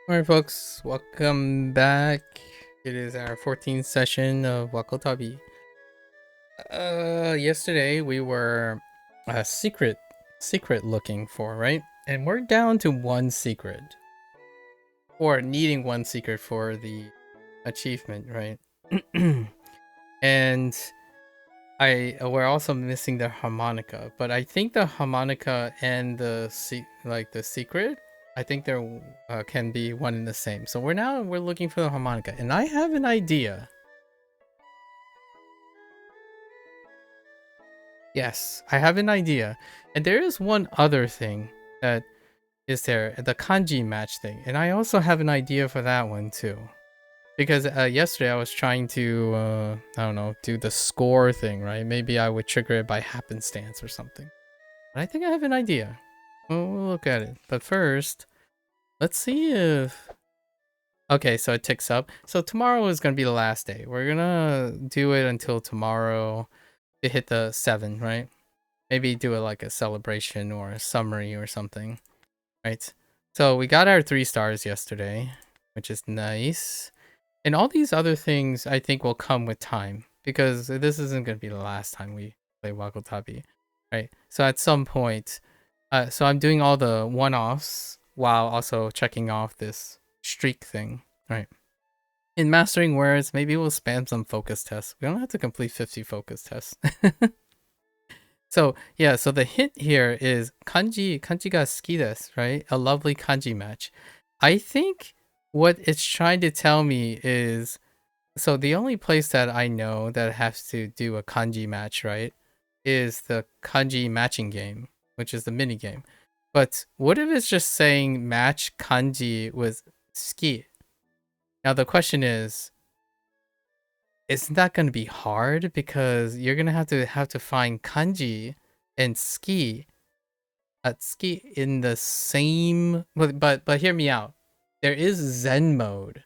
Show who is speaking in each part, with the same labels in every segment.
Speaker 1: Alright folks, welcome back. It is our 14th session of Wagotabi. Yesterday we were secret looking for, right? And we're down to one secret. Or needing one secret for the achievement, right? And we're also missing the harmonica, but I think the harmonica and the secret, I think they're can be one and the same. So we're looking for the harmonica, and I have an idea. Yes, I have an idea, and there is one other thing that is there, the kanji match thing, and I also have an idea for that one too. Because yesterday I was trying to, I don't know, do the score thing, right? Maybe I would trigger it by happenstance or something. But I think I have an idea. We'll look at it. But first, let's see if... Okay, so it ticks up. So tomorrow is going to be the last day. We're going to do it until tomorrow to hit the 7, right? Maybe do it like a celebration or a summary or something, right? So we got our 3 stars yesterday, which is nice. And all these other things I think will come with time, because this isn't going to be the last time we play Wagotabi, right? So at some point, so I'm doing all the one-offs while also checking off this streak thing, right? In mastering words, maybe we'll spam some focus tests. We don't have to complete 50 focus tests. So yeah, so the hint here is kanji ga suki desu, right? A lovely kanji match. I think what it's trying to tell me is, so the only place that I know that has to do a kanji match, right, is the kanji matching game, which is the mini game. But what if it's just saying match kanji with ski? Now the question is, isn't that going to be hard, because you're going to have to find kanji and ski at ski in the same, but hear me out. There is Zen mode.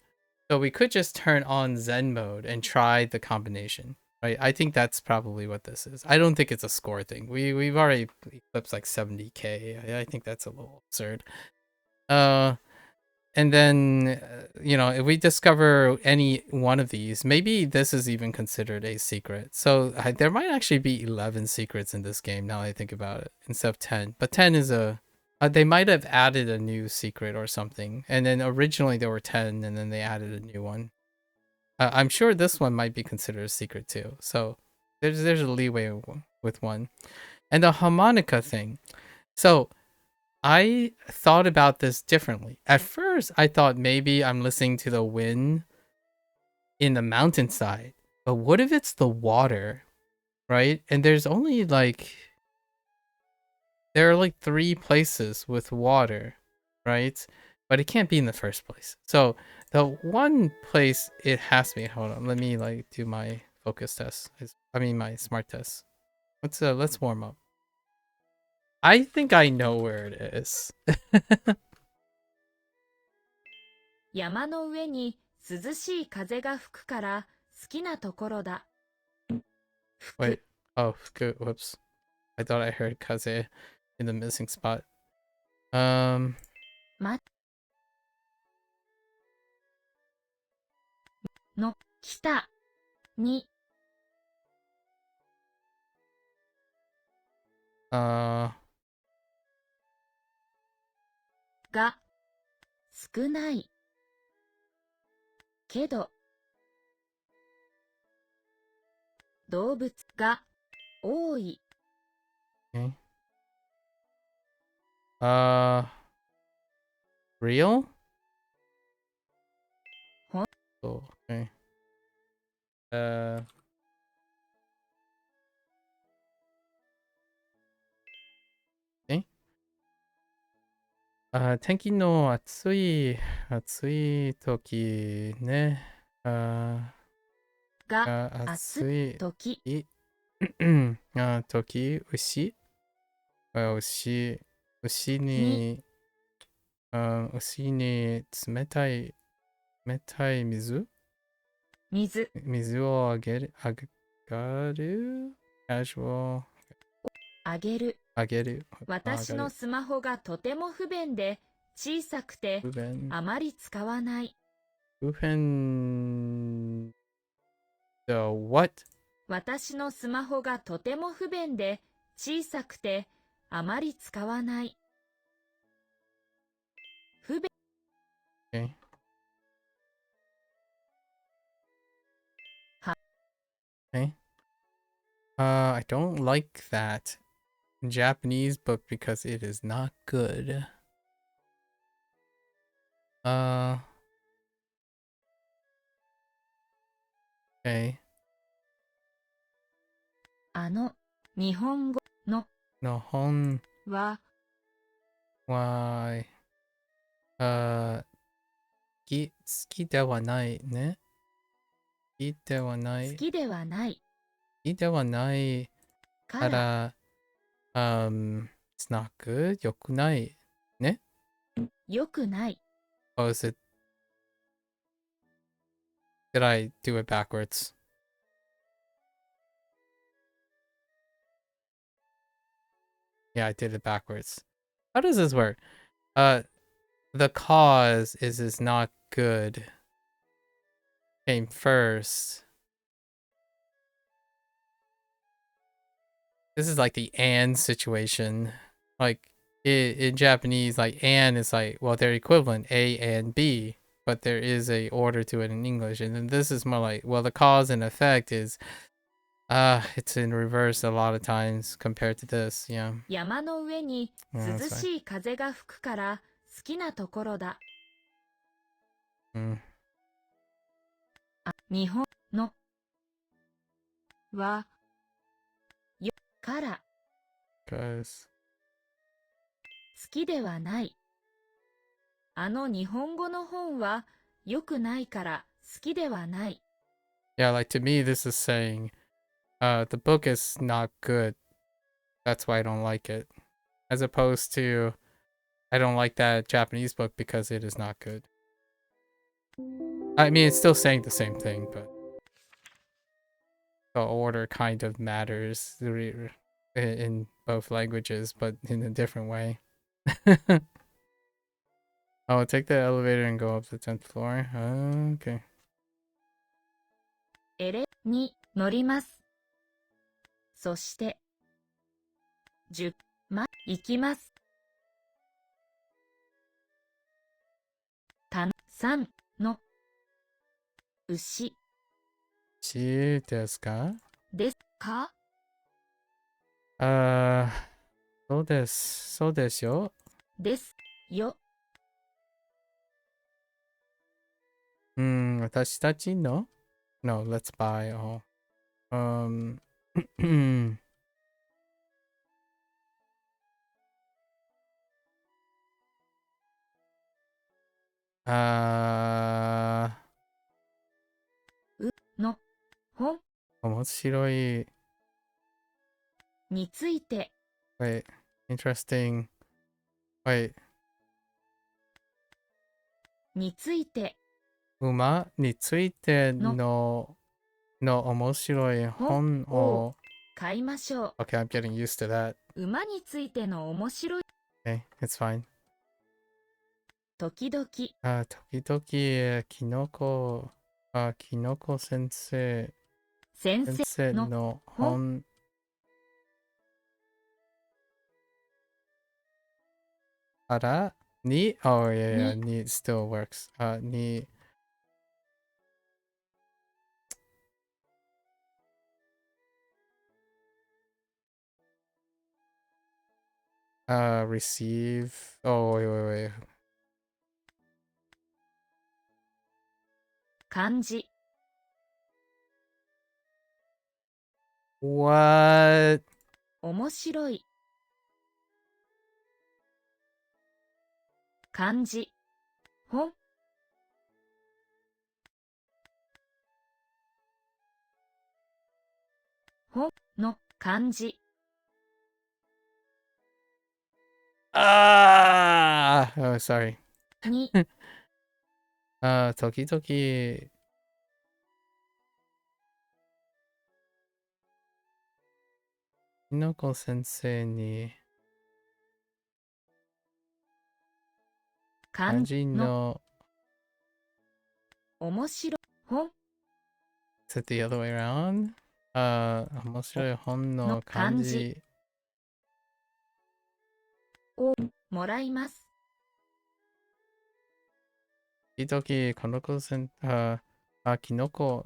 Speaker 1: So we could just turn on Zen mode and try the combination, right? I think that's probably what this is. I don't think it's a score thing. We've already eclipsed like 70k. I think that's a little absurd. And then if we discover any one of these, maybe this is even considered a secret. So there might actually be 11 secrets in this game now that I think about it, instead of 10. But 10 is a they might have added a new secret or something, and then originally there were 10 and then they added a new one. I'm sure this one might be considered a secret too, so there's a leeway with one. And the harmonica thing, so I thought about this differently. At first I thought maybe I'm listening to the wind in the mountainside, but what if it's the water, right? And there's only there are like 3 places with water, right? But it can't be in the first place. So the one place it has to be, hold on, let me do my focus test. I mean my smart test. Let's warm up. I think I know where it is.
Speaker 2: 山の上に涼しい風が吹くから好きなところだ。
Speaker 1: Wait. Oh, good. Whoops. I thought I heard kaze in the missing spot.
Speaker 2: の北にが少ないけど動物が多い。
Speaker 1: Okay. Real?
Speaker 2: Huh?
Speaker 1: Oh, okay. Okay. 天気の暑い時ね。が暑い
Speaker 2: 時
Speaker 1: 時、牛に冷たい水をあげる
Speaker 2: あげる。私のスマホがとても不便で小さくて
Speaker 1: 不便。
Speaker 2: あまり使わない。
Speaker 1: 不便。The what?
Speaker 2: 私のスマホがとても不便で小さくてあまり使わない。不便。
Speaker 1: Okay.
Speaker 2: は
Speaker 1: Okay. I don't like that Japanese book because it is not good. Okay.
Speaker 2: 日本語の
Speaker 1: の本
Speaker 2: は
Speaker 1: は、好きではないね。好きではない。
Speaker 2: 好きではない
Speaker 1: 好きではない
Speaker 2: か
Speaker 1: から、it's not good. 良くないね。
Speaker 2: 良くない。
Speaker 1: Or did I do it backwards? Yeah, I did it backwards. How does this work? The cause is not good came first. This is like the and situation. Like in Japanese, like and is like, well, they're equivalent, A and B, but there is a order to it in English. And then this is more like, well, the cause and effect is it's in reverse a lot of times compared to this. Yeah.
Speaker 2: 山の上に
Speaker 1: Yeah,
Speaker 2: 涼
Speaker 1: that's fine.
Speaker 2: しい風が吹くから好きなところだ。
Speaker 1: Mm.
Speaker 2: 日本のはよから
Speaker 1: Cause
Speaker 2: 好きではない。日本語の本は良くないから好きではない。
Speaker 1: yeah, like to me, this is saying, the book is not good. That's why I don't like it. As opposed to, I don't like that Japanese book because it is not good. I mean, it's still saying the same thing, but the order kind of matters in both languages, but in a different way. Oh, take the elevator and go up the 10th floor. Okay.
Speaker 2: エレに乗ります。そして、行きます。3の牛
Speaker 1: しですか？
Speaker 2: ですか？
Speaker 1: そうです。そうですよ。
Speaker 2: ですよ。
Speaker 1: 私たちの No, let's buy all. Um, あ
Speaker 2: の本
Speaker 1: 面白い。
Speaker 2: について
Speaker 1: Wait, interesting. Wait,
Speaker 2: について
Speaker 1: 馬について
Speaker 2: の
Speaker 1: の面白い本を。
Speaker 2: 買いましょう。
Speaker 1: Okay, I'm getting used to that.
Speaker 2: 馬についての面白い。
Speaker 1: Okay, it's fine.
Speaker 2: 時々
Speaker 1: 時々、キノコ先生
Speaker 2: 先生の
Speaker 1: の本からに、oh yeah, yeah, に still works. に、receive. Oh, wait.
Speaker 2: 漢字
Speaker 1: What?
Speaker 2: 面白い漢字本の漢字
Speaker 1: Oh, sorry.
Speaker 2: に
Speaker 1: 時々、キノコ先生に、
Speaker 2: 漢字
Speaker 1: kanji
Speaker 2: の
Speaker 1: no.
Speaker 2: 面白い本
Speaker 1: Is it the other way around? 面白い本の漢字
Speaker 2: をもらいます。
Speaker 1: 時々この子先きのこ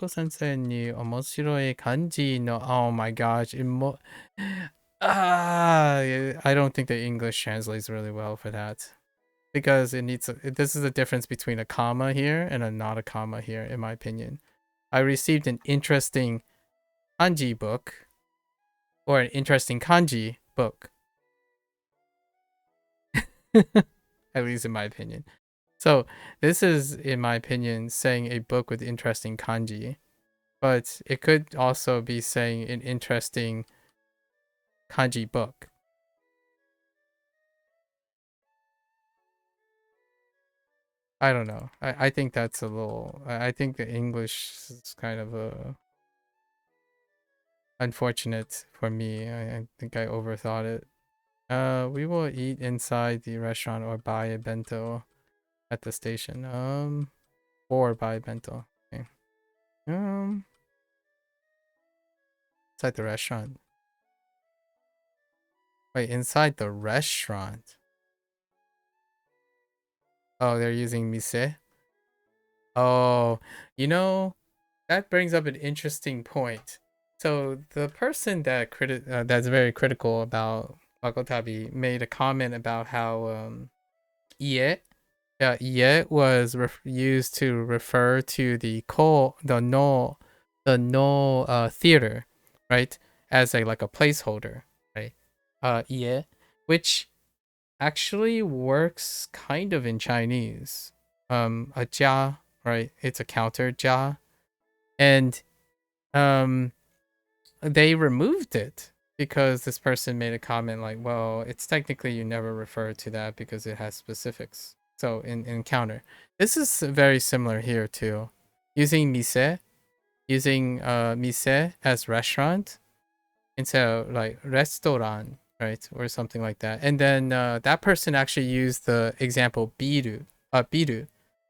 Speaker 1: 先生に面白い漢字の oh my gosh I don't think the English translates really well for that because it needs this is the difference between a comma here and a not a comma here in my opinion. I received an interesting kanji book or an interesting kanji book at least in my opinion. So this is, in my opinion, saying a book with interesting kanji, but it could also be saying an interesting kanji book. I don't know. I think that's a little. I think the English is kind of unfortunate for me. I think I overthought it. We will eat inside the restaurant or buy a bento at the station. Or buy a bento. Okay. Inside the restaurant. Wait, inside the restaurant. Oh, they're using mise. Oh, that brings up an interesting point. So the person that's very critical about Wagotabi made a comment about how ie, ie was used to refer to the no theater, right? As like a placeholder, right? Ie, which actually works kind of in Chinese. A jia, right? It's a counter jia, and they removed it because this person made a comment like, "Well, it's technically you never refer to that because it has specifics." So in counter, this is very similar here too, using mise as restaurant instead of like restaurant, right, or something like that. And then that person actually used the example biru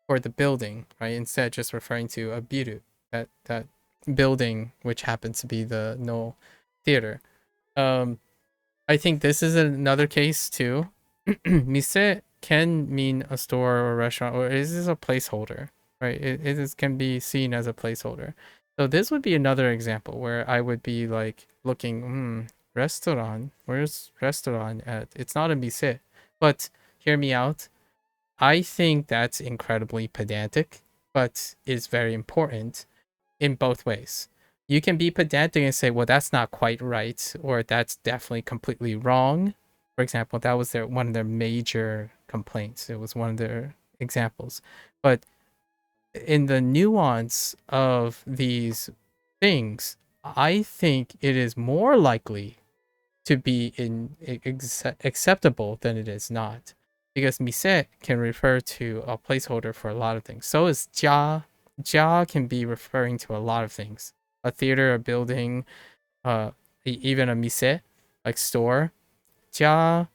Speaker 1: for the building, right, instead just referring to a biru, that building which happens to be the no theater. I think this is another case too. Mise can mean a store or a restaurant, or it is a placeholder, right? Can be seen as a placeholder. So this would be another example where I would be like looking, restaurant, where's restaurant at? It's not a mise, but hear me out. I think that's incredibly pedantic, but is very important in both ways. You can be pedantic and say, well, that's not quite right, or that's definitely completely wrong. For example, that was one of their major complaints. It was one of their examples. But in the nuance of these things, I think it is more likely to be acceptable than it is not. Because mise can refer to a placeholder for a lot of things. So is jia. Jia can be referring to a lot of things. A theater, a building, even a mise, like store. Jia,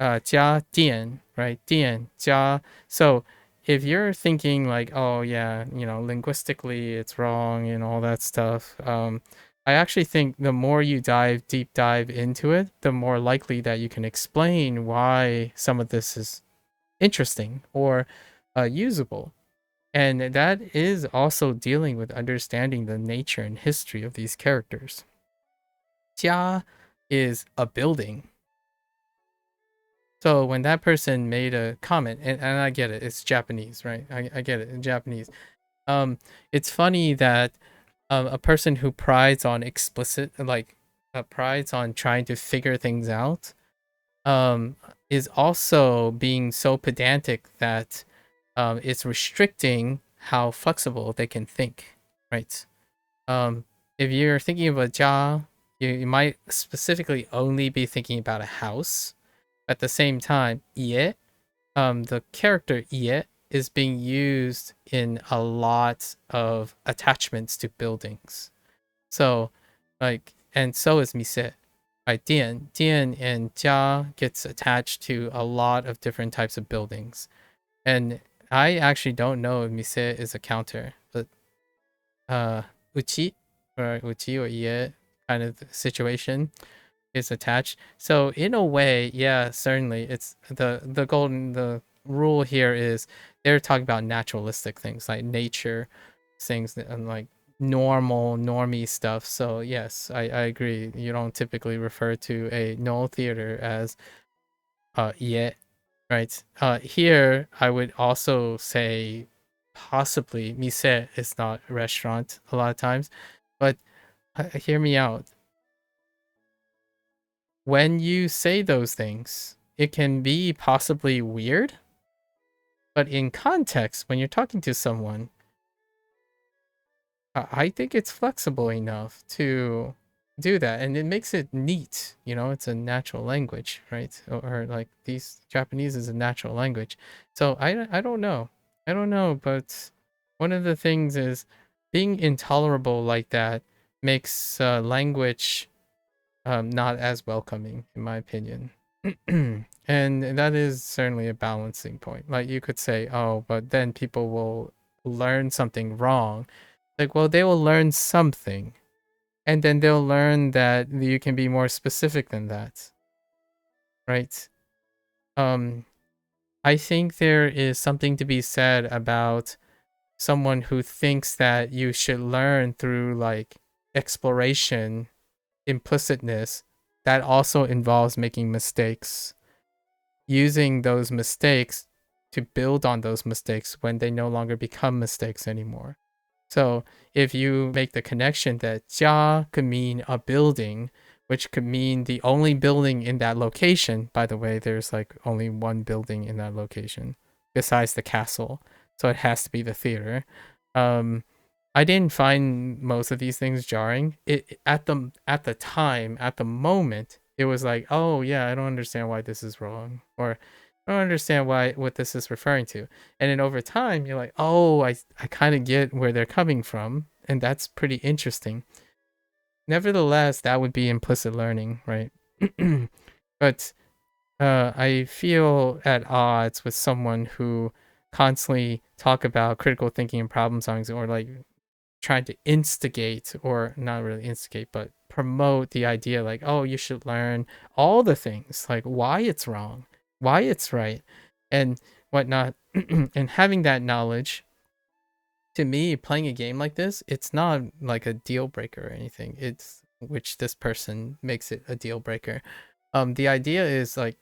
Speaker 1: jia dian, right? Dian, jia. So if you're thinking like, oh yeah, linguistically it's wrong and all that stuff, I actually think the more you deep dive into it, the more likely that you can explain why some of this is interesting or usable. And that is also dealing with understanding the nature and history of these characters. Jia is a building. So when that person made a comment, and I get it, it's Japanese, right? I get it in Japanese. It's funny that a person who prides on explicit, like prides on trying to figure things out, is also being so pedantic that it's restricting how flexible they can think, right? Um, if you're thinking of a job, you might specifically only be thinking about a house. At the same time, ie, the character ie is being used in a lot of attachments to buildings. So, like, and so is mise. Right, dian and jia gets attached to a lot of different types of buildings. And I actually don't know if mise is a counter, but uh uchi or ie kind of situation is attached. So in a way, yeah, certainly it's the rule here is they're talking about naturalistic things like nature, things that, and like normie stuff. So yes, I agree. You don't typically refer to a null theater as ie, right? Here I would also say possibly mise is not a restaurant a lot of times, but hear me out. When you say those things, it can be possibly weird, but in context, when you're talking to someone, I think it's flexible enough to do that, and it makes it neat. You know, it's a natural language, right? Or like these Japanese is a natural language. So I don't know, I don't know, but one of the things is being intolerable like that makes language not as welcoming, in my opinion. And that is certainly a balancing point. Like you could say, oh, but then people will learn something wrong. Like, well, they will learn something, and then they'll learn that you can be more specific than that, right? Um, I think there is something to be said about someone who thinks that you should learn through like exploration, implicitness, that also involves making mistakes, using those mistakes to build on those mistakes when they no longer become mistakes anymore. So if you make the connection that jia could mean a building, which could mean the only building in that location. By the way, there's like only one building in that location besides the castle. So it has to be the theater. Um, I didn't find most of these things jarring. It at the time, at the moment, it was like, oh yeah, I don't understand why this is wrong, or I don't understand what this is referring to. And then over time, you're like, oh, I kind of get where they're coming from, and that's pretty interesting. Nevertheless, that would be implicit learning, right? But I feel at odds with someone who constantly talk about critical thinking and problem solving, or like trying to instigate, or not really instigate, but promote the idea like, oh, you should learn all the things, like why it's wrong, why it's right, and whatnot. And having that knowledge, to me, playing a game like this, it's not like a deal breaker or anything. It's which this person makes it a deal breaker. The idea is like,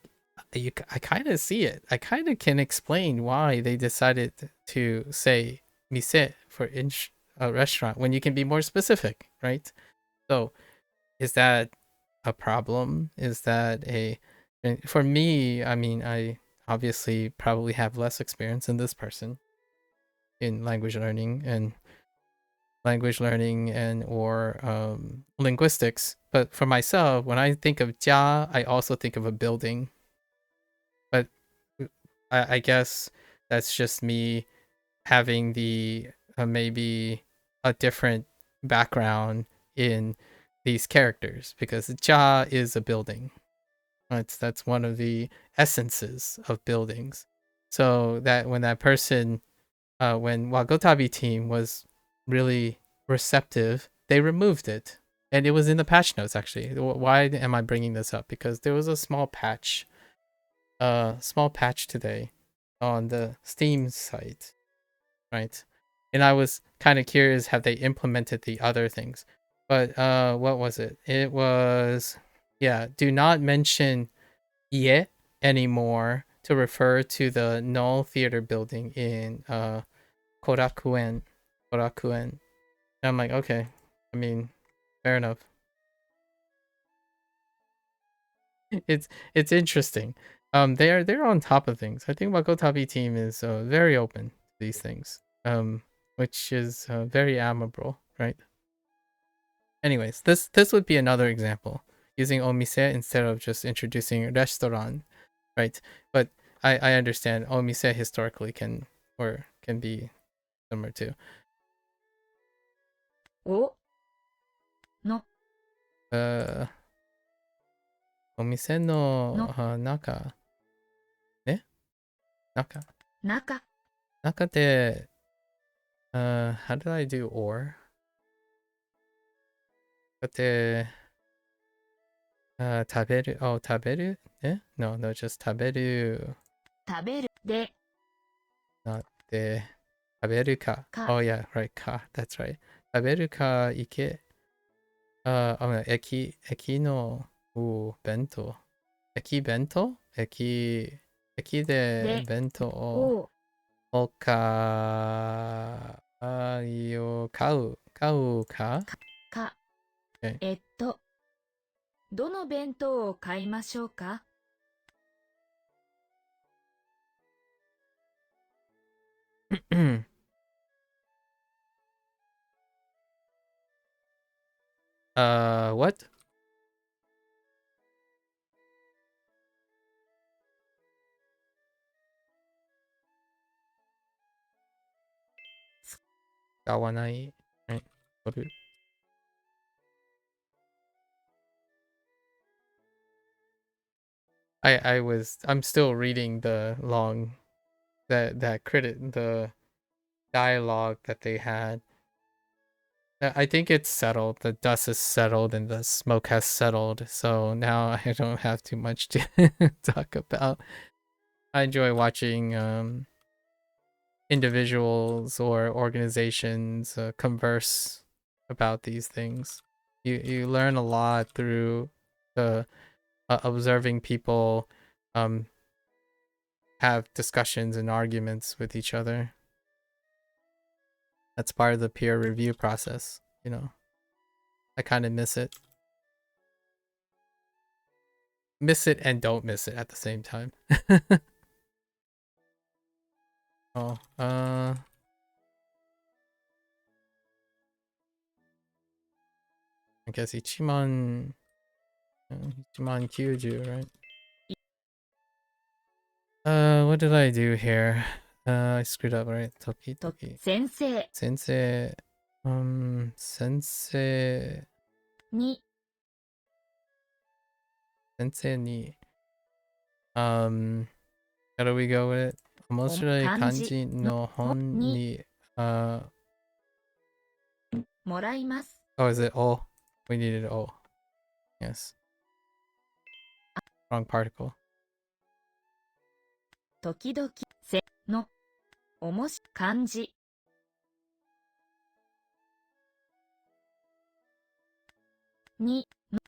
Speaker 1: I kind of see it. I kind of can explain why they decided to say mise for a restaurant when you can be more specific, right? So, is that a problem? Is that a for me? I mean, I obviously probably have less experience than this person in language learning and or linguistics. But for myself, when I think of jia, I also think of a building. But I guess that's just me having the maybe a different background in these characters, because jia is a building. That's one of the essences of buildings. So that when that person when Wagotabi team was really receptive, they removed it, and it was in the patch notes. Actually, why am I bringing this up? Because there was a small patch today on the Steam site, right? And I was kind of curious, have they implemented the other things? But what was it? It was, yeah, do not mention ye anymore to refer to the null theater building in Korakuen. Korakuen. And I'm like, okay. I mean, fair enough. It's interesting. They're on top of things. I think Wagotabi team is very open to these things. Which is very admirable, right? Anyways, this would be another example using omise instead of just introducing restaurant, right? But I understand omise historically can be similar too.
Speaker 2: おの
Speaker 1: Uh, お店の
Speaker 2: の
Speaker 1: 中。え中。
Speaker 2: 中
Speaker 1: 中で、how did I do or? だって、食べる、食べるNo, no, just 食べる。
Speaker 2: 食べるで
Speaker 1: not で、食べるか。
Speaker 2: か
Speaker 1: Oh, yeah, right, か。That's right. 食べるか、行け。駅の、弁当。駅弁当駅で
Speaker 2: で
Speaker 1: 弁当を、
Speaker 2: を
Speaker 1: 買うか
Speaker 2: か
Speaker 1: Okay.
Speaker 2: どの弁当を買いましょうか？What?
Speaker 1: 使わない。はい。取る。I'm still reading the the dialogue that they had. I think it's settled. The dust is settled and the smoke has settled. So now I don't have too much to talk about. I enjoy watching individuals or organizations converse about these things. You learn a lot through the observing people um, have discussions and arguments with each other. That's part of the peer review process, you know. I kind of miss it. Miss it and don't miss it at the same time. Oh, I guess Ichiman 90, right? What did I do here? I screwed up, right? Toki
Speaker 2: と
Speaker 1: toki.
Speaker 2: 先生
Speaker 1: Sensei. Sensei.
Speaker 2: に
Speaker 1: Sensei ni. How do we go with it? 面白い漢字の本に、
Speaker 2: もらいます。
Speaker 1: Oh, is it O? We needed O. Yes. Wrong particle.
Speaker 2: 時々せのおもし漢字にの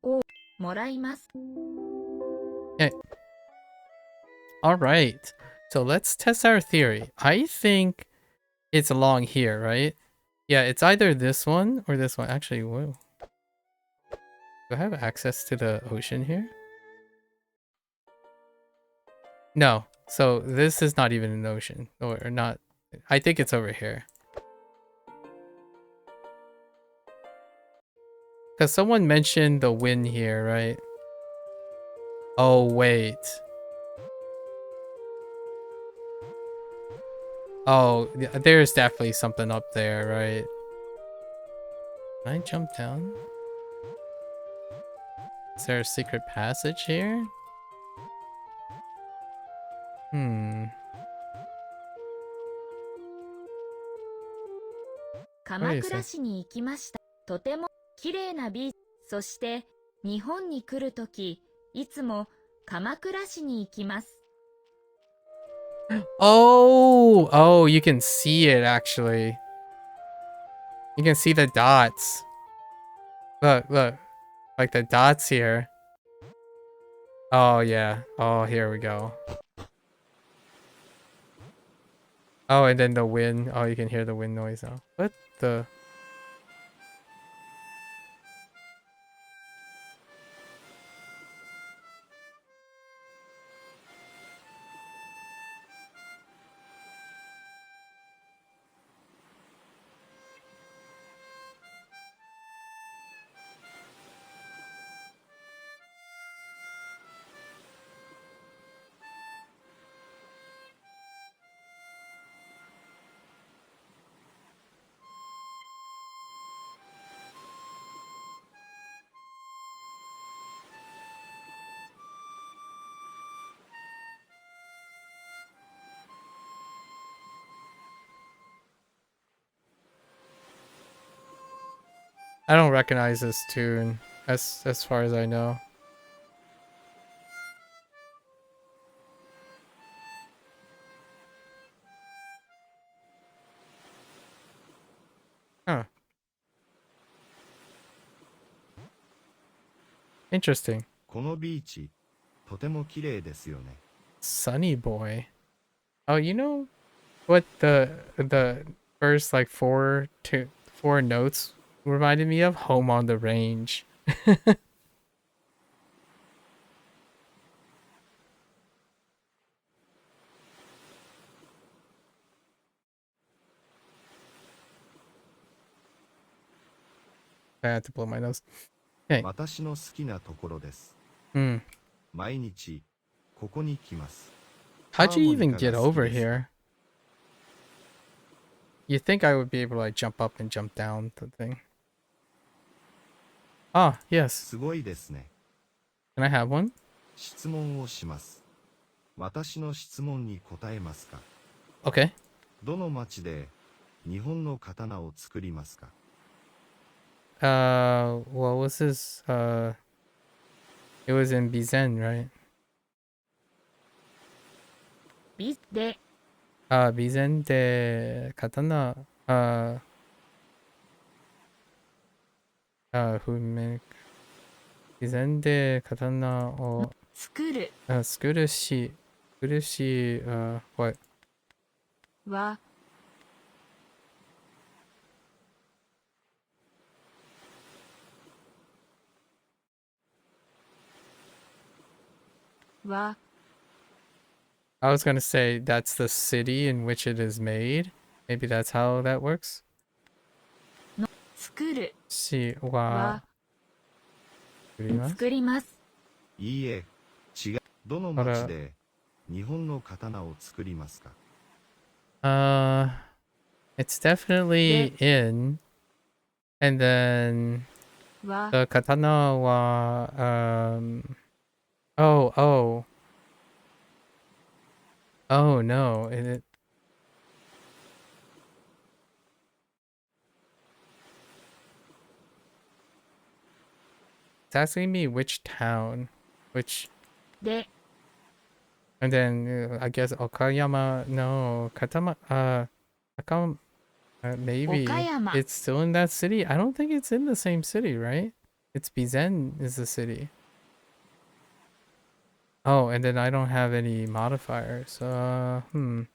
Speaker 2: をもらいます。
Speaker 1: Okay. All right. So let's test our theory. I think it's along here, right? Yeah, it's either this one or this one. Actually, whoa. Do I have access to the ocean here? No. So this is not even an ocean. Or not. I think it's over here. Because someone mentioned the wind here, right? Oh, wait. Oh, there's definitely something up there, right? Can I jump down? Is there a secret passage here? What
Speaker 2: 鎌
Speaker 1: do you
Speaker 2: 倉
Speaker 1: say?
Speaker 2: 市に行きました。とても綺麗なビーチ。そして日本に来るとき、いつも鎌倉市に行きます。
Speaker 1: Oh, you can see it actually. You can see the dots. Look. Like the dots here. Oh, yeah. Oh, here we go. Oh, and then the wind. Oh, you can hear the wind noise now. What the? I don't recognize this tune as far as I know. Huh. Interesting.
Speaker 3: このビーチ、とても綺麗ですよね。
Speaker 1: Sunny Boy. Oh, you know what the first like four notes reminded me of? Home on the Range. I had to blow my nose. Okay.
Speaker 3: 私の好きなところです。
Speaker 1: Hmm.
Speaker 3: 毎日、ここに来ます。
Speaker 1: How'd you
Speaker 3: ハーモニ
Speaker 1: even
Speaker 3: カ
Speaker 1: get
Speaker 3: が好き
Speaker 1: over
Speaker 3: ですか？
Speaker 1: here? You think I would be able to like jump up and jump down the thing? Ah, yes.
Speaker 3: すごいですね。
Speaker 1: Can I have one?
Speaker 3: 質問をします。私の質問に答えますか？
Speaker 1: Okay.
Speaker 3: どの町で日本の刀を作りますか？
Speaker 1: What was this? It was in Bizen, right?
Speaker 2: ビで
Speaker 1: Bizen de katana. Who make Bizen de katana or
Speaker 2: 作る
Speaker 1: skurushi, what?
Speaker 2: はは
Speaker 1: I was gonna say that's the city in which it is made. Maybe that's how that works.
Speaker 2: 作る
Speaker 1: Shi
Speaker 2: は
Speaker 1: wa kurimasu?
Speaker 2: 作ります。
Speaker 3: いいえ、違う。どの町で日本の刀を作りますか？
Speaker 1: It's definitely in, and then
Speaker 2: は
Speaker 1: the katana wa oh no, it's asking me which town, which,
Speaker 2: で
Speaker 1: and then I guess Okayama, no, maybe
Speaker 2: 岡山
Speaker 1: it's still in that city. I don't think it's in the same city, right? It's Bizen is the city. Oh, and then I don't have any modifiers. How do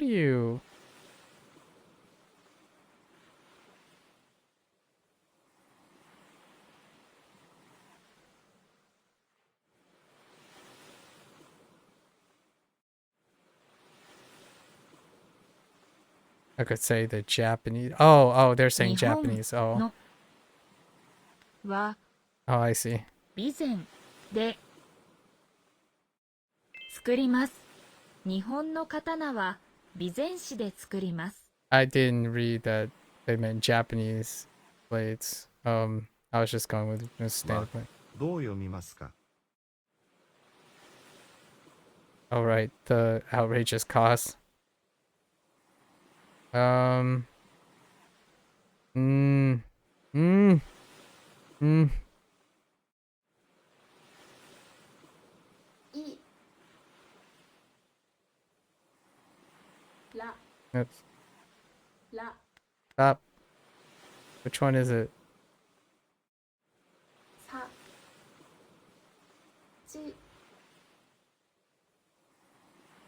Speaker 1: you? I could say the Japanese. Oh, they're saying
Speaker 2: 日本
Speaker 1: Japanese. Oh,
Speaker 2: のは
Speaker 1: I see.
Speaker 2: 備前で作ります。日本の刀は備前市で作ります。
Speaker 1: I didn't read that they meant Japanese blades. I was just going with the
Speaker 3: ま
Speaker 1: standard blade.
Speaker 3: どう読みますか？
Speaker 1: All right, the outrageous cost. Um. Mm. Mm. Mm.
Speaker 2: いら
Speaker 1: Let's
Speaker 2: ら
Speaker 1: stop. Which one is it?
Speaker 2: さち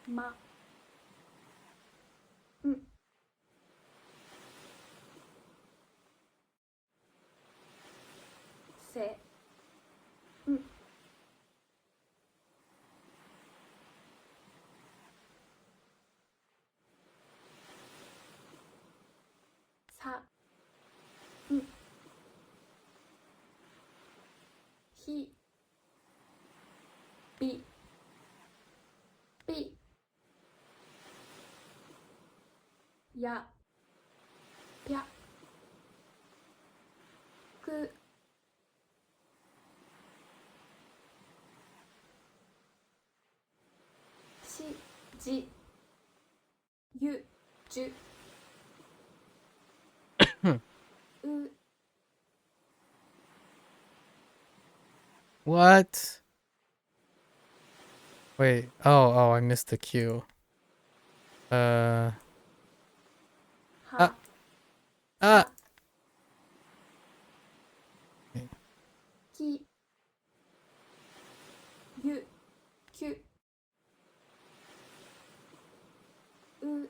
Speaker 2: まんせんさんひびびやぴゃくしじゆじゅう
Speaker 1: What? Wait. Oh, I missed the cue. Ah,
Speaker 2: は、
Speaker 1: ah.
Speaker 2: さ、き、ゆ、きゅ、う、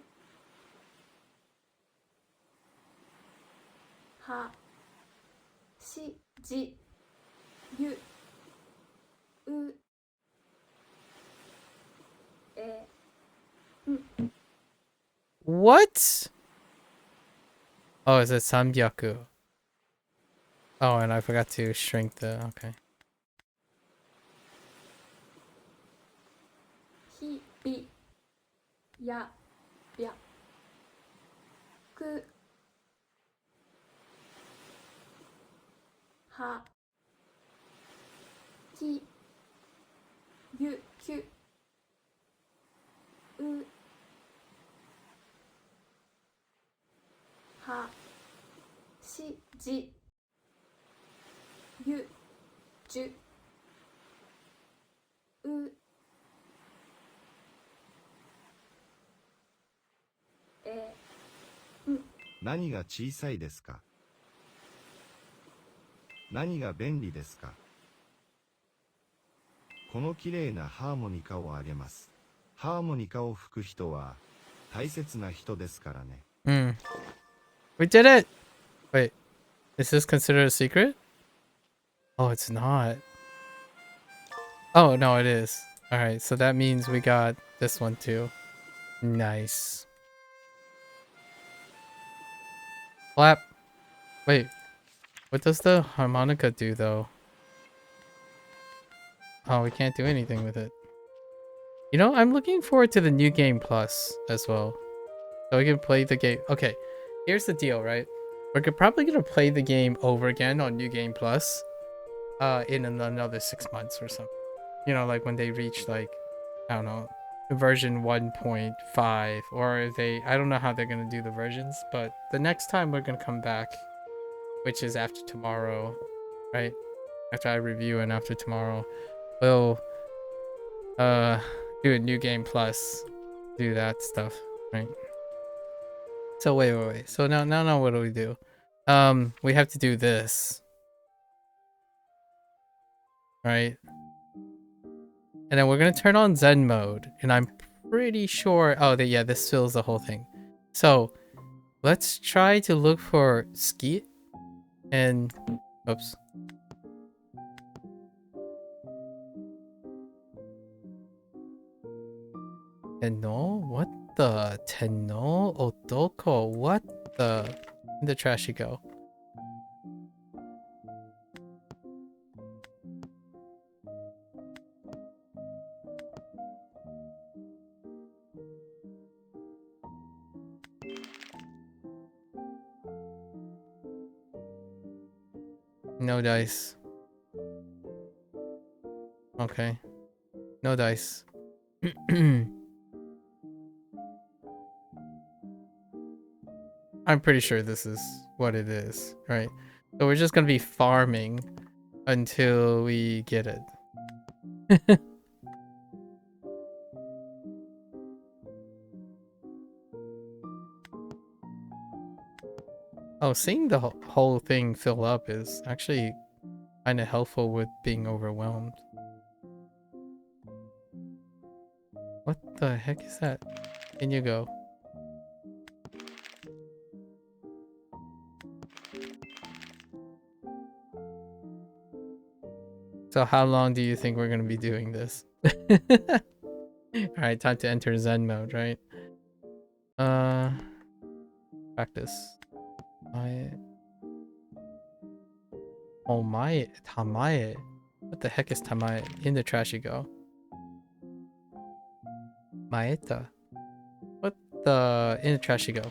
Speaker 2: は、し、じ、ゆ、う、え、ん。
Speaker 1: What? Oh, is it Samgyaku? Oh, and I forgot to shrink the. Okay.
Speaker 2: ひ、び、や、びゃ、く、は、き、ゆ、きゅ、う、は、し、じ、ゆ、じゅ、う、え、ん。
Speaker 3: 何が小さいですか？何が便利ですか？この綺麗なハーモニカをあげます。ハーモニカを吹く人は大切な人ですからね。
Speaker 1: Hmm. We did it! Wait. Is this considered a secret? Oh, it's not. Oh, no, it is. Alright, so that means we got this one too. Nice. Clap. Wait. What does the harmonica do, though? Oh, we can't do anything with it. You know, I'm looking forward to the New Game Plus as well. So we can play the game. Okay, here's the deal, right? Probably gonna play the game over again on New Game Plus in another 6 months or something. You know, like when they reach like, I don't know, version 1.5, or if they, I don't know how they're gonna do the versions, but the next time we're gonna come back, which is after tomorrow, right? After I review and after tomorrow, we'll do a New Game Plus, do that stuff, right? So wait. So now what do we do? We have to do this, right? And then we're gonna turn on Zen mode, and I'm pretty sure. Oh, yeah, this fills the whole thing. So let's try to look for Skeet and oops. Tenno? What the Tenno Otoko? What the? In the trash you go. No dice. Okay. No dice. I'm pretty sure this is what it is, right? So we're just gonna be farming until we get it. Oh, seeing the whole thing fill up is actually kind of helpful with being overwhelmed. What the heck is that? In you go. So how long do you think we're gonna be doing this? Alright, time to enter Zen mode, right? Practice. Oh my, Tamae. What the heck is Tamae? In the trash you go. Maeta. What the? In the trash you go.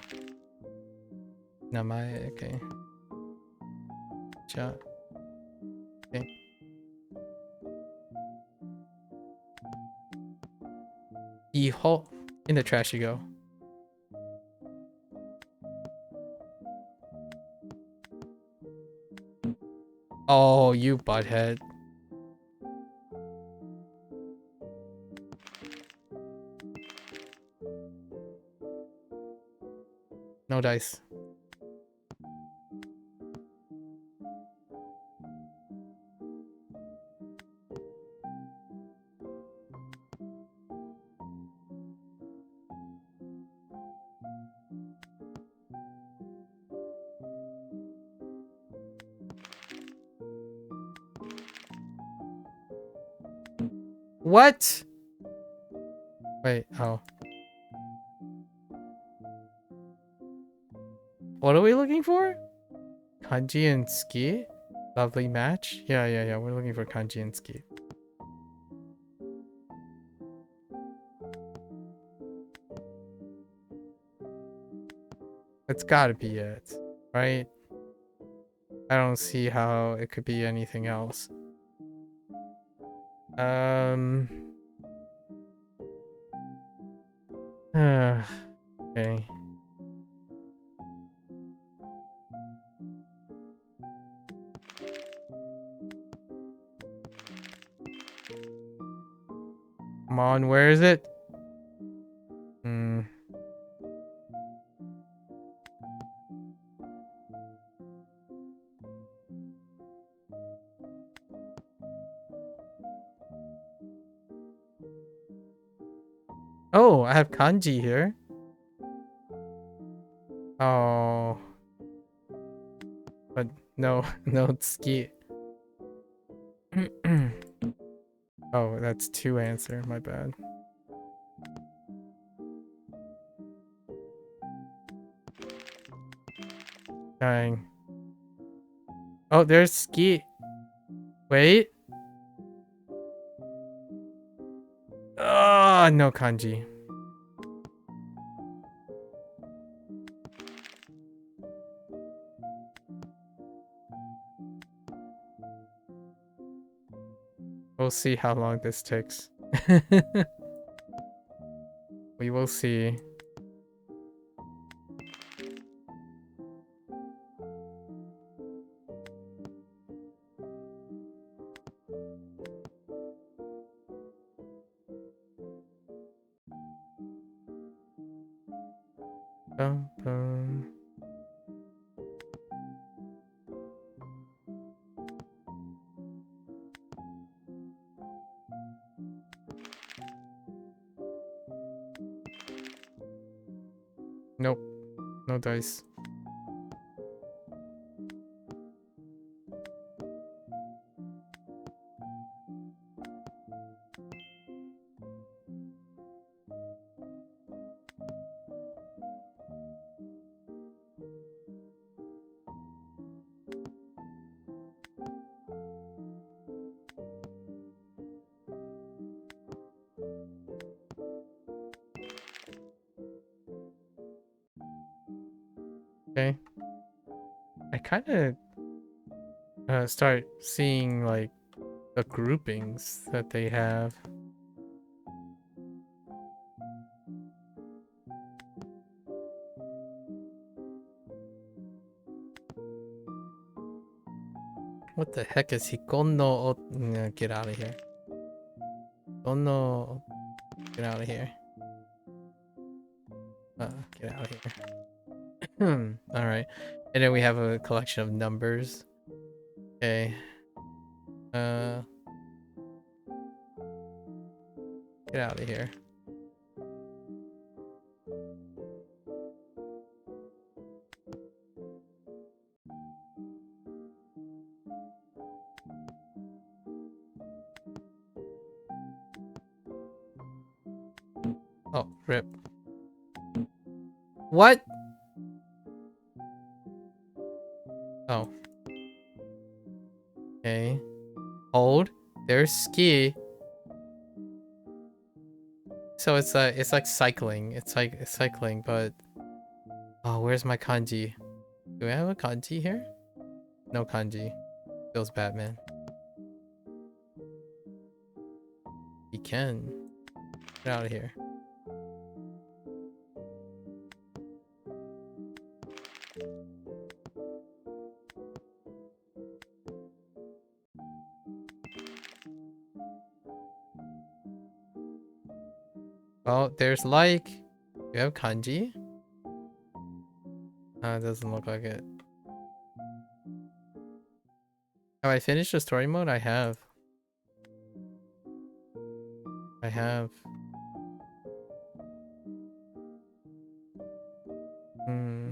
Speaker 1: Namae, okay. Cha. Okay. Iho. In the trash you go. Oh, you butthead. No dice. What? Wait, oh. What are we looking for? Kanji and ski? Lovely match? Yeah. We're looking for kanji and ski. It's gotta be it, right? I don't see how it could be anything else. Okay. Come on, where is it? Oh, I have kanji here. Oh. But no, no tsuki. Oh, that's 2 answer, my bad. Dang. Oh, there's ski. Wait. Oh, no kanji. We'll see how long this takes. We will see. Bum, bum. Nope. No dice. Okay. I kind of start seeing like the groupings that they have. What the heck is Hikono? No, get out of here. Hikono. Get out of here. Get out of here. Alright. And then we have a collection of numbers. Okay. Get out of here. Oh, rip. What? Oh. Okay. Hold. There's ski. So it's like cycling. It's like cycling, but oh, where's my kanji? Do we have a kanji here? No kanji. Feels bad, man. He can. Get out of here. Oh, there's like. Do you have kanji? It doesn't look like it. Have I finished the story mode? I have. I have. Hmm.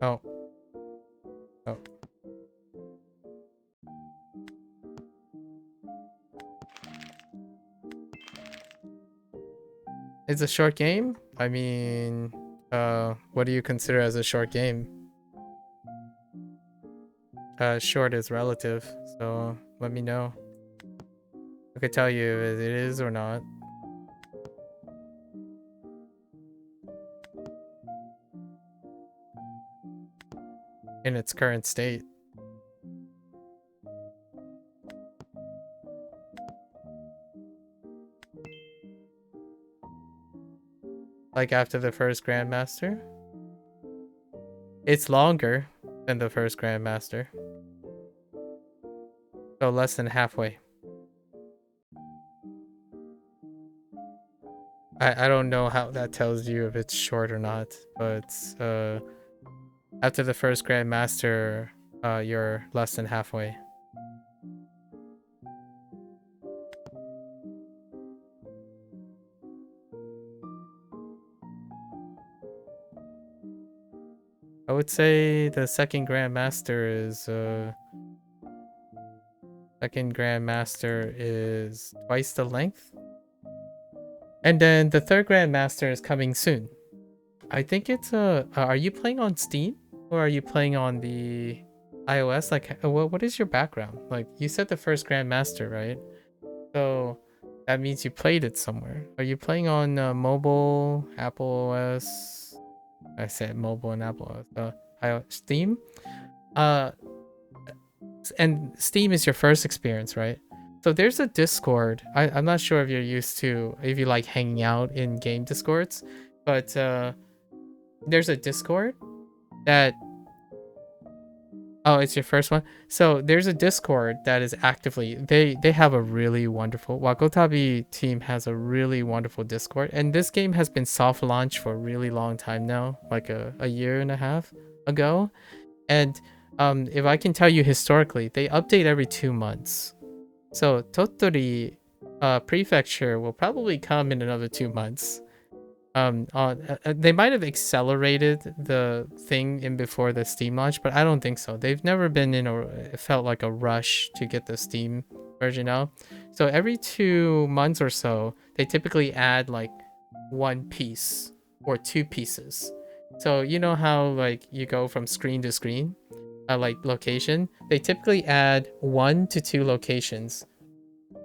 Speaker 1: Oh. Oh. It's a short game? I mean, what do you consider as a short game? Short is relative, so let me know. I could tell you if it is or not. In its current state. Like after the first Grandmaster? It's longer than the first Grandmaster. So less than halfway. I don't know how that tells you if it's short or not, but after the first Grandmaster, you're less than halfway. I would say the second Grandmaster is twice the length. And then the third Grandmaster is coming soon. I think it's are you playing on Steam or are you playing on the iOS? Like, what is your background? Like, you said the first Grandmaster, right? So that means you played it somewhere. Are you playing on mobile, Apple OS? I said mobile and Apple OS. Steam. Uh, and Steam is your first experience, right? So there's a Discord. I'm not sure if you're used to if you like hanging out in game Discords, but there's a Discord that oh, it's your first one. So there's a Discord that is actively they have a really wonderful Wagotabi team has a really wonderful Discord, and this game has been soft launched for a really long time now, like a year and a half ago. And if I can tell you historically, they update every 2 months. So Tottori Prefecture will probably come in another 2 months. They might have accelerated the thing in before the Steam launch, but I don't think so. They've never been in it felt like a rush to get the Steam version out. So every 2 months or so, they typically add like one piece or two pieces. So you know how like you go from screen to screen, like location. They typically add 1 to 2 locations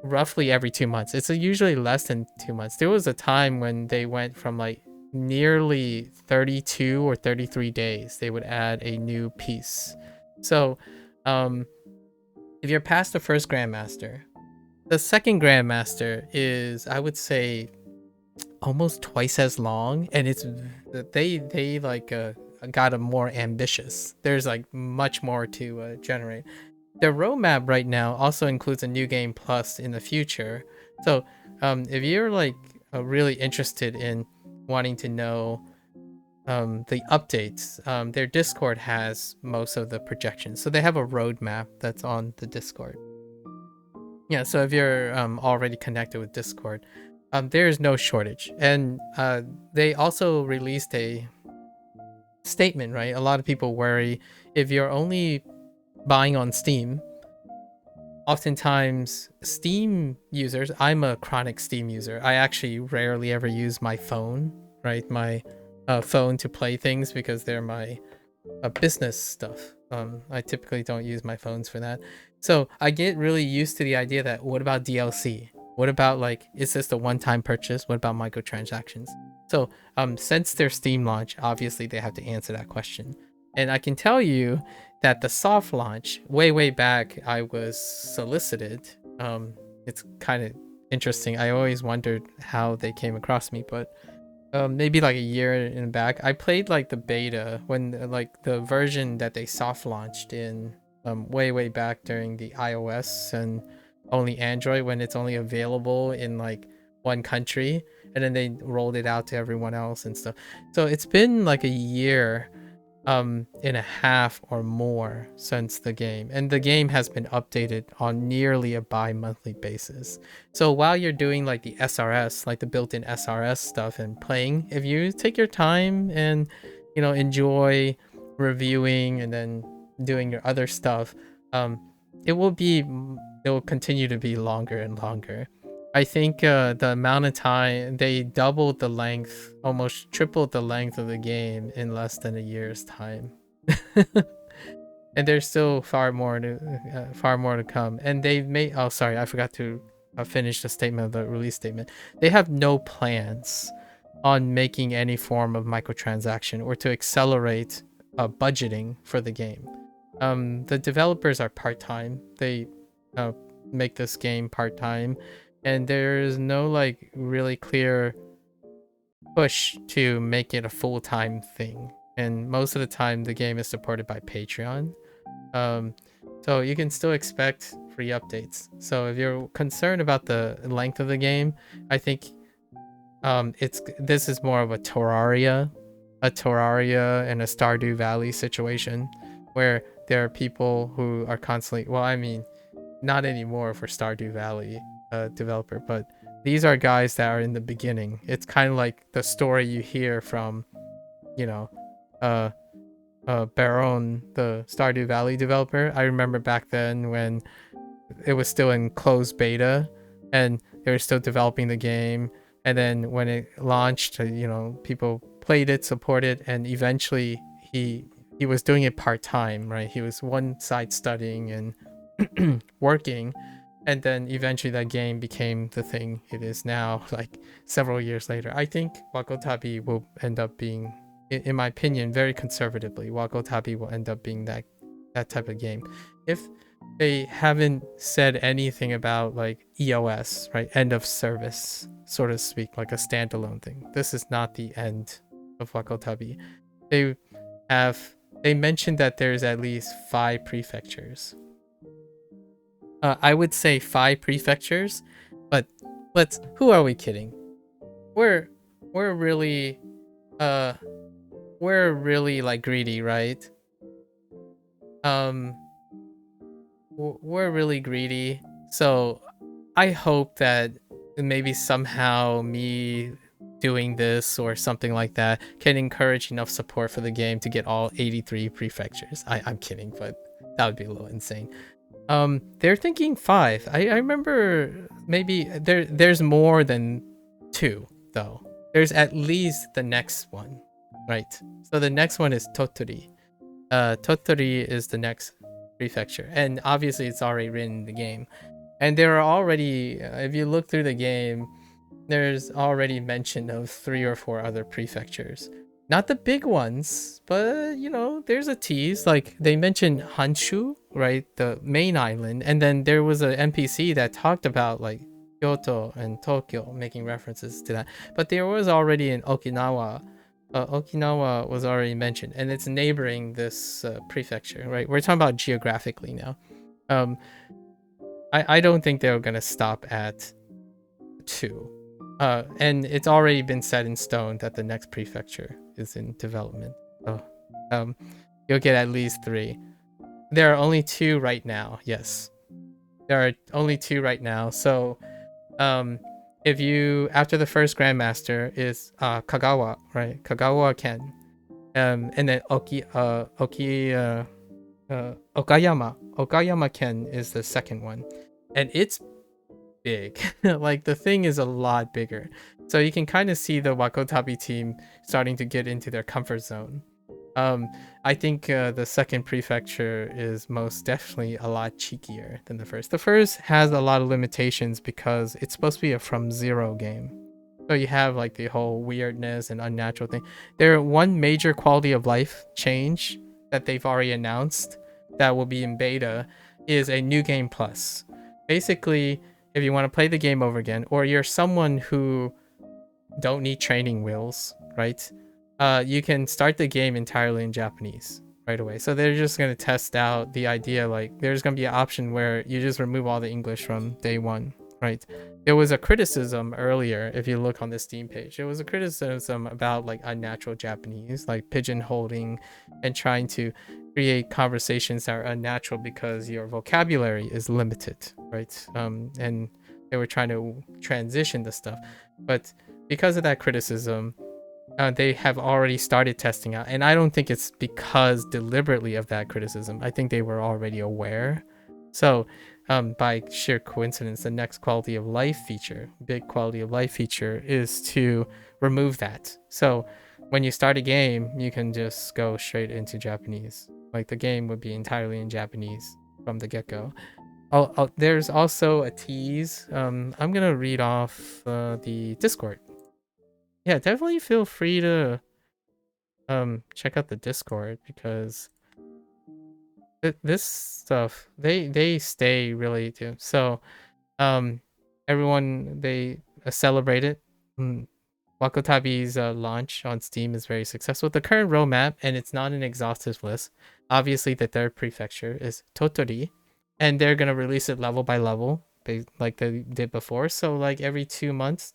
Speaker 1: roughly every 2 months. It's usually less than 2 months. There was a time when they went from like nearly 32 or 33 days, they would add a new piece. So, if you're past the first Grandmaster, the second Grandmaster is, I would say, almost twice as long, and they like got a more ambitious. There's like much more to generate. Their roadmap right now also includes a new game plus in the future. So if you're like really interested in wanting to know the updates, their Discord has most of the projections. So they have a roadmap that's on the Discord. Yeah, so if you're already connected with Discord, there is no shortage. And they also released a statement, right? A lot of people worry if you're only buying on Steam, oftentimes Steam users, I'm a chronic Steam user. I actually rarely ever use my phone, right? My phone to play things because they're my business stuff. I typically don't use my phones for that. So I get really used to the idea that what about DLC? What about like, is this a one-time purchase? What about microtransactions? So since their Steam launch, obviously they have to answer that question. And I can tell you that the soft launch, way back, I was solicited. It's kind of interesting. I always wondered how they came across me, but maybe like a year in back. I played like the beta when like the version that they soft launched in way back during the iOS and only Android, when it's only available in like one country, and then they rolled it out to everyone else and stuff. So it's been like a year and a half or more since the game, and the game has been updated on nearly a bi-monthly basis. So while you're doing like the SRS, like the built-in SRS stuff and playing, if you take your time and enjoy reviewing and then doing your other stuff, um it will be it will continue to be longer and longer. I think the amount of time, they doubled the length, almost tripled the length of the game in less than a year's time. And there's still far more to come. And they've made, oh sorry, I forgot to finish the statement of the release statement. They have no plans on making any form of microtransaction or to accelerate budgeting for the game. The developers are part-time. They make this game part-time, and there's no like really clear push to make it a full-time thing. And most of the time the game is supported by Patreon. So you can still expect free updates. So if you're concerned about the length of the game, I think this is more of a Terraria and a Stardew Valley situation, where there are people who are constantly, well, I mean, not anymore for Stardew Valley developer, but these are guys that are in the beginning. It's kind of like the story you hear from, Baron, the Stardew Valley developer. I remember back then when it was still in closed beta and they were still developing the game, and then when it launched, people played it, supported, and eventually he was doing it part-time, right? He was one side studying and working, and then eventually that game became the thing it is now, like several years later. I think Wagotabi will end up being, in my opinion, very conservatively, Wagotabi will end up being that type of game. If they haven't said anything about like EOS, right, end of service, so to speak, like a standalone thing, this is not the end of Wagotabi. They mentioned that there's at least 5 prefectures. I would say 5 prefectures, but who are we kidding? We're really like greedy, right? We're really greedy. So I hope that maybe somehow me doing this or something like that can encourage enough support for the game to get all 83 prefectures. I'm kidding, but that would be a little insane. They're thinking 5. I remember maybe there's more than 2 though. There's at least the next one, right? So the next one is Tottori. Tottori is the next prefecture, and obviously it's already written in the game. And there are already, if you look through the game, there's already mention of 3 or 4 other prefectures. Not the big ones, but there's a tease. Like they mentioned Hanshu, right, the main island, and then there was an NPC that talked about like Kyoto and Tokyo, making references to that. But there was already in Okinawa. Okinawa was already mentioned, and it's neighboring this prefecture, right? We're talking about geographically now. I don't think they're gonna stop at 2. And it's already been set in stone that the next prefecture is in development. So, you'll get at least 3. There are only 2 right now. Yes, there are only 2 right now. So, if you, after the first Grandmaster is Kagawa, right? Kagawa Ken, and then Okayama Ken is the second one, and it's big. Like the thing is a lot bigger, so you can kind of see the Wagotabi team starting to get into their comfort zone. I think the second prefecture is most definitely a lot cheekier than the first. The first has a lot of limitations because it's supposed to be a from zero game, so you have like the whole weirdness and unnatural thing. One major quality of life change that they've already announced that will be in beta is a new game plus. Basically, if you want to play the game over again, or you're someone who don't need training wheels, right? You can start the game entirely in Japanese right away. So they're just gonna test out the idea, like there's gonna be an option where you just remove all the English from day one, right? There was a criticism earlier, if you look on the Steam page, there was a criticism about like unnatural Japanese, like pigeonholing and trying to create conversations that are unnatural because your vocabulary is limited, right? And they were trying to transition the stuff, but because of that criticism, they have already started testing out, and I don't think it's because deliberately of that criticism. I think they were already aware. So, by sheer coincidence, the next quality of life feature, big quality of life feature, is to remove that. So, when you start a game, you can just go straight into Japanese. Like the game would be entirely in Japanese from the get-go. There's also a tease. I'm gonna read off the Discord. Yeah, definitely feel free to check out the Discord, because this stuff, they stay really too. So everyone, they celebrate it. Wagotabi's launch on Steam is very successful. The current roadmap, and it's not an exhaustive list, obviously the third prefecture is Totori, and they're gonna release it level by level, like they did before. So like every 2 months,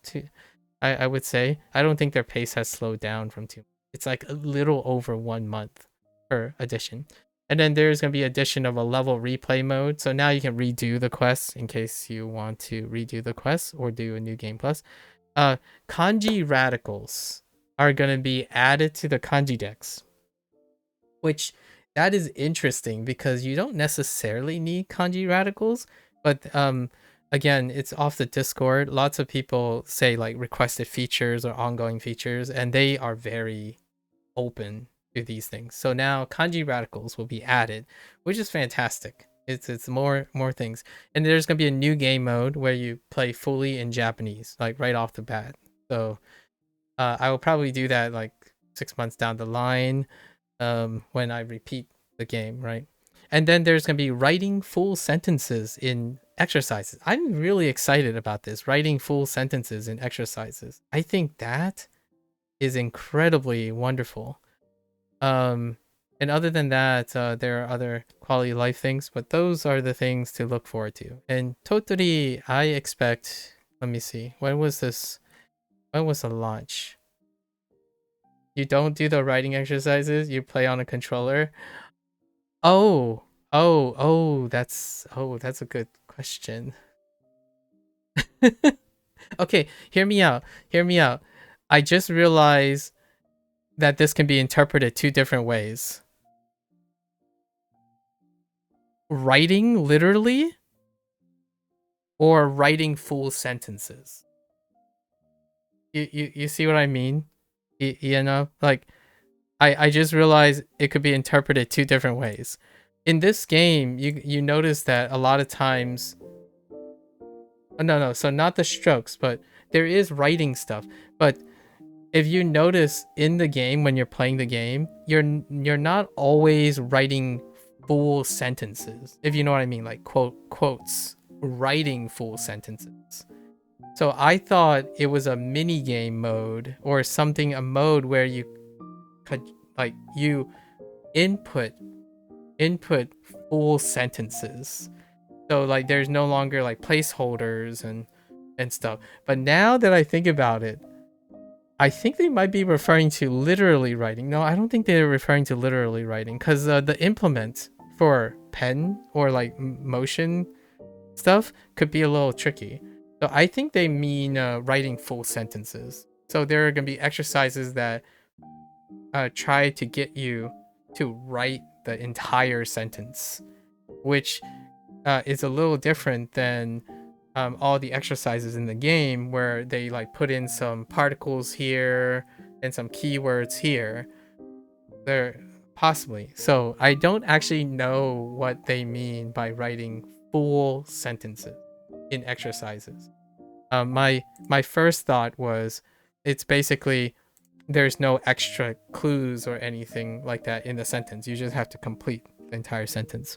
Speaker 1: I would say. I don't think their pace has slowed down from 2 months. It's like a little over 1 month per edition. And then there's going to be addition of a level replay mode. So now you can redo the quests in case you want to redo the quests or do a new game plus. Kanji radicals are going to be added to the kanji decks, which that is interesting because you don't necessarily need kanji radicals, but again, it's off the Discord. Lots of people say like requested features or ongoing features, and they are very open to these things. So now kanji radicals will be added, which is fantastic. It's more things. And there's going to be a new game mode where you play fully in Japanese, like right off the bat. So I will probably do that like 6 months down the line, when I repeat the game, right? And then there's going to be writing full sentences in exercises. I'm really excited about this, writing full sentences in exercises. I think that is incredibly wonderful. And other than that, there are other quality of life things, but those are the things to look forward to. And Totori, I expect, let me see, when was this? When was the launch? You don't do the writing exercises, you play on a controller. Oh, that's a good question. Okay, hear me out. Hear me out. I just realized that this can be interpreted two different ways. Writing literally or writing full sentences. You see what I mean? You know, like I just realized it could be interpreted two different ways. In this game, you notice that a lot of times, no, so not the strokes, but there is writing stuff. But if you notice in the game, when you're playing the game, you're not always writing full sentences, if you know what I mean, like quotes, writing full sentences. So I thought it was a mini game mode or something, a mode where you could like you input full sentences. So like there's no longer like placeholders and stuff. But now that I think about it, I think they might be referring to literally writing. No, I don't think they're referring to literally writing, because the implement for pen or like motion stuff could be a little tricky. So I think they mean writing full sentences. So there are going to be exercises that try to get you to write the entire sentence, which is a little different than all the exercises in the game where they like put in some particles here and some keywords here. They're possibly. So I don't actually know what they mean by writing full sentences in exercises. My first thought was it's basically there's no extra clues or anything like that in the sentence. You just have to complete the entire sentence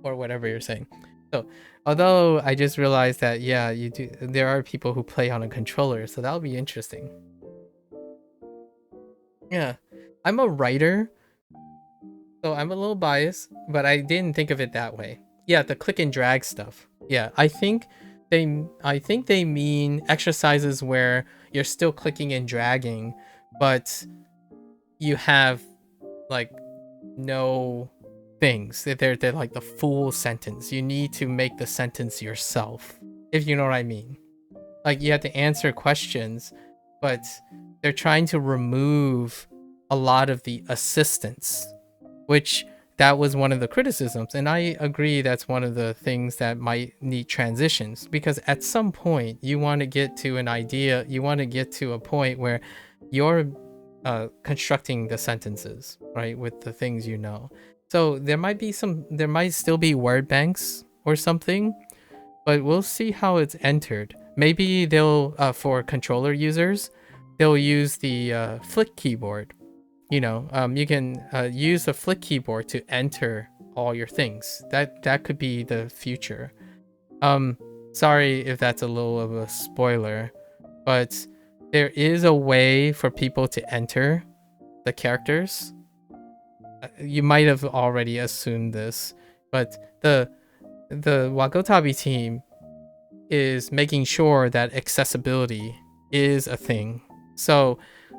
Speaker 1: or whatever you're saying. So, although I just realized that yeah, you do. There are people who play on a controller, so that'll be interesting. Yeah, I'm a writer, so I'm a little biased, but I didn't think of it that way. Yeah, the click and drag stuff. Yeah, I think they mean exercises where you're still clicking and dragging, but you have like no things. They're like the full sentence. You need to make the sentence yourself, if you know what I mean. Like you have to answer questions, but they're trying to remove a lot of the assistance, which that was one of the criticisms. And I agree that's one of the things that might need transitions, because at some point you want to get to an idea, you want to get to a point where you're constructing the sentences, right, with the things you know. So there might still be word banks or something, but we'll see how it's entered. Maybe they'll, for controller users, they'll use the flick keyboard. You can use the flick keyboard to enter all your things. That could be the future. Um, Sorry if that's a little of a spoiler, but there is a way for people to enter the characters. You might have already assumed this, but the Wagotabi team is making sure that accessibility is a thing. So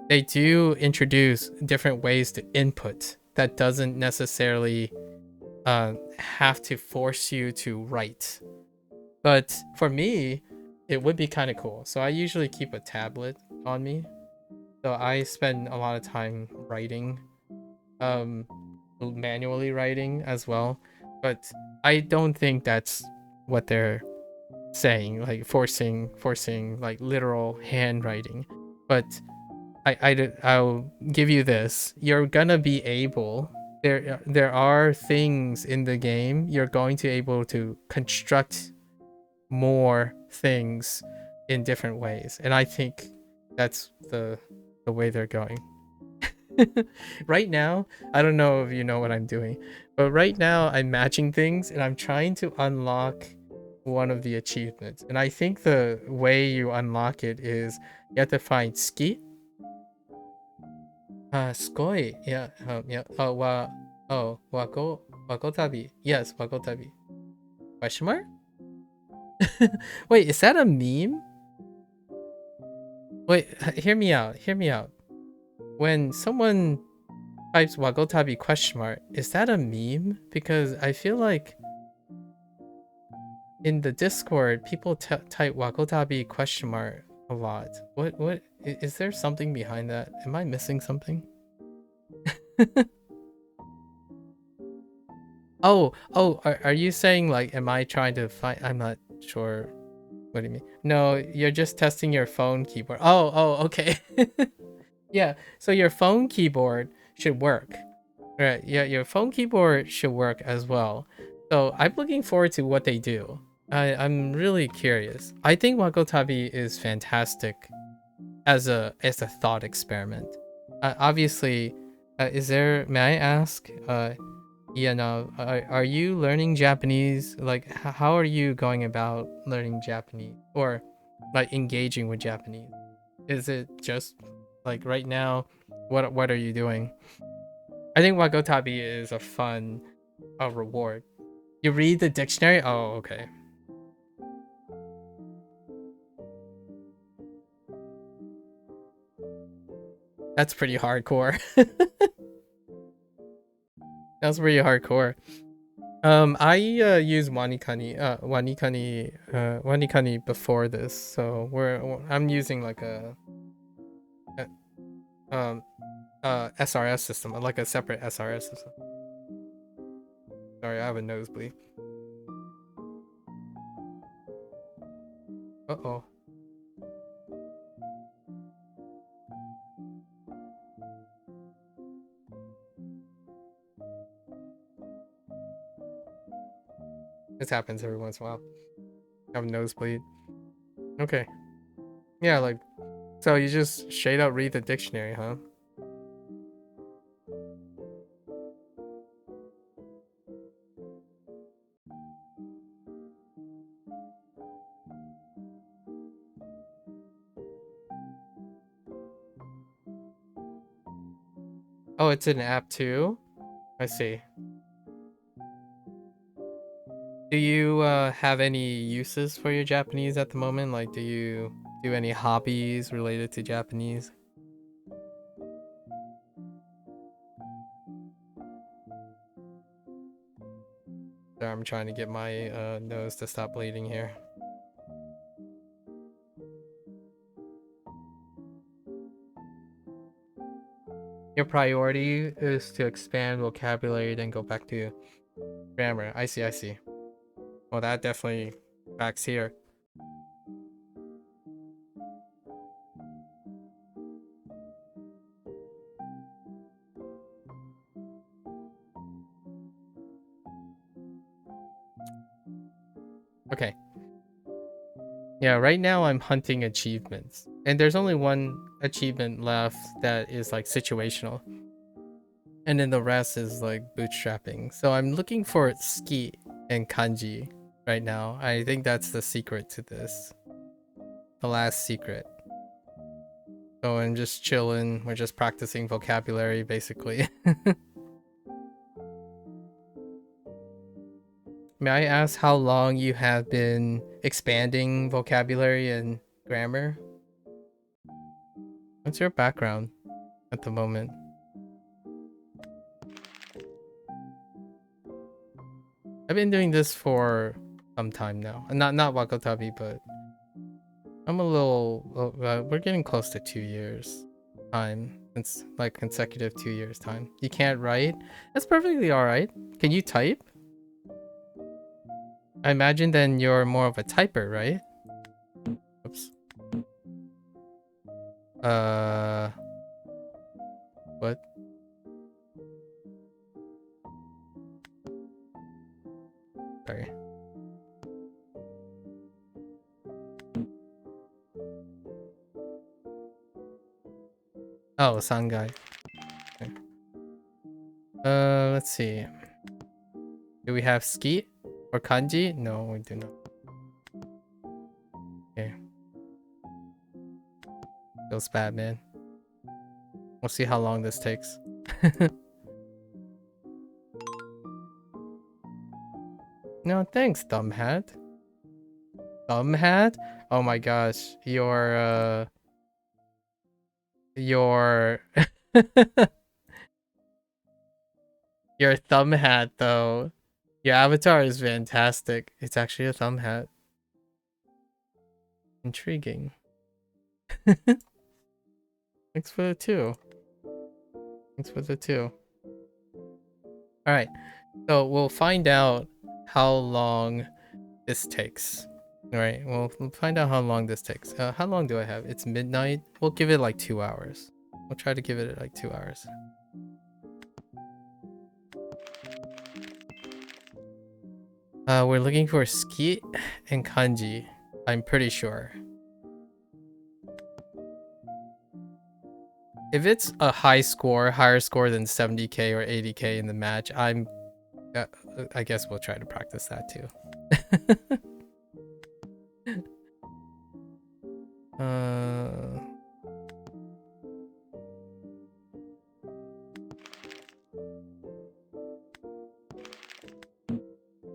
Speaker 1: they do introduce different ways to input that doesn't necessarily have to force you to write. But for me, it would be kind of cool. So I usually keep a tablet on me. So I spend a lot of time writing, um, manually writing as well. But I don't think that's what they're saying, like forcing like literal handwriting. But I'll give you this: you're gonna be able, there are things in the game you're going to able to construct more things in different ways, and I think that's the way they're going. Right now, I don't know if you know what I'm doing, but right now I'm matching things and I'm trying to unlock one of the achievements. And I think the way you unlock it is you have to find ski. Skoi. Yeah. Yeah. Wagotabi. Yes, Wagotabi. Question mark? Wait, is that a meme? Wait, hear me out. Hear me out. When someone types Wagotabi question mark, is that a meme? Because I feel like in the Discord, people type Wagotabi question mark a lot. Is there something behind that? Am I missing something? Oh, are you saying like, am I trying to find? I'm not sure. What do you mean? No, you're just testing your phone keyboard. Oh, okay. Yeah, so your phone keyboard should work. Right, yeah, your phone keyboard should work as well. So I'm looking forward to what they do. I'm really curious. I think Wagotabi is fantastic as a thought experiment. Obviously, may I ask, yeah, no, are you learning Japanese? Like, how are you going about learning Japanese or like engaging with Japanese? Is it just like right now? What are you doing? I think Wagotabi is a fun reward. You read the dictionary? Oh, okay. That's pretty hardcore. That's pretty hardcore. I use Wanikani before this, so I'm using like a um SRS system, like a separate SRS system. Sorry, I have a nosebleed. Uh-oh. This happens every once in a while. I have a nosebleed. Okay. Yeah, like, so you just straight up read the dictionary, huh? Oh, it's an app too? I see. Do you have any uses for your Japanese at the moment? Like, do you do any hobbies related to Japanese? Sorry, I'm trying to get my nose to stop bleeding here. Your priority is to expand vocabulary, then go back to grammar. I see, I see. Well, that definitely tracks here. Okay. Yeah, right now I'm hunting achievements. And there's only one achievement left that is like situational. And then the rest is like bootstrapping. So I'm looking for ski and kanji right now. I think that's the secret to this. The last secret. So I'm just chilling. We're just practicing vocabulary basically. May I ask how long you have been expanding vocabulary and grammar? What's your background at the moment? I've been doing this for some time now. Not Wagotabi, but I'm a little. We're getting close to 2 years time. It's like consecutive 2 years time. You can't write? That's perfectly all right. Can you type? I imagine then you're more of a typer, right? Oops. What? Sorry. Oh, Sangai. Okay. Let's see. Do we have ski or kanji? No, we do not. Okay. Feels bad, man. We'll see how long this takes. No, thanks, Dumbhat. Dumbhat? Oh my gosh, your your thumb hat though. Your avatar is fantastic. It's actually a thumb hat. Intriguing. Thanks for the 2. Thanks for the 2. Alright, so we'll find out how long this takes. Alright, we'll find out how long this takes. How long do I have? It's midnight. We'll give it like 2 hours. We'll try to give it like 2 hours. We're looking for ski and kanji. I'm pretty sure. If it's a higher score than 70k or 80k in the match, I guess we'll try to practice that too.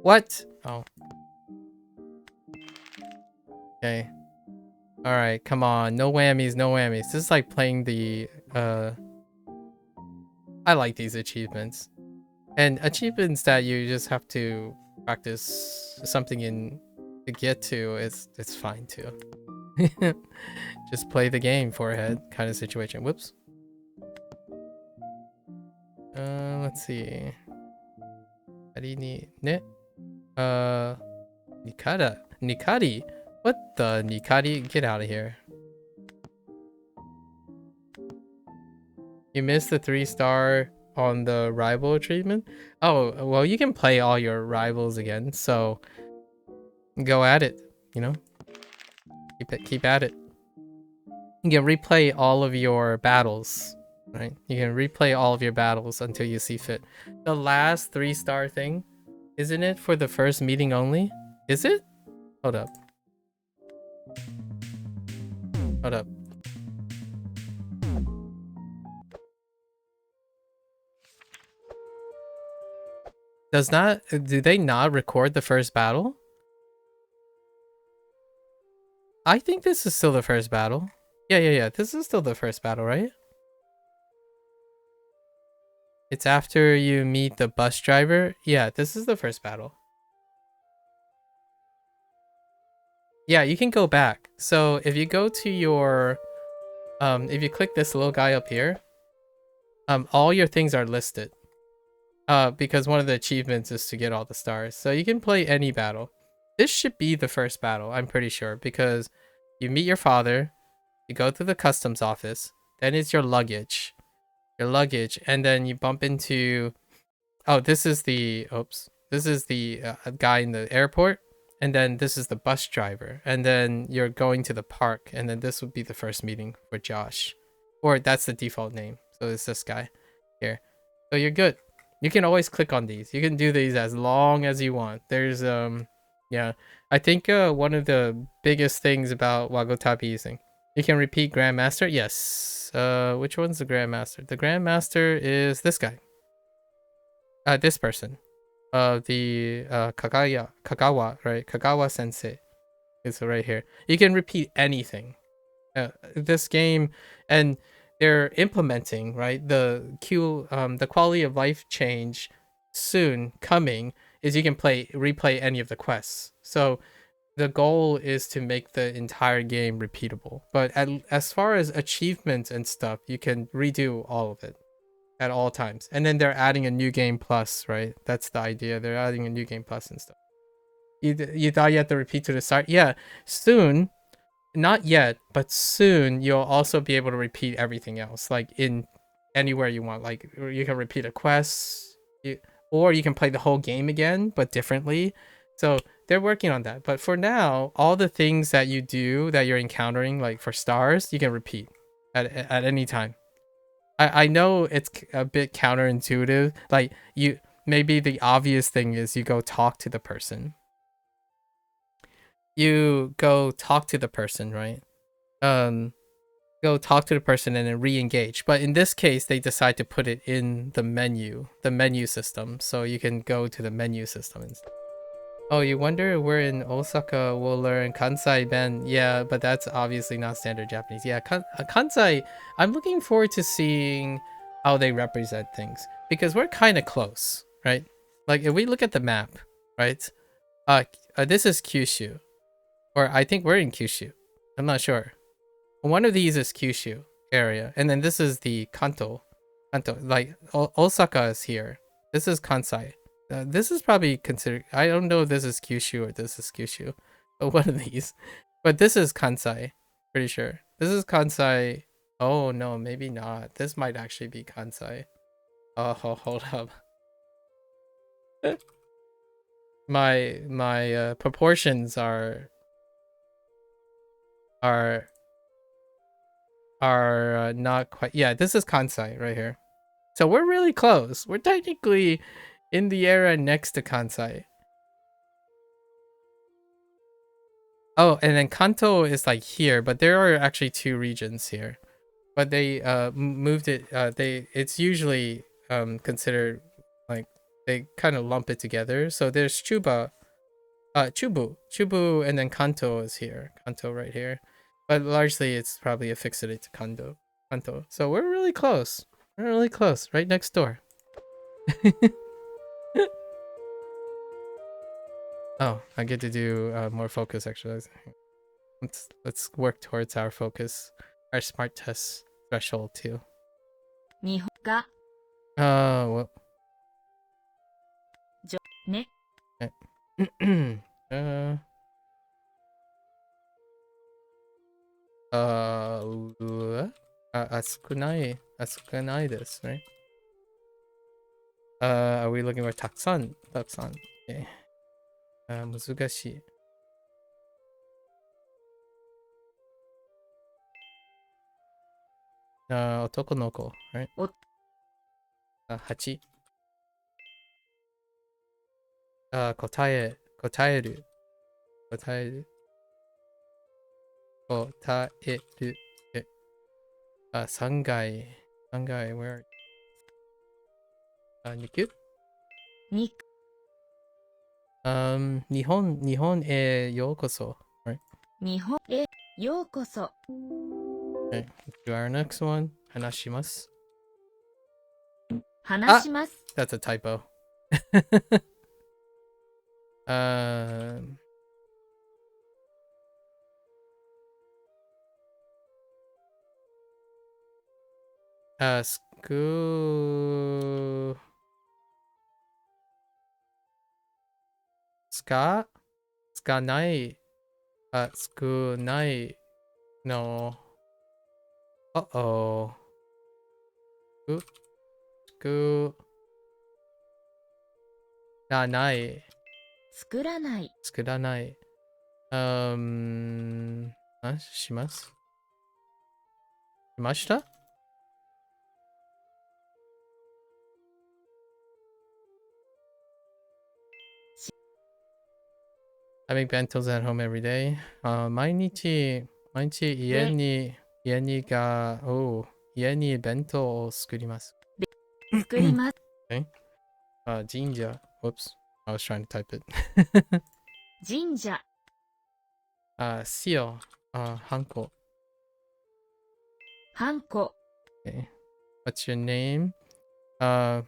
Speaker 1: What? Oh. Okay. Alright, come on. No whammies, no whammies. This is like playing the, I like these achievements. And achievements that you just have to practice something in to get to, it's fine too. Just play the game, forehead kind of situation. Whoops. Let's see. Nikari? What the Nikari? Get out of here. You missed the 3-star on the rival treatment? Oh, well, you can play all your rivals again, so go at it, you know? Keep at it. You can replay all of your battles, right? You can replay all of your battles until you see fit. The last 3-star thing, isn't it for the first meeting only? Is it? Hold up. Hold up. Do they not record the first battle? I think this is still the first battle. Yeah. This is still the first battle, right? It's after you meet the bus driver. Yeah, this is the first battle. Yeah, you can go back. So if you go to your, if you click this little guy up here, all your things are listed. Because one of the achievements is to get all the stars. So you can play any battle. This should be the first battle, I'm pretty sure, because you meet your father, you go to the customs office, then it's your luggage, and then you bump into, oh, this is the guy in the airport, and then this is the bus driver, and then you're going to the park, and then this would be the first meeting for Josh, or that's the default name. So it's this guy here. So you're good. You can always click on these. You can do these as long as you want. There's yeah, I think one of the biggest things about Wagotabi is you can repeat Grandmaster. Yes. Which one's the Grandmaster? The Grandmaster is this guy. This person. The Kagawa, right? Kagawa Sensei is right here. You can repeat anything. This game, and they're implementing, right, the quality of life change soon coming is you can replay any of the quests. So the goal is to make the entire game repeatable, but as far as achievements and stuff, you can redo all of it at all times. And then they're adding a new game plus, right? That's the idea. They're adding a new game plus and stuff. You thought you had to repeat to the start? Yeah, soon. Not yet, but soon you'll also be able to repeat everything else, like in anywhere you want. Like you can repeat a quest, or you can play the whole game again, but differently. So they're working on that. But for now, all the things that you do that you're encountering, like for stars, you can repeat at any time. I know it's a bit counterintuitive. Like maybe the obvious thing is you go talk to the person. You go talk to the person, right? Go talk to the person and then re-engage. But in this case, they decide to put it in the menu system. So you can go to the menu system instead. Oh, you wonder where in Osaka we'll learn Kansai Ben? Yeah, but that's obviously not standard Japanese. Yeah, Kansai, I'm looking forward to seeing how they represent things. Because we're kind of close, right? Like, if we look at the map, right? This is Kyushu. Or I think we're in Kyushu. I'm not sure. One of these is Kyushu area, and then this is the Kanto. Like Osaka is here. This is Kansai. This is probably considered. I don't know if this is Kyushu or this is Kyushu, but one of these. But this is Kansai. Pretty sure. This is Kansai. Oh no, maybe not. This might actually be Kansai. Oh, hold up. my proportions are not quite. Yeah, this is Kansai right here. So we're really close. We're technically in the area next to Kansai. Oh, and then Kanto is like here, but there are actually two regions here. But they moved it. It's usually considered like they kind of lump it together. So there's Chubu, and then Kanto is here. Kanto right here. But largely it's probably affixed to Kanto. So we're really close. We're really close. Right next door. Oh, I get to do more focus exercise. Let's work towards our focus, our smart test threshold too.
Speaker 2: 日本が
Speaker 1: Well.
Speaker 2: ね
Speaker 1: uh, Asukunai desu, right? Are we looking for taksan? Okay. 難しい. Otoko no ko, right? 8. 答える. 3階. Where are you? 肉?
Speaker 2: 肉
Speaker 1: Nihon e yokoso. Right?
Speaker 2: 日本へようこそ。
Speaker 1: Okay. Let's do our next one. Hanashimasu.
Speaker 2: 話します。
Speaker 1: That's a typo. um, Sku... Ska? Ska nai. Sku nai. No. Uh-oh. Sku... Ga nai.
Speaker 2: 作らない。
Speaker 1: Skuranai. Shimasu? Shimashita? I make bentos at home every day. 毎日家に弁当を作ります。
Speaker 2: 作ります。
Speaker 1: Okay. 神社. Whoops. I was trying to type it.
Speaker 2: 神社。
Speaker 1: seal. ハンコ.
Speaker 2: ハンコ。
Speaker 1: Okay. What's your name? お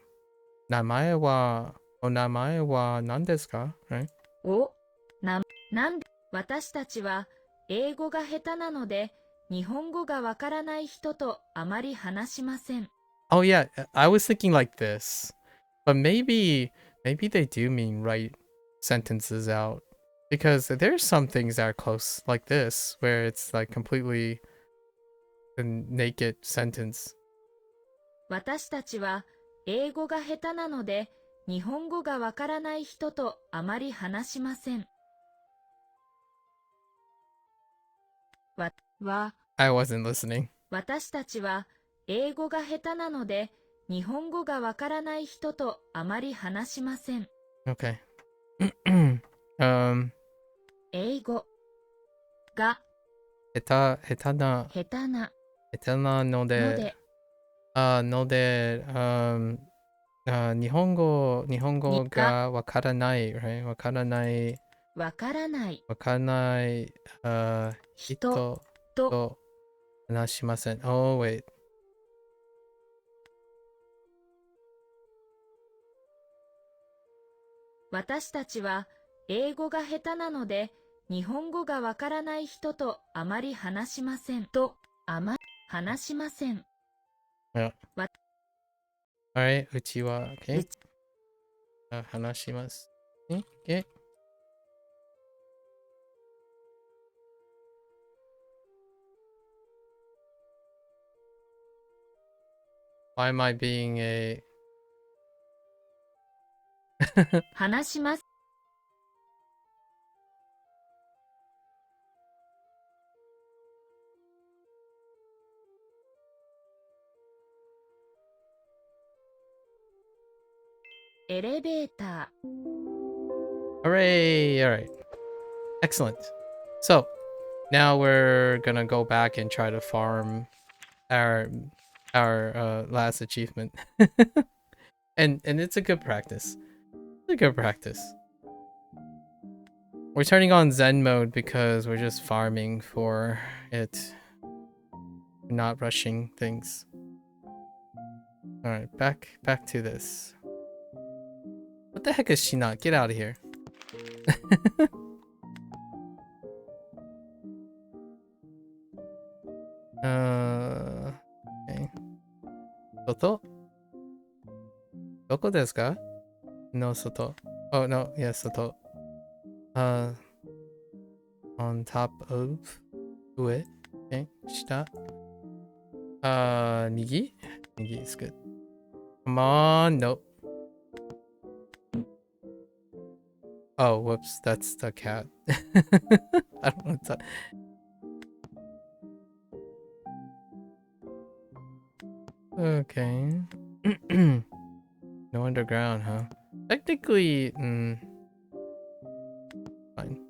Speaker 1: 名前は何ですか? Right?
Speaker 2: なんで私たちは英語が下手なので日本語がわからない人とあまり話しません。
Speaker 1: Oh yeah, I was thinking like this. But maybe they do mean write sentences out. Because there's some things that are close like this, where it's like completely a naked sentence.
Speaker 2: 私たちは英語が下手なので日本語がわからない人とあまり話しません。
Speaker 1: I wasn't listening.
Speaker 2: 私たちは英語が下手なので日本語がわからない人とあまり話しません。
Speaker 1: Okay.
Speaker 2: 英語が
Speaker 1: 下手なので、日本語がわからない、right? わからない人と話しません。Oh, wait.
Speaker 2: 私たちは英語が下手なので日本語がわからない人とあまり話しません。話しません。
Speaker 1: Yeah.
Speaker 2: わ
Speaker 1: Alright, うちは、okay?
Speaker 2: うち
Speaker 1: 話します。Okay. Why am I being a...
Speaker 2: 話します。 エレベーター。
Speaker 1: Hooray! Alright. Excellent. So, now we're gonna go back and try to farm our last achievement. and it's a good practice. It's a good practice. We're turning on Zen mode because we're just farming for it. We're not rushing things. Alright, back to this. What the heck is she not? Get out of here. Okay. Soto? Doko desu ka? No, soto. Oh, no, yes, soto. On top of ue. Okay, shita. Migi? Migi is good. Come on, nope. Oh, whoops, that's the cat. I don't know what's that. Okay. No underground, huh? Technically, fine.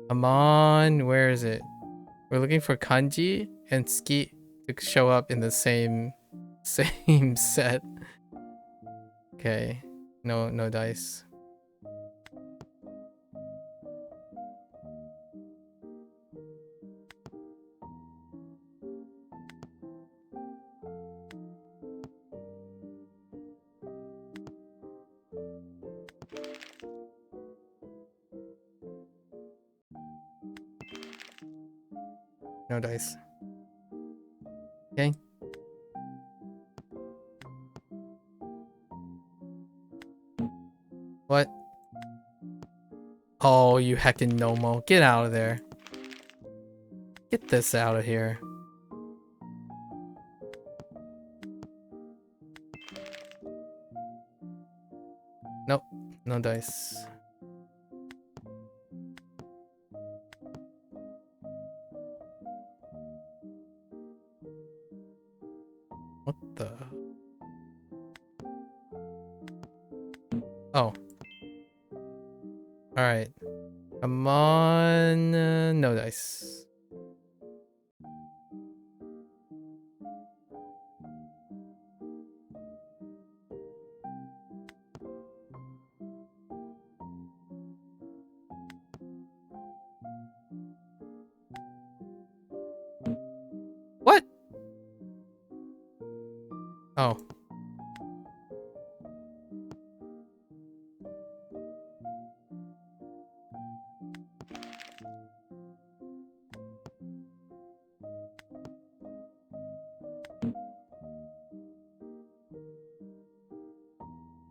Speaker 1: Come on, where is it? We're looking for kanji and ski to show up in the same set. Okay. No dice. No dice. Okay. What? Oh, you heckin' Nomo. Get out of there. Get this out of here. Nope. No dice. What the? Oh. Alright. Come on. No dice. What? Oh.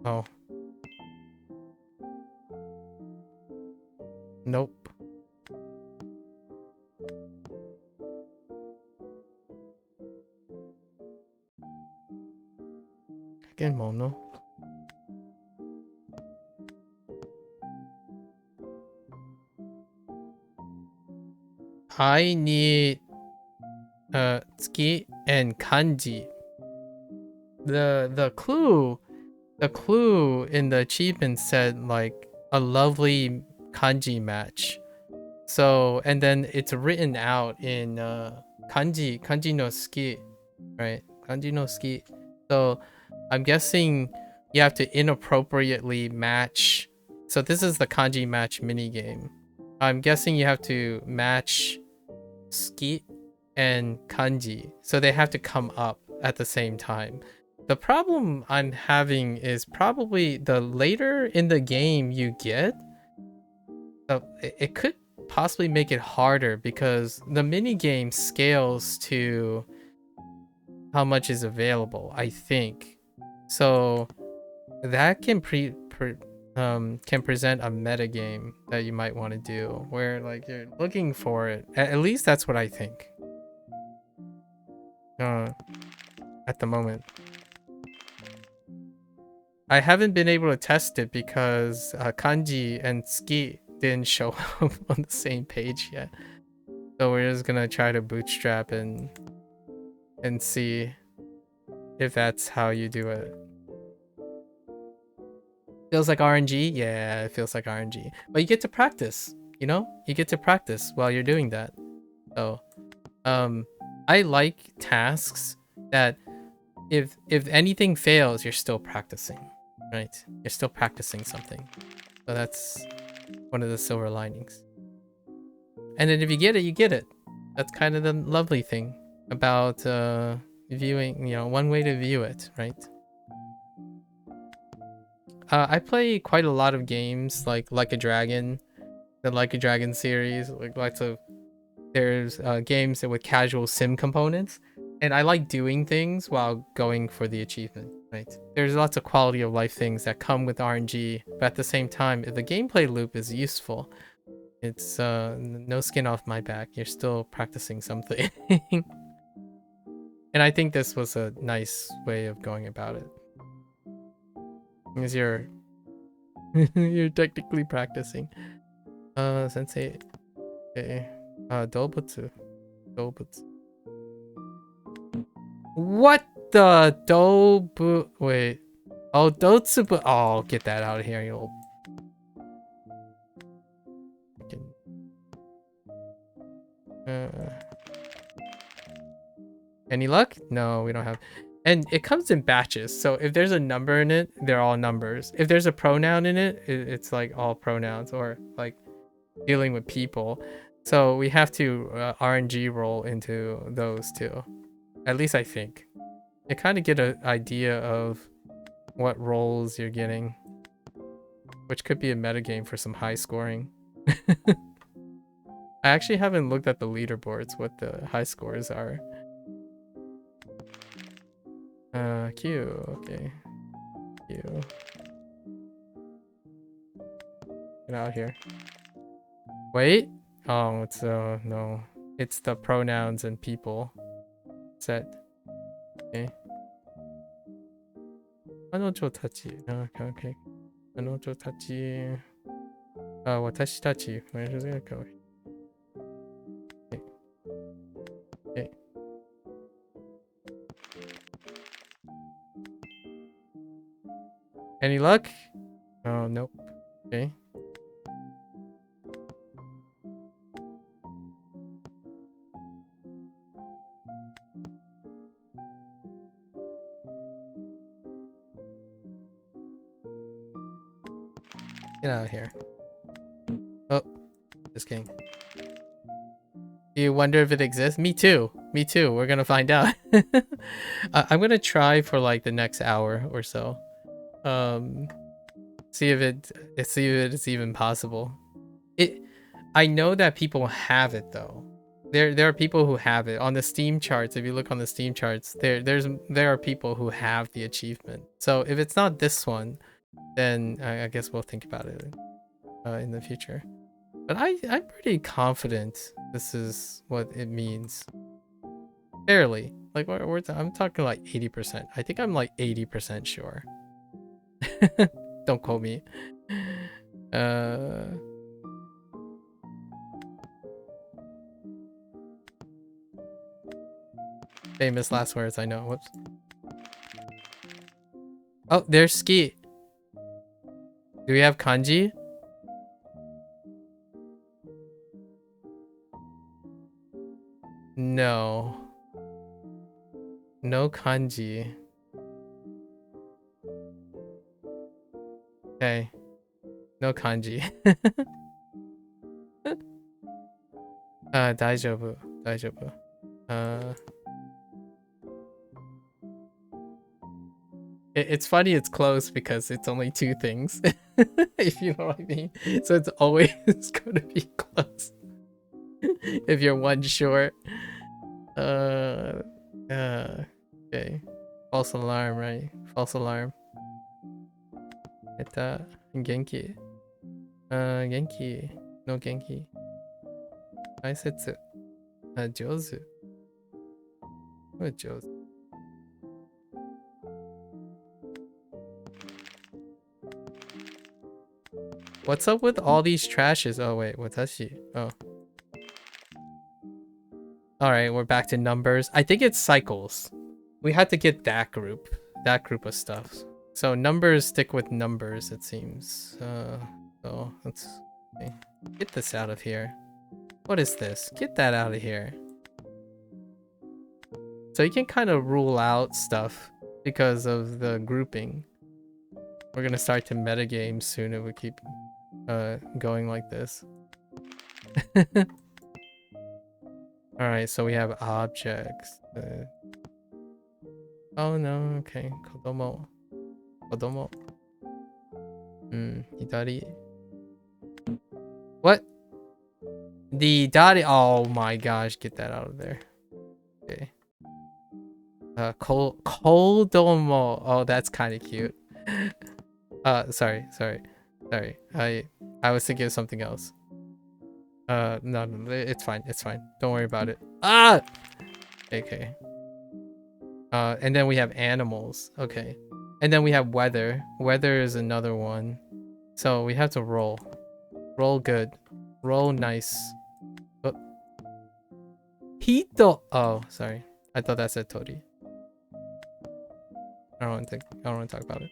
Speaker 1: Oh. Nope. Again, Mono. I need tsuki and kanji. The clue in the achievement said like a lovely kanji match. So, and then it's written out in kanji no ski, right? Kanji no ski. So, I'm guessing you have to inappropriately match. So this is the kanji match mini game. I'm guessing you have to match ski and kanji, so they have to come up at the same time. The problem I'm having is probably the later in the game you get, it could possibly make it harder because the mini game scales to how much is available, I think. So that can can present a meta game that you might want to do where like you're looking for it. At least that's what I think. At the moment. I haven't been able to test it because kanji and tsuki didn't show up on the same page yet. So we're just gonna try to bootstrap and see if that's how you do it. Feels like RNG? Yeah, it feels like RNG. But you get to practice, you know? You get to practice while you're doing that. So, I like tasks that if anything fails, you're still practicing, right? You're still practicing something. So that's one of the silver linings. And then if you get it, you get it. That's kind of the lovely thing about viewing, you know, one way to view it, right? I play quite a lot of games like a Dragon, the Like a Dragon series, like lots of there's games with casual sim components, and I like doing things while going for the achievement, right? There's lots of quality of life things that come with RNG, but at the same time, if the gameplay loop is useful, it's no skin off my back. You're still practicing something. And I think this was a nice way of going about it. Because you're you're technically practicing. Sensei. Okay. Dobutsu. What the dobu? Wait. Oh, dotsubu. Oh, get that out of here, you old. Any luck? No, we don't have. And it comes in batches. So if there's a number in it, they're all numbers. If there's a pronoun in it, it's like all pronouns or like dealing with people. So we have to RNG roll into those too. At least I think. You kind of get an idea of what rolls you're getting, which could be a metagame for some high scoring. I actually haven't looked at the leaderboards, what the high scores are. Q, okay. Q. Get out here. Wait. Oh, it's no. It's the pronouns and people. Set. Okay. 彼女たち。Okay, okay. 彼女たち。私たち。Okay. Okay. Any luck? Oh, nope. Okay. Get out of here. Oh, just kidding. Do you wonder if it exists? Me too. Me too. We're gonna find out. I'm gonna try for like the next hour or so. See if it's even possible. I know that people have it though. There are people who have it on the Steam charts. If you look on the Steam charts, there are people who have the achievement. So if it's not this one, then I guess we'll think about it in the future. But I'm pretty confident this is what it means. Barely. Like I'm talking like 80%. I think I'm like 80% sure. Don't quote me. Famous last words, I know. Whoops. Oh, there's ski. Do we have kanji? No. No kanji. Okay. No kanji. 大丈夫。大丈夫。It's funny it's close because it's only two things. If you know what I mean. So it's always going to be close. If you're one short. Okay. False alarm, right? False alarm. Genki. Genki. No genki. 解説。上手。これ上手。What's up with all these trashes? Oh wait, watashi. Oh. Alright, we're back to numbers. I think it's cycles. We had to get that group of stuff. So numbers stick with numbers, it seems. So let's okay. Get this out of here. What is this? Get that out of here. So you can kind of rule out stuff because of the grouping. We're gonna start to metagame soon if we keep going like this. Alright, so we have objects. Oh no, okay. Kodomo. Kodomo. Hidari. What? The dari. Oh my gosh, get that out of there. Okay. Kodomo. Oh, that's kind of cute. Sorry. I was thinking of something else. No, it's fine. It's fine. Don't worry about it. Ah! Okay. And then we have animals. Okay. And then we have weather. Weather is another one. So we have to roll. Roll good. Roll nice. Oh. Hito. Oh, sorry. I thought that said Tori. I don't want to talk about it.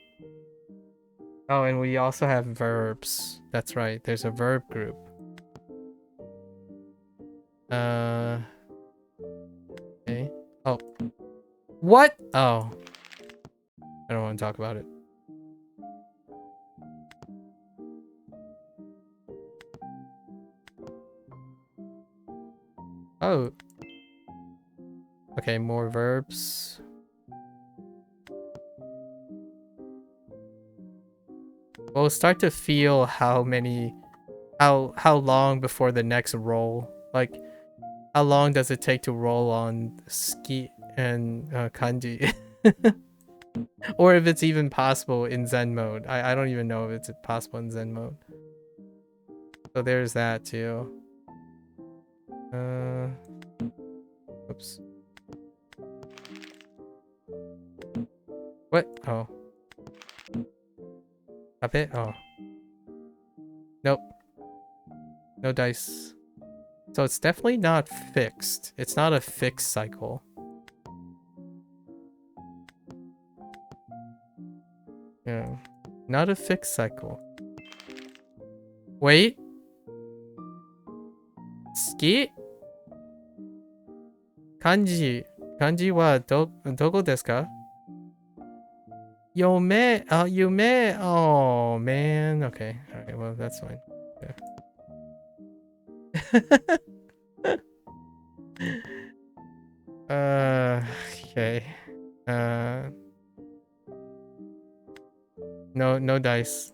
Speaker 1: Oh, and we also have verbs. That's right. There's a verb group. Okay. Oh. What? Oh. I don't want to talk about it. Oh. Okay, more verbs. We'll start to feel how long before the next roll Like, how long does it take to roll on ski and kanji? Or if it's even possible in Zen mode. I don't even know if it's possible in Zen mode. So there's that too. Oops. What? Oh. Up it? Oh. Nope. No dice. So it's definitely not fixed. It's not a fixed cycle. Yeah. Not a fixed cycle. Wait. Ski? Kanji. Kanji wa doko desu ka? Yume. Yume. Oh, man. Okay. Alright, well, that's fine. Yeah. Okay. No dice.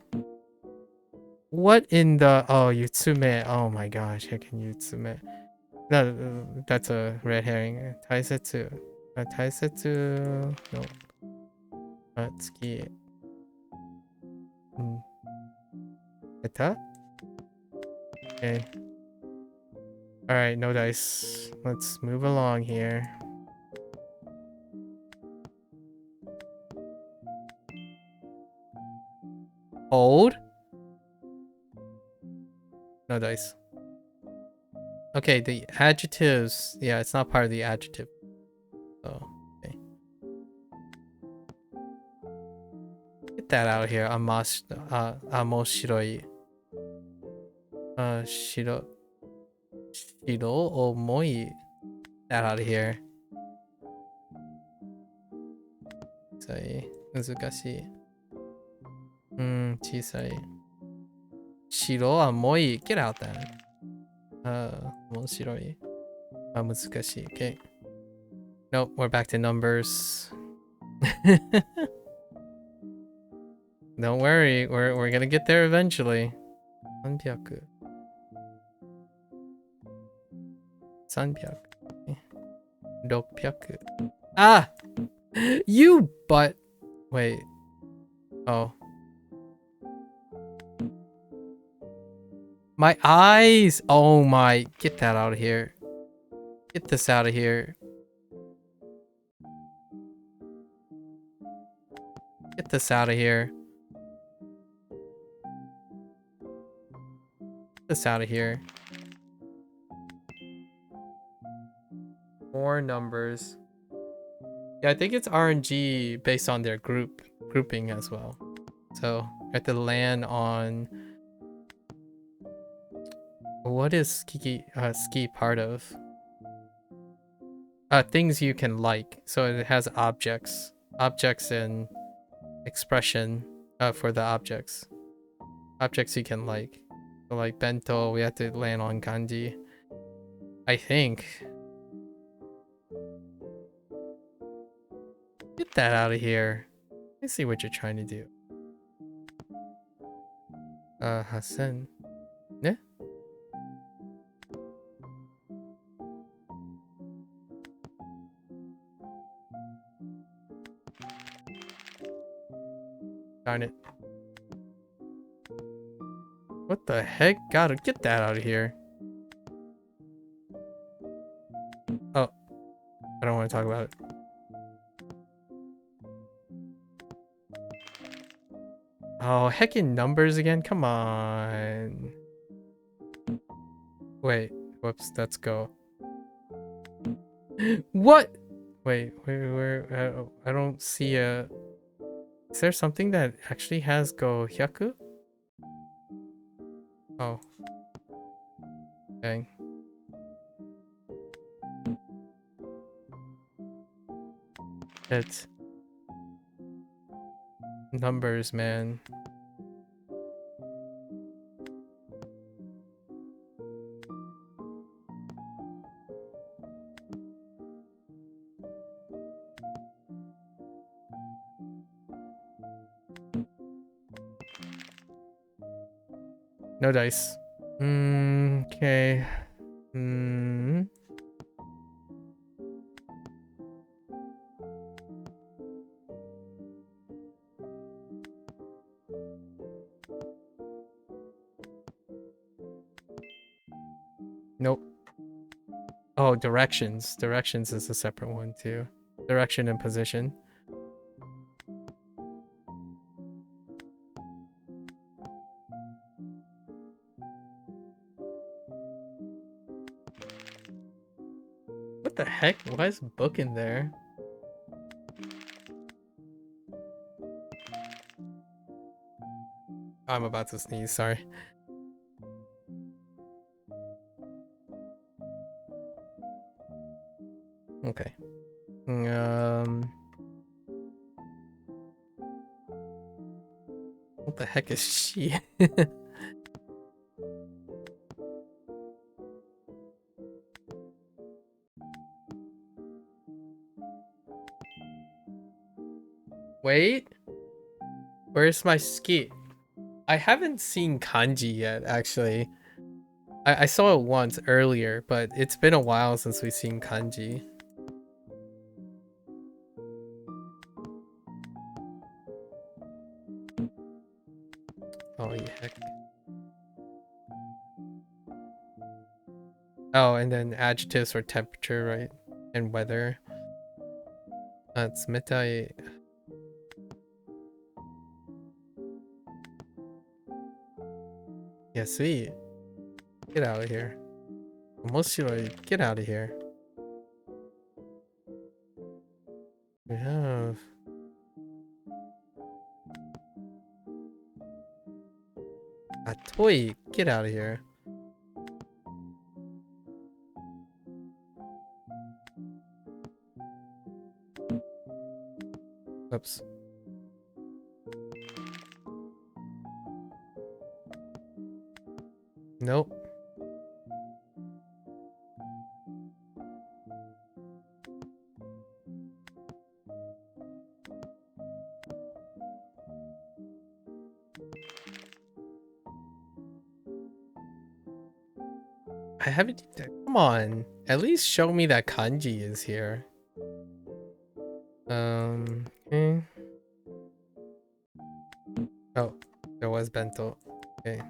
Speaker 1: What in the... Oh, Yutsume. Oh my gosh, heckin' Yutsume. No, that's a red herring. Taisetsu. Taisetsu... No. Tsuki. Eta? Okay. Alright, no dice. Let's move along here. Hold? No dice. Okay, the adjectives. Yeah, it's not part of the adjective. So, okay. Get that out of here. Amoshiroi. Shiro omoi. That out of here. Chisai. Nuzukashii. Chisai. Shiro omoi. Get out then. Omoshiroi. Muzukashii. Okay. Nope, we're back to numbers. Don't worry, we're gonna get there eventually. 300. 300. 600. Ah! You butt! Wait. Oh. My eyes! Oh my. Get that out of here. Get this out of here. Get this out of here. Get this out of here. More numbers. Yeah, I think it's RNG based on their grouping as well. So you have to land on... What is ski part of? Things you can like. So it has objects. Objects and expression for the objects. Objects you can like. So like bento, we have to land on kanji. I think. Get that out of here. I see what you're trying to do. Hasen. Ne? Darn it. What the heck? Gotta get that out of here. Oh. I don't want to talk about it. Oh, heckin' numbers again? Come on. Wait. Whoops. Let's go. What? Wait. Where? I don't see a... Is there something that actually has go hyaku? Oh. Dang. It's... Numbers, man. No dice. Okay. Hmm. Nope. Oh, directions. Directions is a separate one too. Direction and position. What the heck? Why is book in there? I'm about to sneeze, sorry. Okay. What the heck is she? Wait. Where's my ski? I haven't seen kanji yet, actually. I saw it once earlier, but it's been a while since we've seen kanji. Oh, yeah, heck. Oh, and then adjectives for temperature, right? And weather. It's mitai. Yeah, sweet. Get out of here. Moshiroi, get out of here. We have... Atoi, get out of here. Oops. Nope. I haven't... Come on. At least show me that kanji is here. Okay. Oh, there was bento. Okay.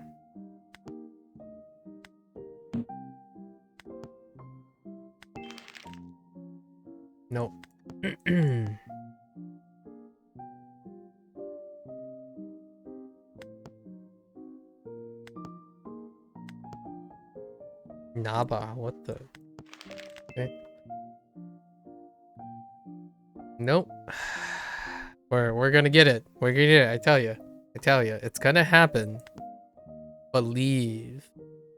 Speaker 1: Nope. Naba, what the? Okay. Nope. We're gonna get it. We're gonna get it. I tell you. I tell you. It's gonna happen. Believe.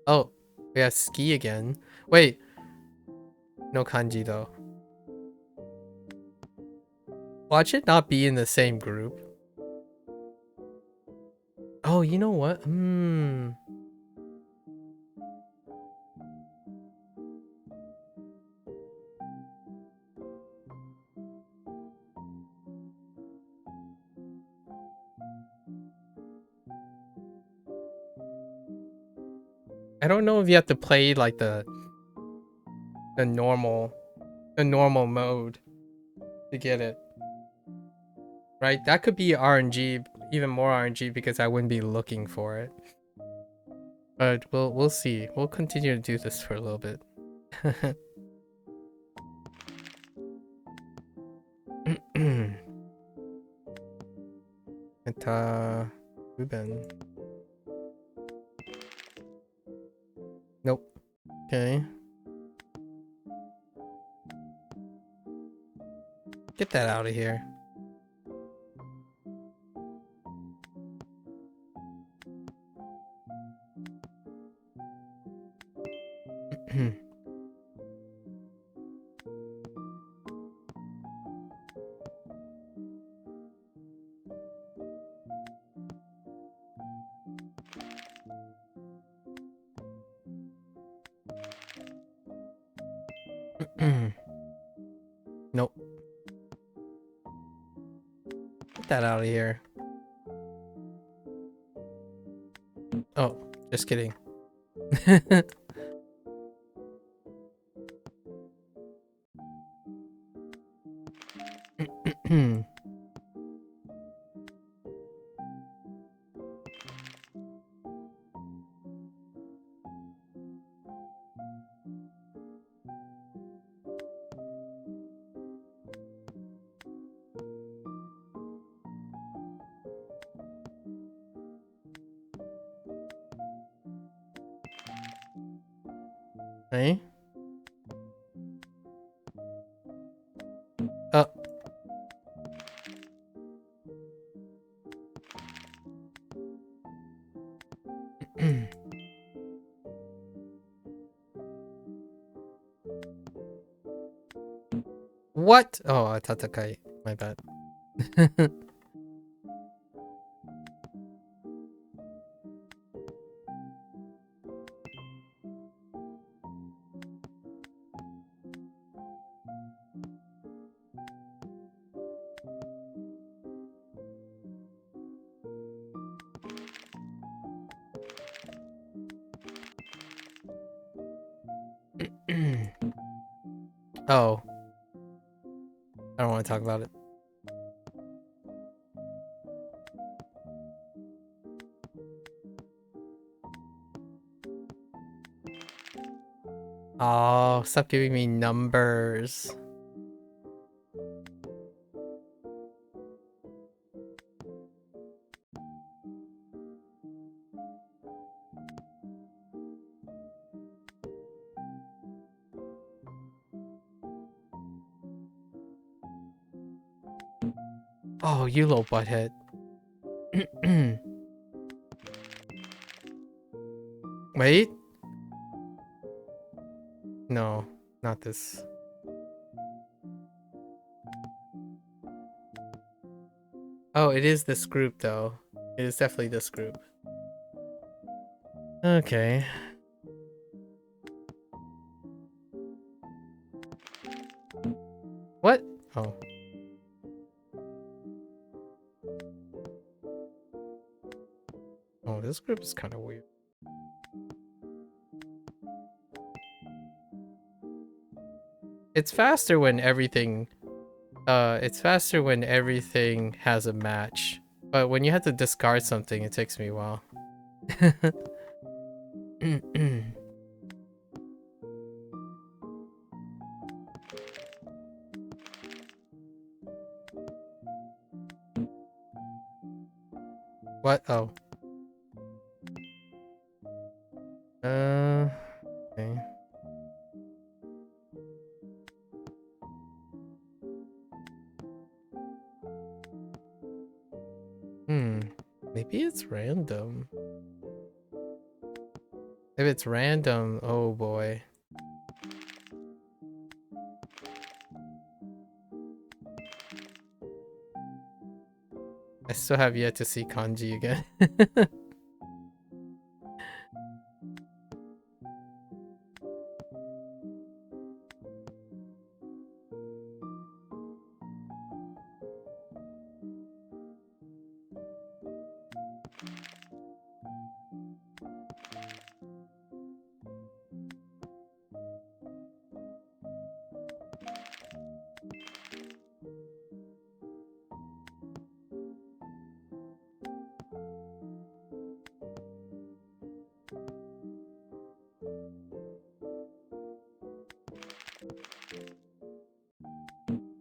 Speaker 1: Oh, we have ski again. Wait. No kanji though. Watch it not be in the same group. Oh, you know what? I don't know if you have to play like the normal mode to get it. Right? That could be RNG, even more RNG because I wouldn't be looking for it. But we'll see. We'll continue to do this for a little bit. Ruben. Nope. Okay. Get that out of here. Nope. Get that out of here. Oh, just kidding. Hey? Oh. What? Oh, Tatakai. My bad. Oh. I don't want to talk about it. Oh, stop giving me numbers. Oh, you little butthead. Wait. No, not this. Oh, it is this group though. It is definitely this group. Okay. What? Oh. Oh, this group is kind of weird. It's faster when everything has a match. But when you have to discard something, it takes me a while. What? Oh. Okay. Maybe it's random. If it's random, oh boy. I still have yet to see kanji again.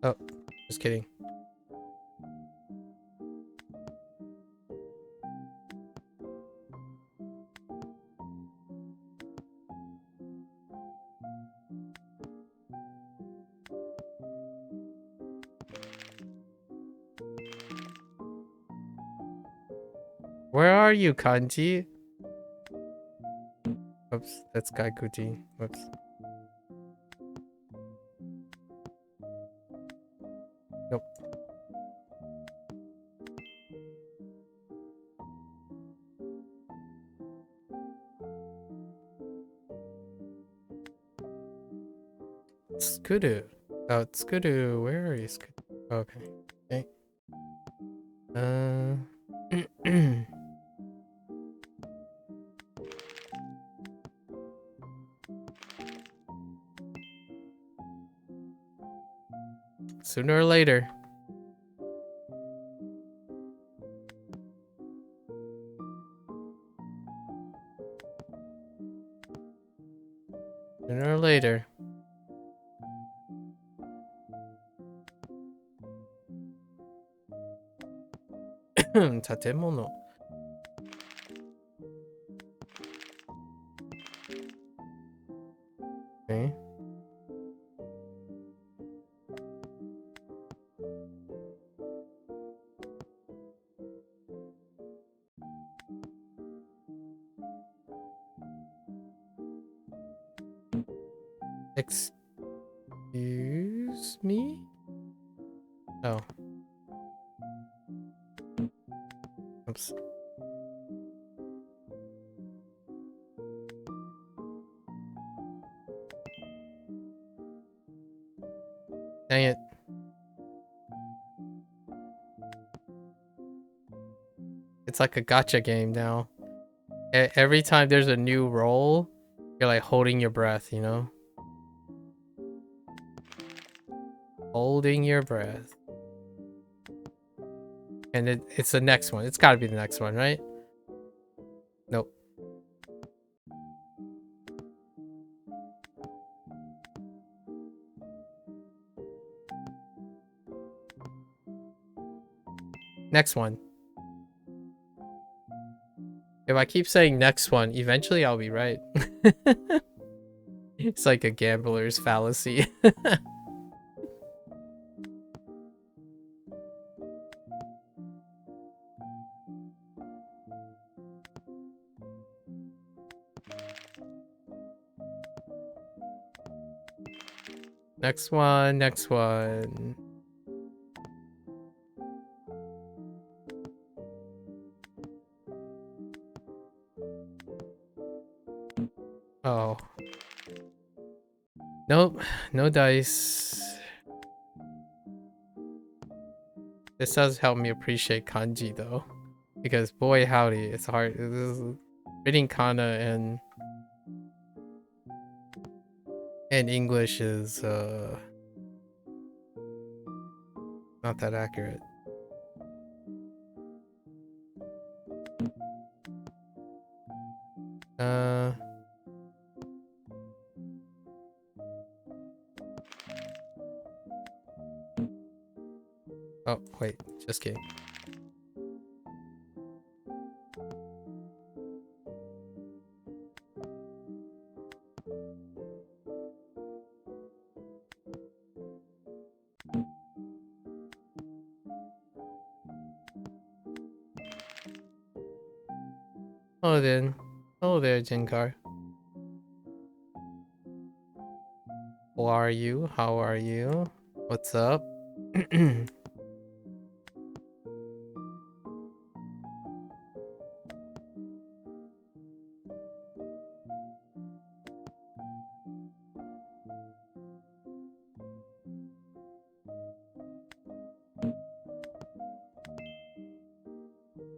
Speaker 1: Oh, just kidding. Where are you, kanji? Oops, that's Gaikuji. Whoops. Nope. Skuru. Oh, Skuru. Where are you, Skuru? Okay. Okay. Sooner or later. later. Tatemono. Okay. Excuse me? Oh. Oops. Dang it. It's like a gotcha game now. Every time there's a new role, you're like holding your breath, you know? Holding your breath. And it's the next one. It's gotta be the next one, right? Nope. Next one. If I keep saying next one, eventually I'll be right. It's like a gambler's fallacy. Next one, next one. Oh. Nope, no dice. This does help me appreciate kanji though. Because boy howdy, it's hard. Reading kana and English is not that accurate. Oh, wait, just kidding. Oh then. Hello there, Jinkar. How are you? How are you? What's up?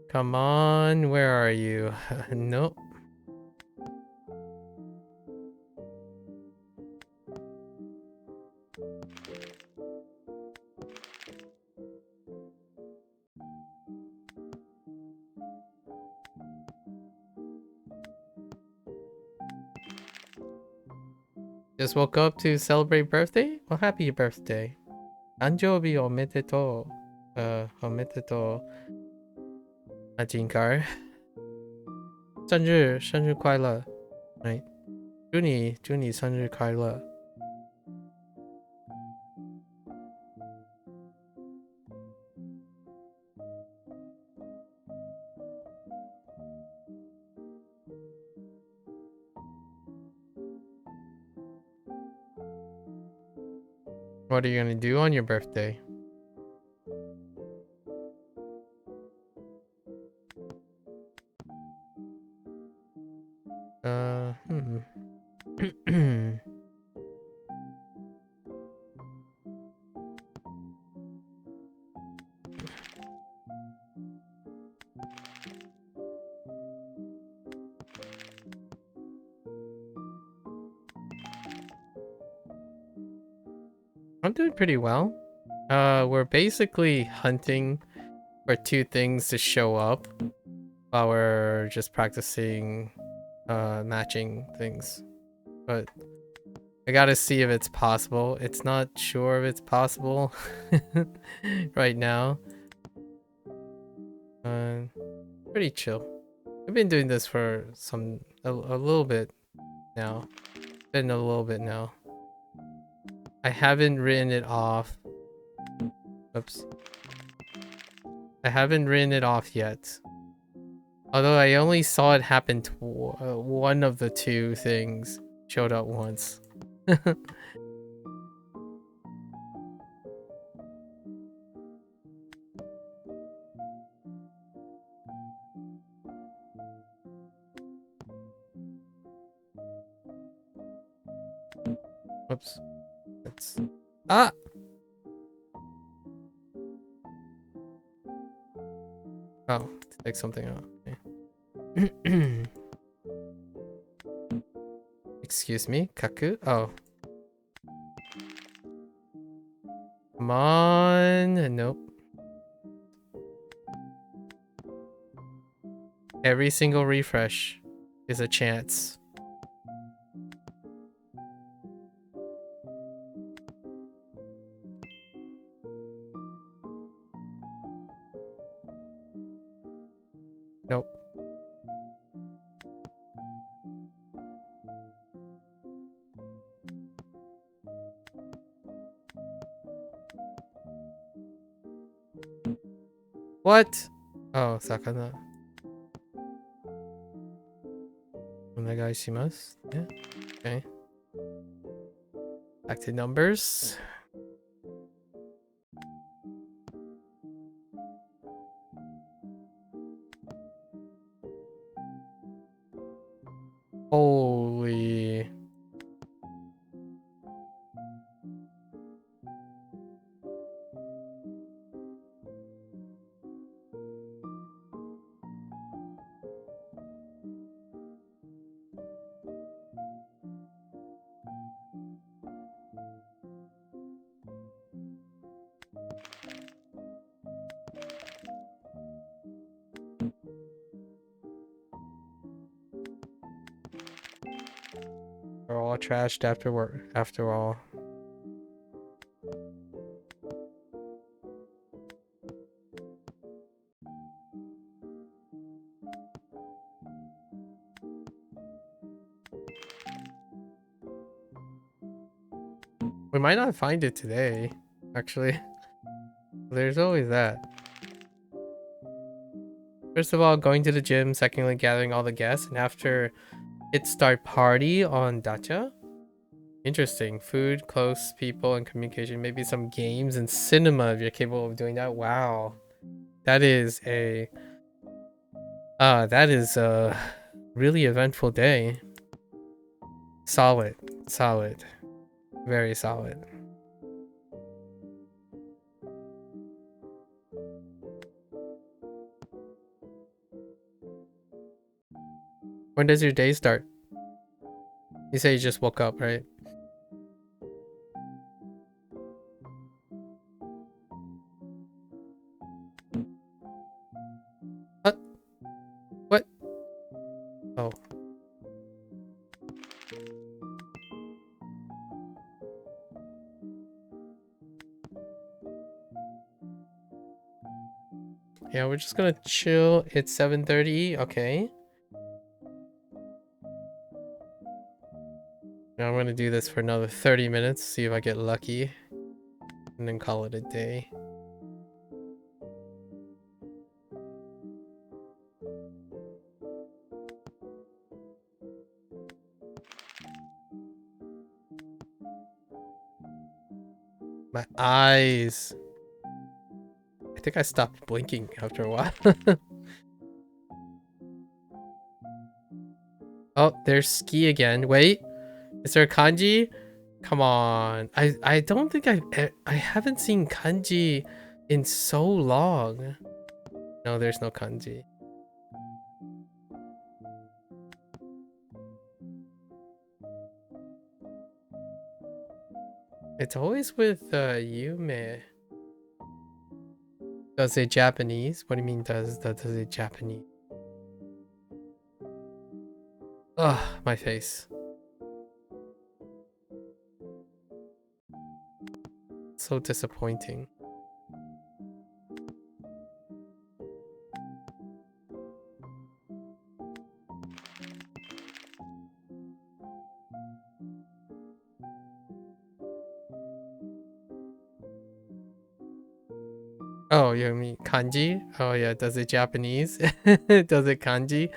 Speaker 1: Come on, where are you? Nope. Just woke up to celebrate birthday? Well, happy birthday. Anjobi omedetou. Omedetou. Jinkar. 生日快乐 right? 祝你生日快乐 What are you gonna do on your birthday? I'm doing pretty well. We're basically hunting for two things to show up while we're just practicing matching things. But I gotta see if it's possible. It's not sure if it's possible right now. Pretty chill. I've been doing this for a little bit now. Been a little bit now. I haven't written it off. Oops. I haven't written it off yet. Although I only saw it happen one of the two things showed up once. Whoops. That's ah. Oh, to take something out. Okay. Excuse me, Kaku. Oh. Come on. Nope. Every single refresh is a chance. Nope. What? Oh, Sakana. Onegaishimasu. Yeah. Okay. Back to numbers. Holy. We're all trashed after work, after all. We might not find it today, actually. There's always that. First of all, going to the gym, secondly, gathering all the guests, and after hit start party on Dacha. Interesting. Food, clothes, people, and communication. Maybe some games and cinema if you're capable of doing that. Wow. That is a really eventful day. Solid. Solid. Very solid. When does your day start? You say you just woke up, right? What? What? Oh. Yeah, we're just gonna chill. It's 7:30. Okay. Now I'm gonna do this for another 30 minutes, see if I get lucky, and then call it a day. My eyes. I think I stopped blinking after a while. Oh, there's ski again. Wait, is there a kanji? Come on. I don't think I haven't seen kanji in so long. No, there's no kanji. It's always with Yume. Does it Japanese? What do you mean does it Japanese? Ugh, my face. so disappointing. Oh, you mean kanji? Oh yeah, does it Japanese? Does it kanji?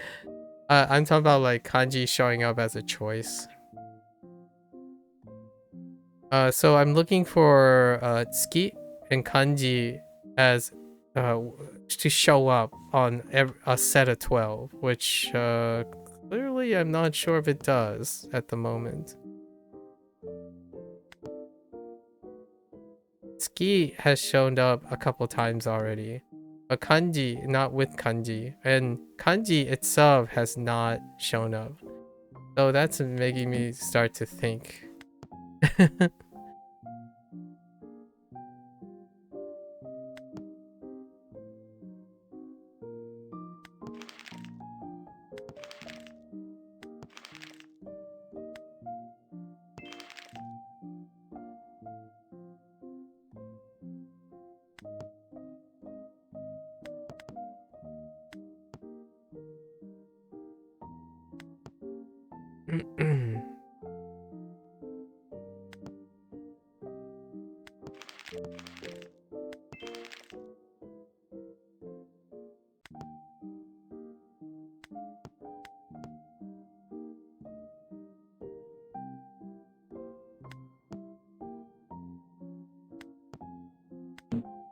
Speaker 1: I'm talking about like kanji showing up as a choice. So I'm looking for tsuki and kanji as to show up on a set of 12, which clearly I'm not sure if it does at the moment. Tsuki has shown up a couple times already, but kanji not with kanji, and kanji itself has not shown up. So that's making me start to think.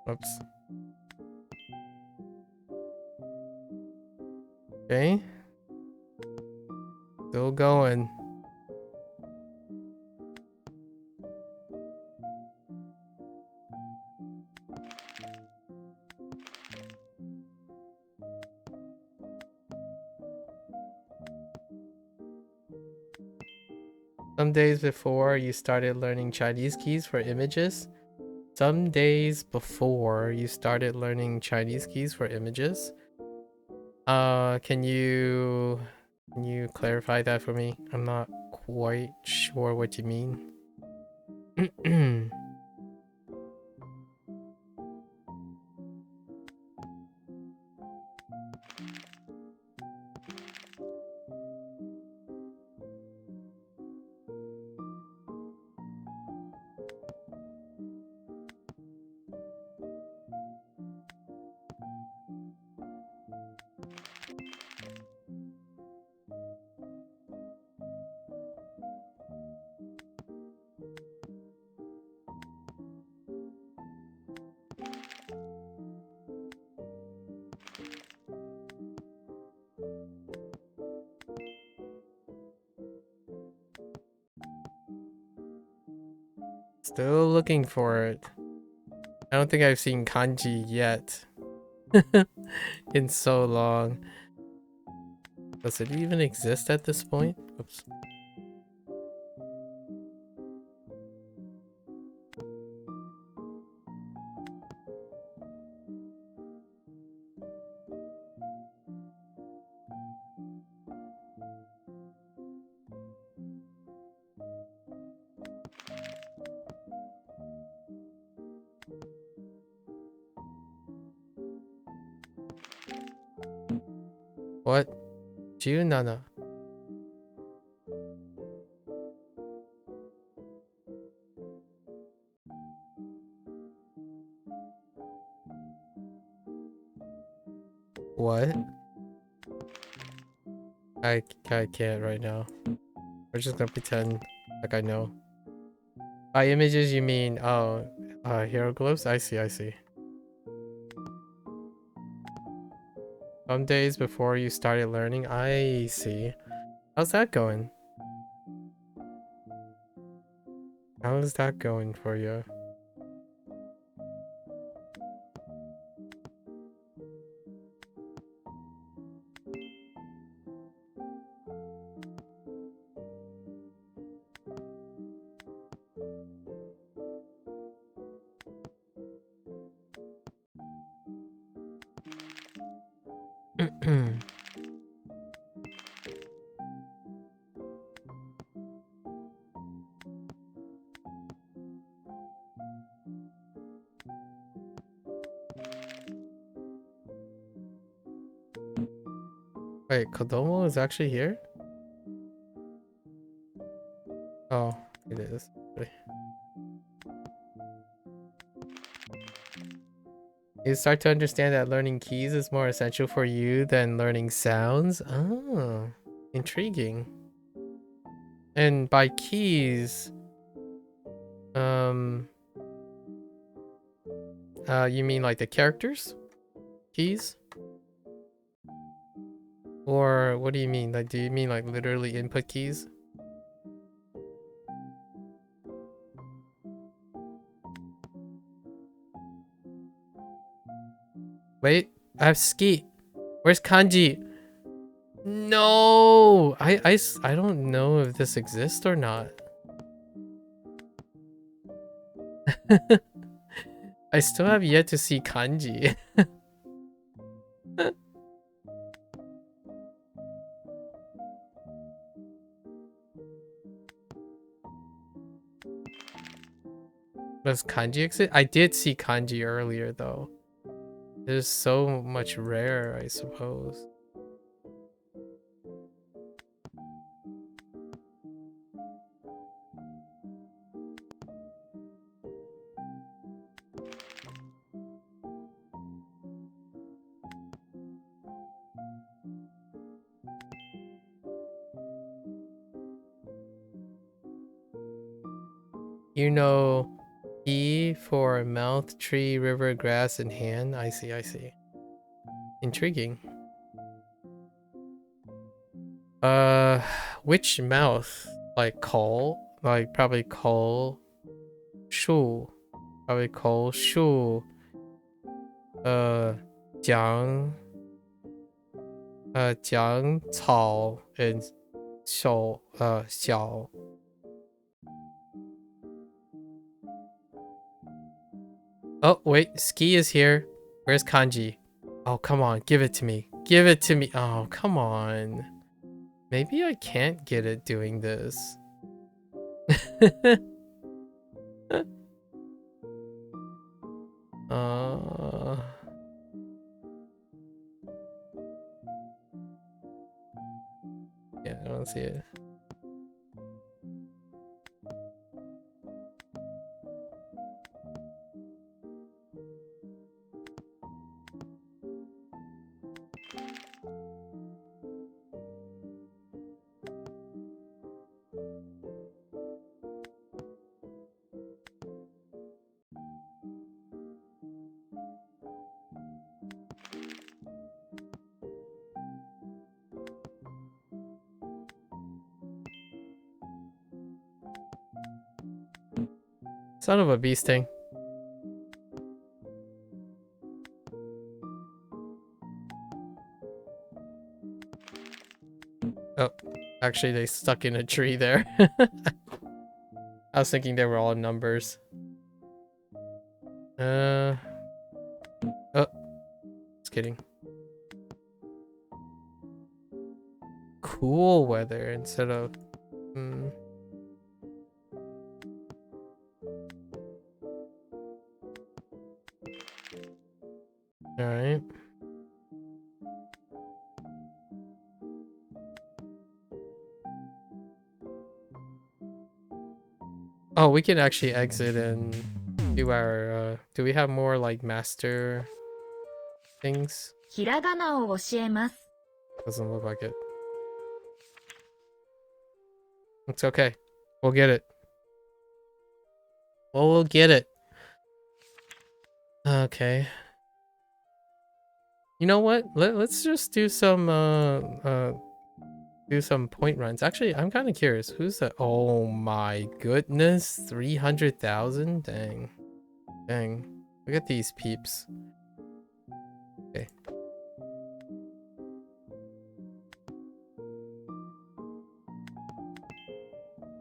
Speaker 1: Oops. Okay. Still going. Some days before you started learning Chinese keys for images. Some days before you started learning Chinese keys for images. Can you clarify that for me? I'm not quite sure what you mean. Still looking for it. I don't think I've seen kanji yet. In so long. Does it even exist at this point? Oops. What? Junana. What? I can't right now. We're just gonna pretend like I know. By images you mean hieroglyphs? I see, I see. Some days before you started learning? I see. How's that going? How is that going for you? Wait, Kodomo is actually here? Oh, it is. Wait. You start to understand that learning keys is more essential for you than learning sounds? Oh, intriguing. And by keys, you mean like the characters? Keys? Or what do you mean? Like, do you mean like literally input keys? Wait, I have ski. Where's kanji? No! I don't know if this exists or not. I still have yet to see kanji. Does kanji exist? I did see kanji earlier though. It is so much rare, I suppose. You know, E for mouth, tree, river, grass, and hand. I see, I see. Intriguing. Uh, which mouth? Like call? Like probably call. Shu. Probably call shu. 讲讲草 and 小 Oh wait, ski is here. Where's kanji? Oh come on, give it to me. Give it to me. Oh come on. Maybe I can't get it doing this. uh yeah, I don't see it. Son of a bee sting. Oh, actually they stuck in a tree there. I was thinking they were all numbers. Oh, just kidding. Cool weather instead of all right. Oh, we can actually exit and do our do we have more like master things?
Speaker 2: ひらがなを教えます。
Speaker 1: Doesn't look like it. It's okay. We'll get it. Well, we'll get it. Okay. You know what? Let's just do some point runs. Actually, I'm kind of curious. Who's that? Oh my goodness. 300,000? Dang. Dang. Look at these peeps. Okay.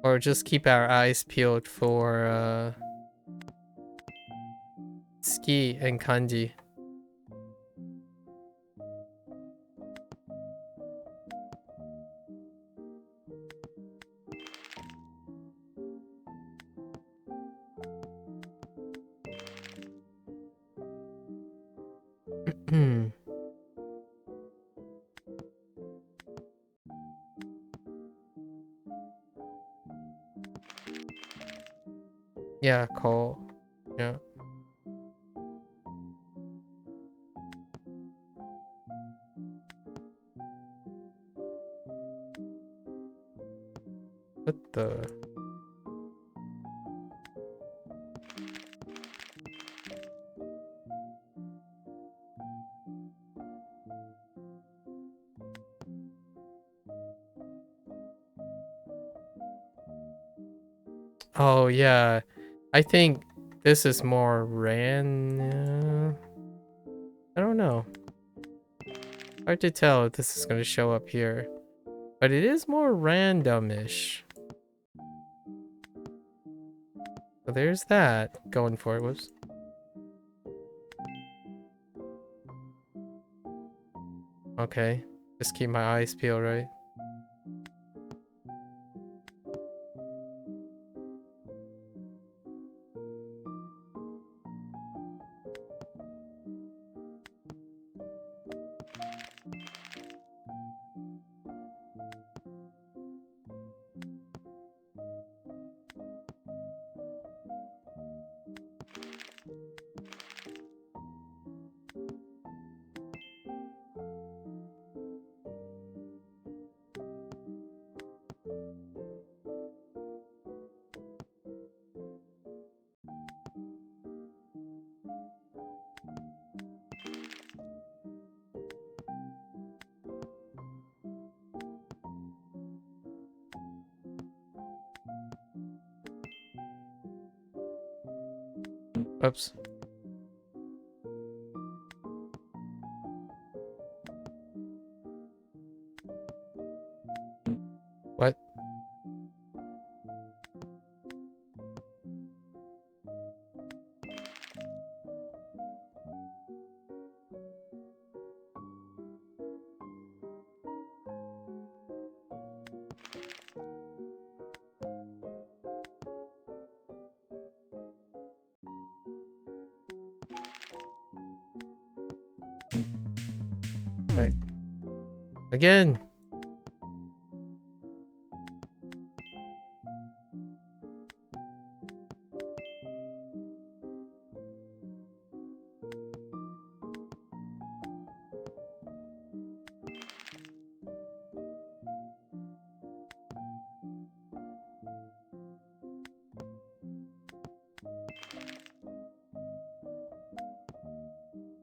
Speaker 1: Or just keep our eyes peeled for ski and kanji. Yeah, coal. Yeah. What the? Oh yeah, I think this is more I don't know. Hard to tell if this is going to show up here, but it is more randomish. So there's that going for it. Whoops. Okay, just keep my eyes peeled, right? Oops. What? Right. Again.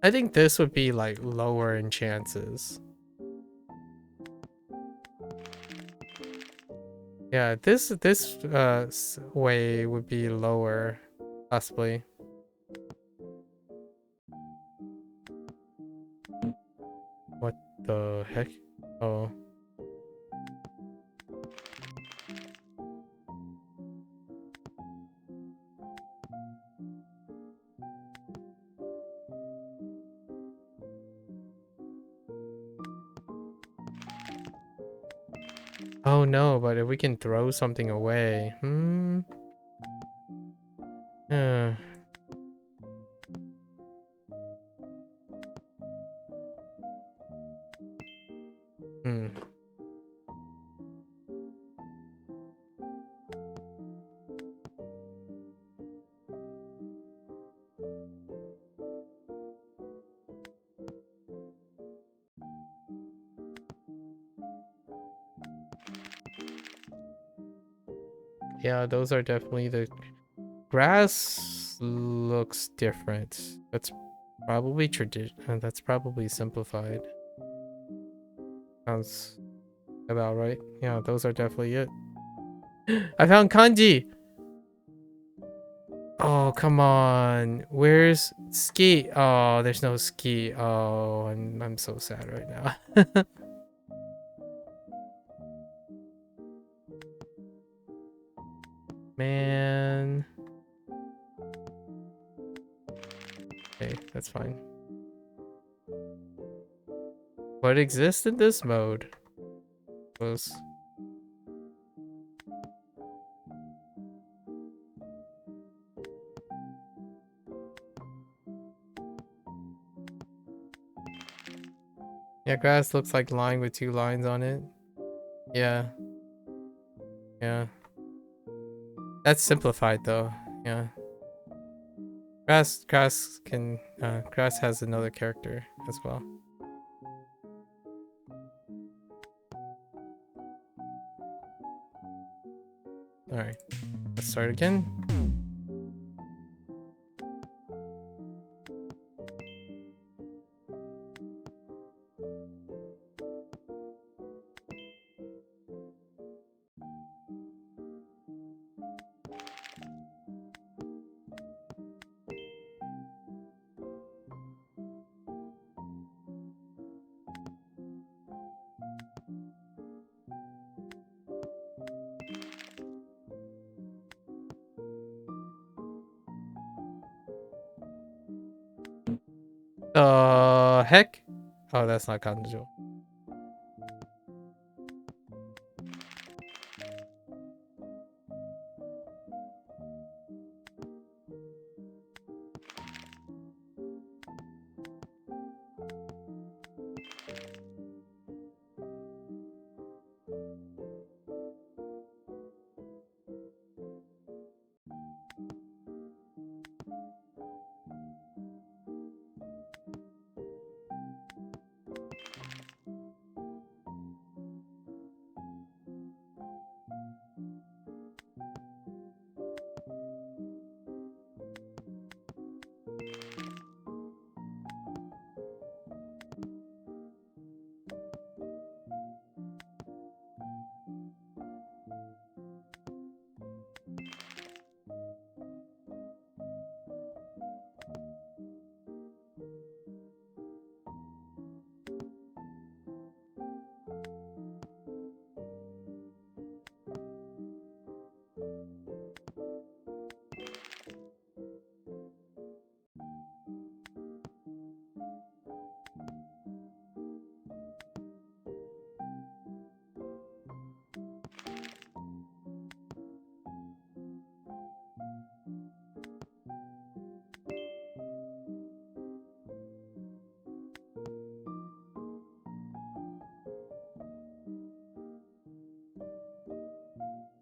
Speaker 1: I think this would be like lower in chances. Yeah, this way would be lower, possibly. What the heck? Oh. Oh no, but if we can throw something away. Uh, hmm. Yeah, those are definitely the grass looks different. That's probably that's probably simplified. Sounds about right. Yeah, those are definitely it. I found kanji. Oh, come on. Where's ski? Oh, there's no ski. Oh, I'm so sad right now. Man. Okay, that's fine. What exists in this mode? Was yeah, grass looks like line with two lines on it. Yeah. Yeah. That's simplified though. Yeah. Grass has another character as well. Alright, let's start again. The heck? Oh, that's not kanjo.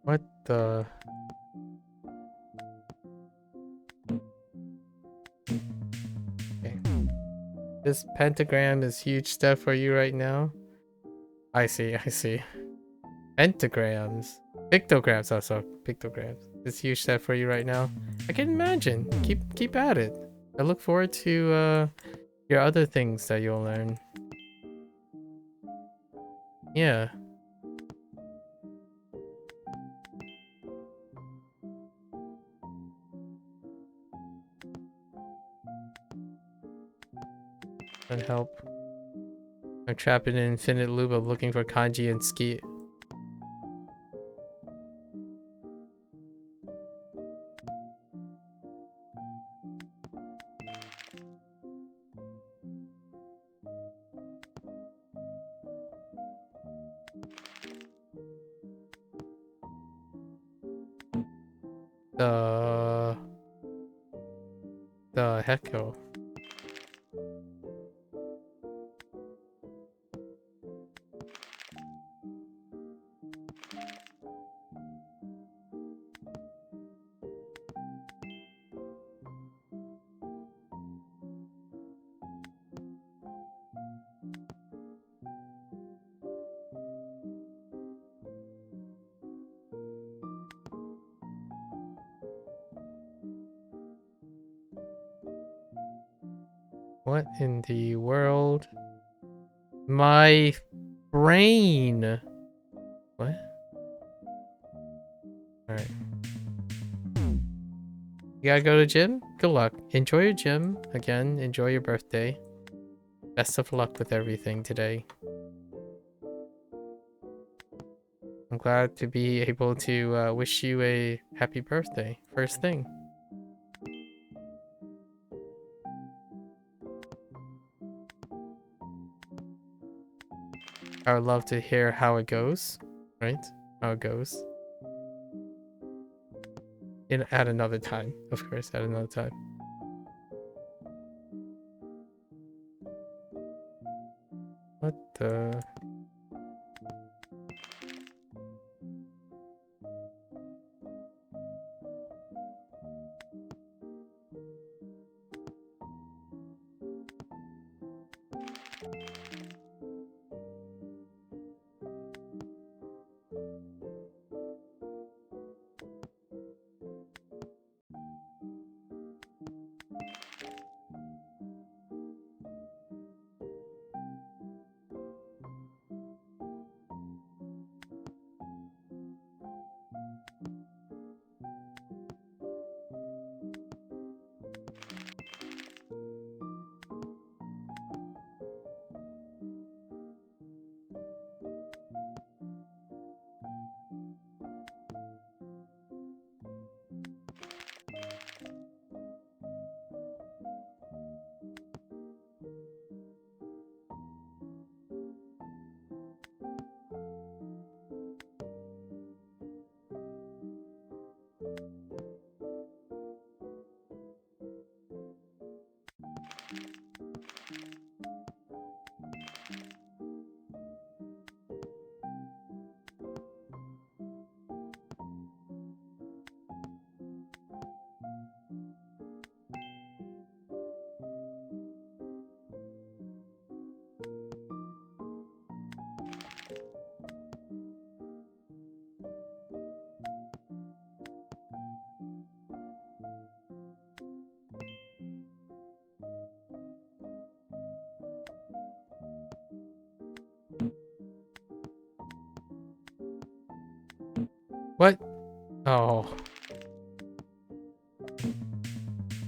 Speaker 1: What the? Okay. This pentagram is huge step for you right now. I see, I see. Pentagrams. Pictograms also. Pictograms. It's huge step for you right now. I can imagine. Keep at it. I look forward to your other things that you'll learn. Yeah. That'd help. I'm trapped in an infinite loop of looking for kanji and ski. The hecko. What in the world? My brain. What? Alright. You gotta go to gym? Good luck. Enjoy your gym. Again, enjoy your birthday. Best of luck with everything today. I'm glad to be able to wish you a happy birthday. First thing. I would love to hear how it goes. Right? How it goes. At another time. Of course, at another time. What the... What? Oh.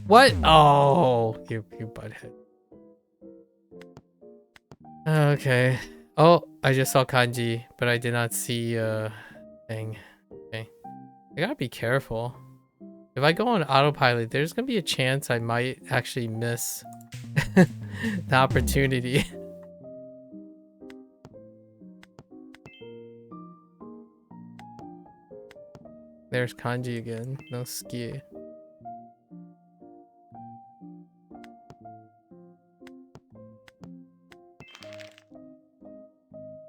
Speaker 1: What? Oh, you butthead. Okay. Oh, I just saw kanji, but I did not see thing. Okay. I gotta be careful. If I go on autopilot, there's gonna be a chance I might actually miss the opportunity. There's kanji again. No ski.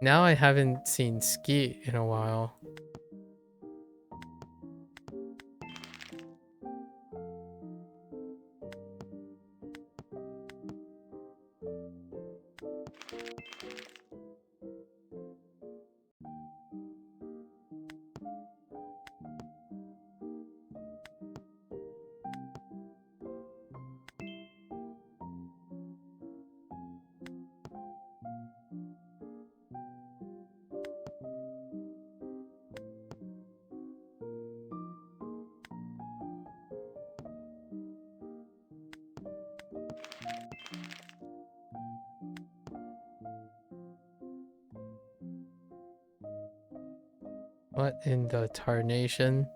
Speaker 1: Now I haven't seen ski in a while. What in the tarnation?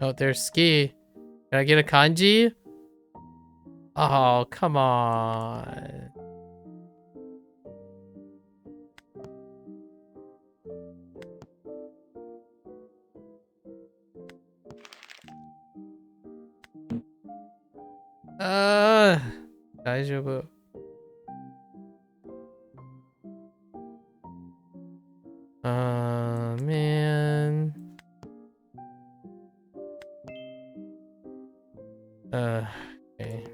Speaker 1: Oh, there's ski. Can I get a kanji? Oh, come on. Uh, 大丈夫. Man. Okay.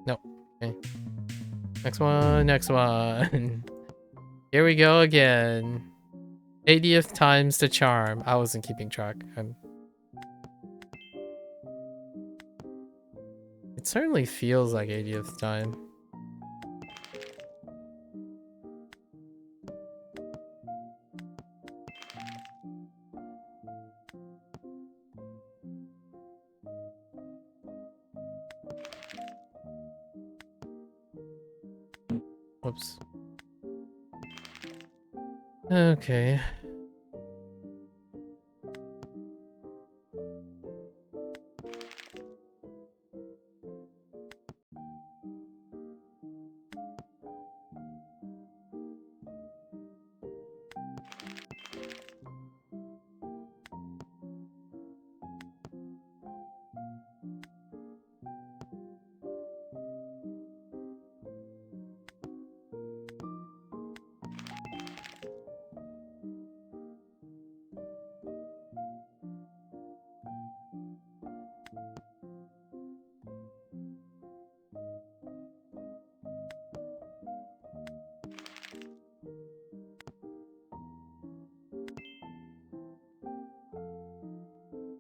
Speaker 1: No. Okay. Next one, next one. Here we go again. 80th time's the charm. I wasn't keeping track. It certainly feels like 80th time. Whoops. Okay.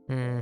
Speaker 1: Hmm.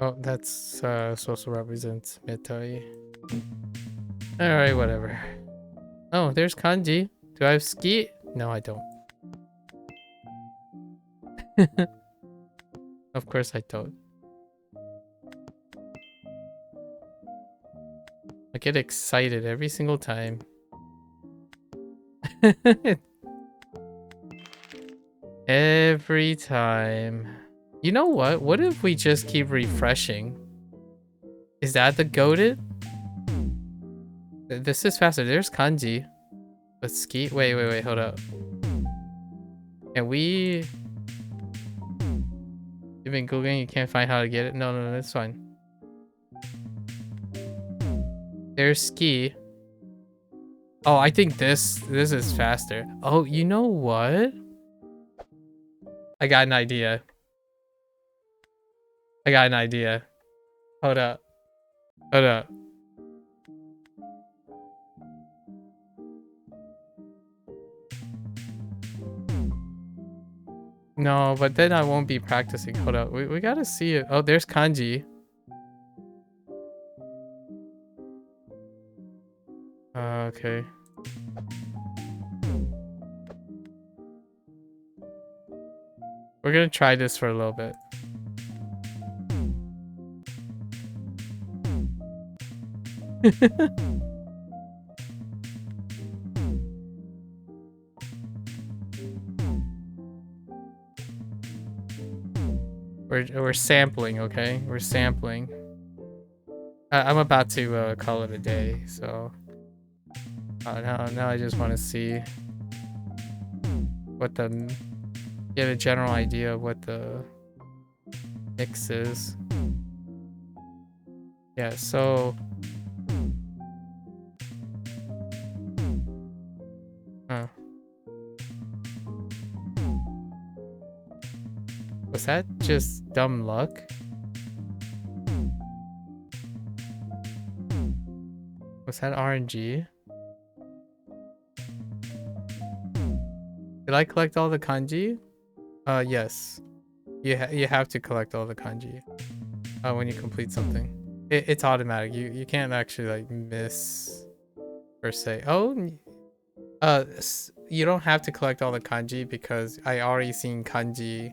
Speaker 1: Oh, that's supposed to represent Mitai. Alright, whatever. Oh, there's kanji. Do I have ski? No, I don't. Of course I don't. I get excited every single time. Every time. You know what? What if we just keep refreshing? Is that the goated? This is faster. There's kanji. But ski? Wait, hold up. And we... You've been googling, you can't find how to get it? No, that's fine. There's ski. Oh, I think this is faster. Oh, you know what? I got an idea. Hold up. No, but then I won't be practicing. Hold up. We gotta see it. Oh, there's kanji. Okay. We're gonna try this for a little bit. We're sampling, okay? We're sampling. I'm about to call it a day, so now I just want to see what get a general idea of what the mix is. Yeah, so was that just dumb luck? Was that RNG? Did I collect all the kanji? Yes. You have to collect all the kanji when you complete something. It's automatic. You can't actually like miss per se. You don't have to collect all the kanji because I already seen kanji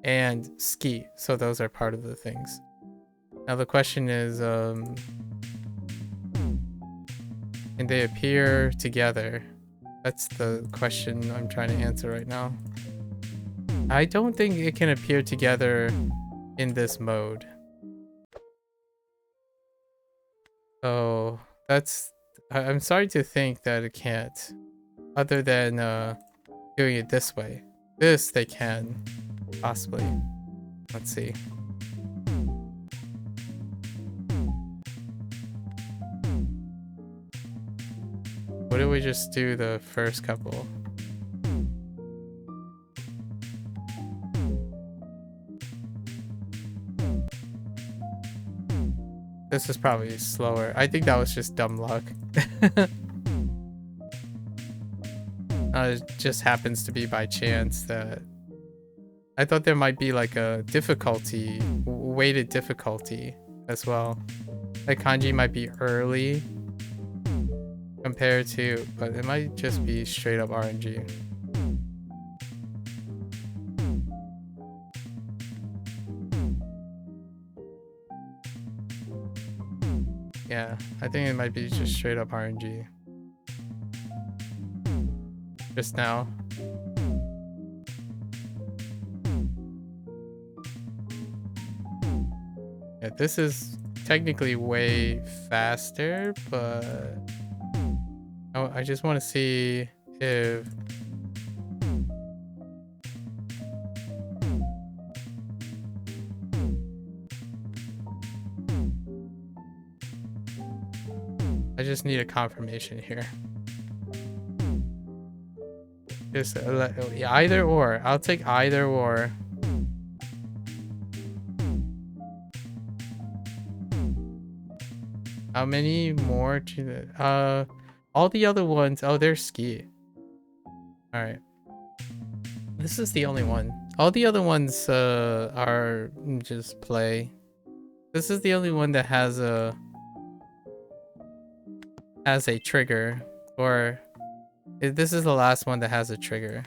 Speaker 1: and ski, so those are part of the things. Now the question is, can they appear together? That's the question I'm trying to answer right now. I don't think it can appear together in this mode. So I'm sorry to think that it can't. Other than doing it this way. This they can, possibly. Let's see. What did we just do the first couple? This is probably slower. I think that was just dumb luck. It just happens to be by chance that I thought there might be like a difficulty, weighted difficulty as well. Like kanji might be early compared to, but it might just be straight up RNG. Yeah, I think it might be just straight up RNG. Just now. Yeah, this is technically way faster, but I just want to see if I just need a confirmation here. Just either or. I'll take either or. How many more to the all the other ones? Oh, they're ski. All right. This is the only one. All the other ones are just play. This is the only one that has a trigger, or this is the last one that has a trigger.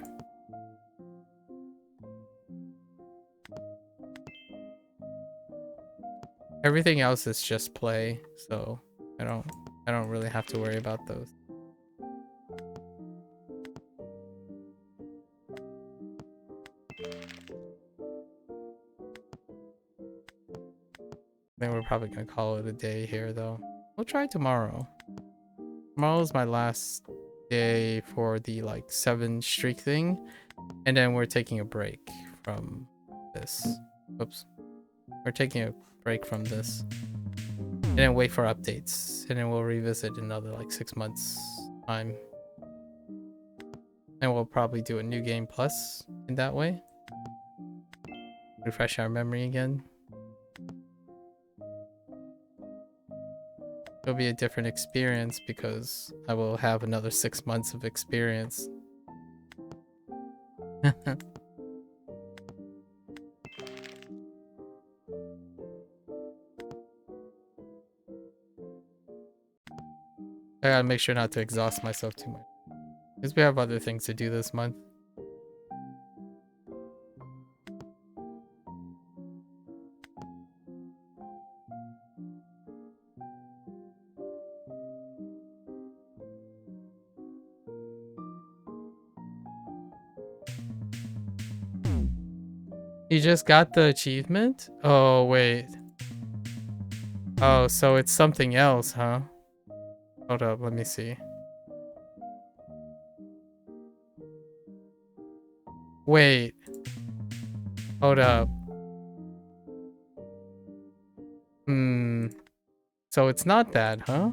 Speaker 1: Everything else is just play, so I don't really have to worry about those. I think we're probably gonna call it a day here though. We'll try tomorrow. Tomorrow is my last day for the like 7 streak thing, and then we're taking a break from this. Oops. We're taking a break from this. And then wait for updates. And then we'll revisit another like 6 months time. And we'll probably do a new game plus in that way. Refresh our memory again. It'll be a different experience because I will have another 6 months of experience. I gotta make sure not to exhaust myself too much. Because we have other things to do this month. You just got the achievement? Oh, wait. Oh, so it's something else, huh? Hold up, let me see. Wait. Hold up. So it's not that, huh?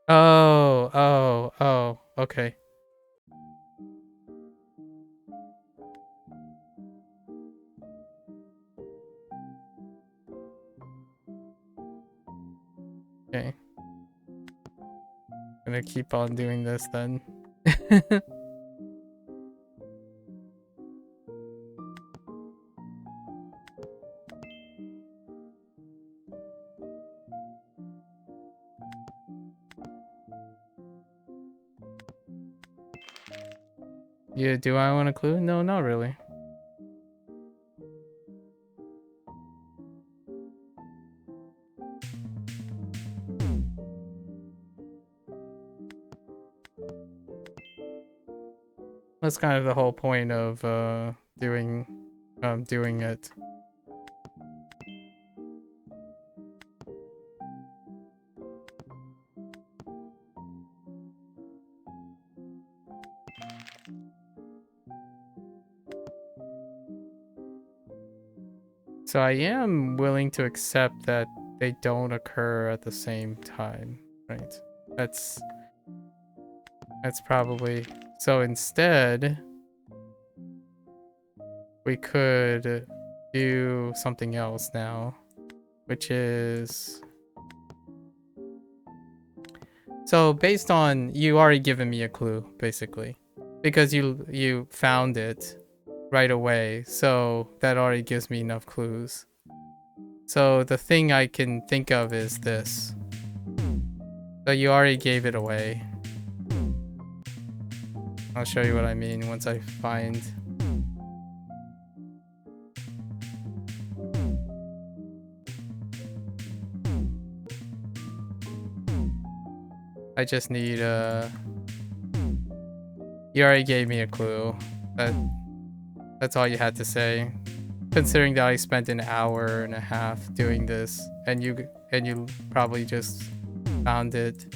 Speaker 1: Oh, okay. Okay. Gonna keep on doing this then. Yeah, do I want a clue? No, not really. That's kind of the whole point of doing it. So I am willing to accept that they don't occur at the same time, right? That's probably... So instead, we could do something else now, which is... So based on... You already given me a clue, basically. Because you found it right away, so that already gives me enough clues. So the thing I can think of is this. So you already gave it away. I'll show you what I mean once I find... I just need You already gave me a clue. That's all you had to say. Considering that I spent an hour and a half doing this, and you probably just found it.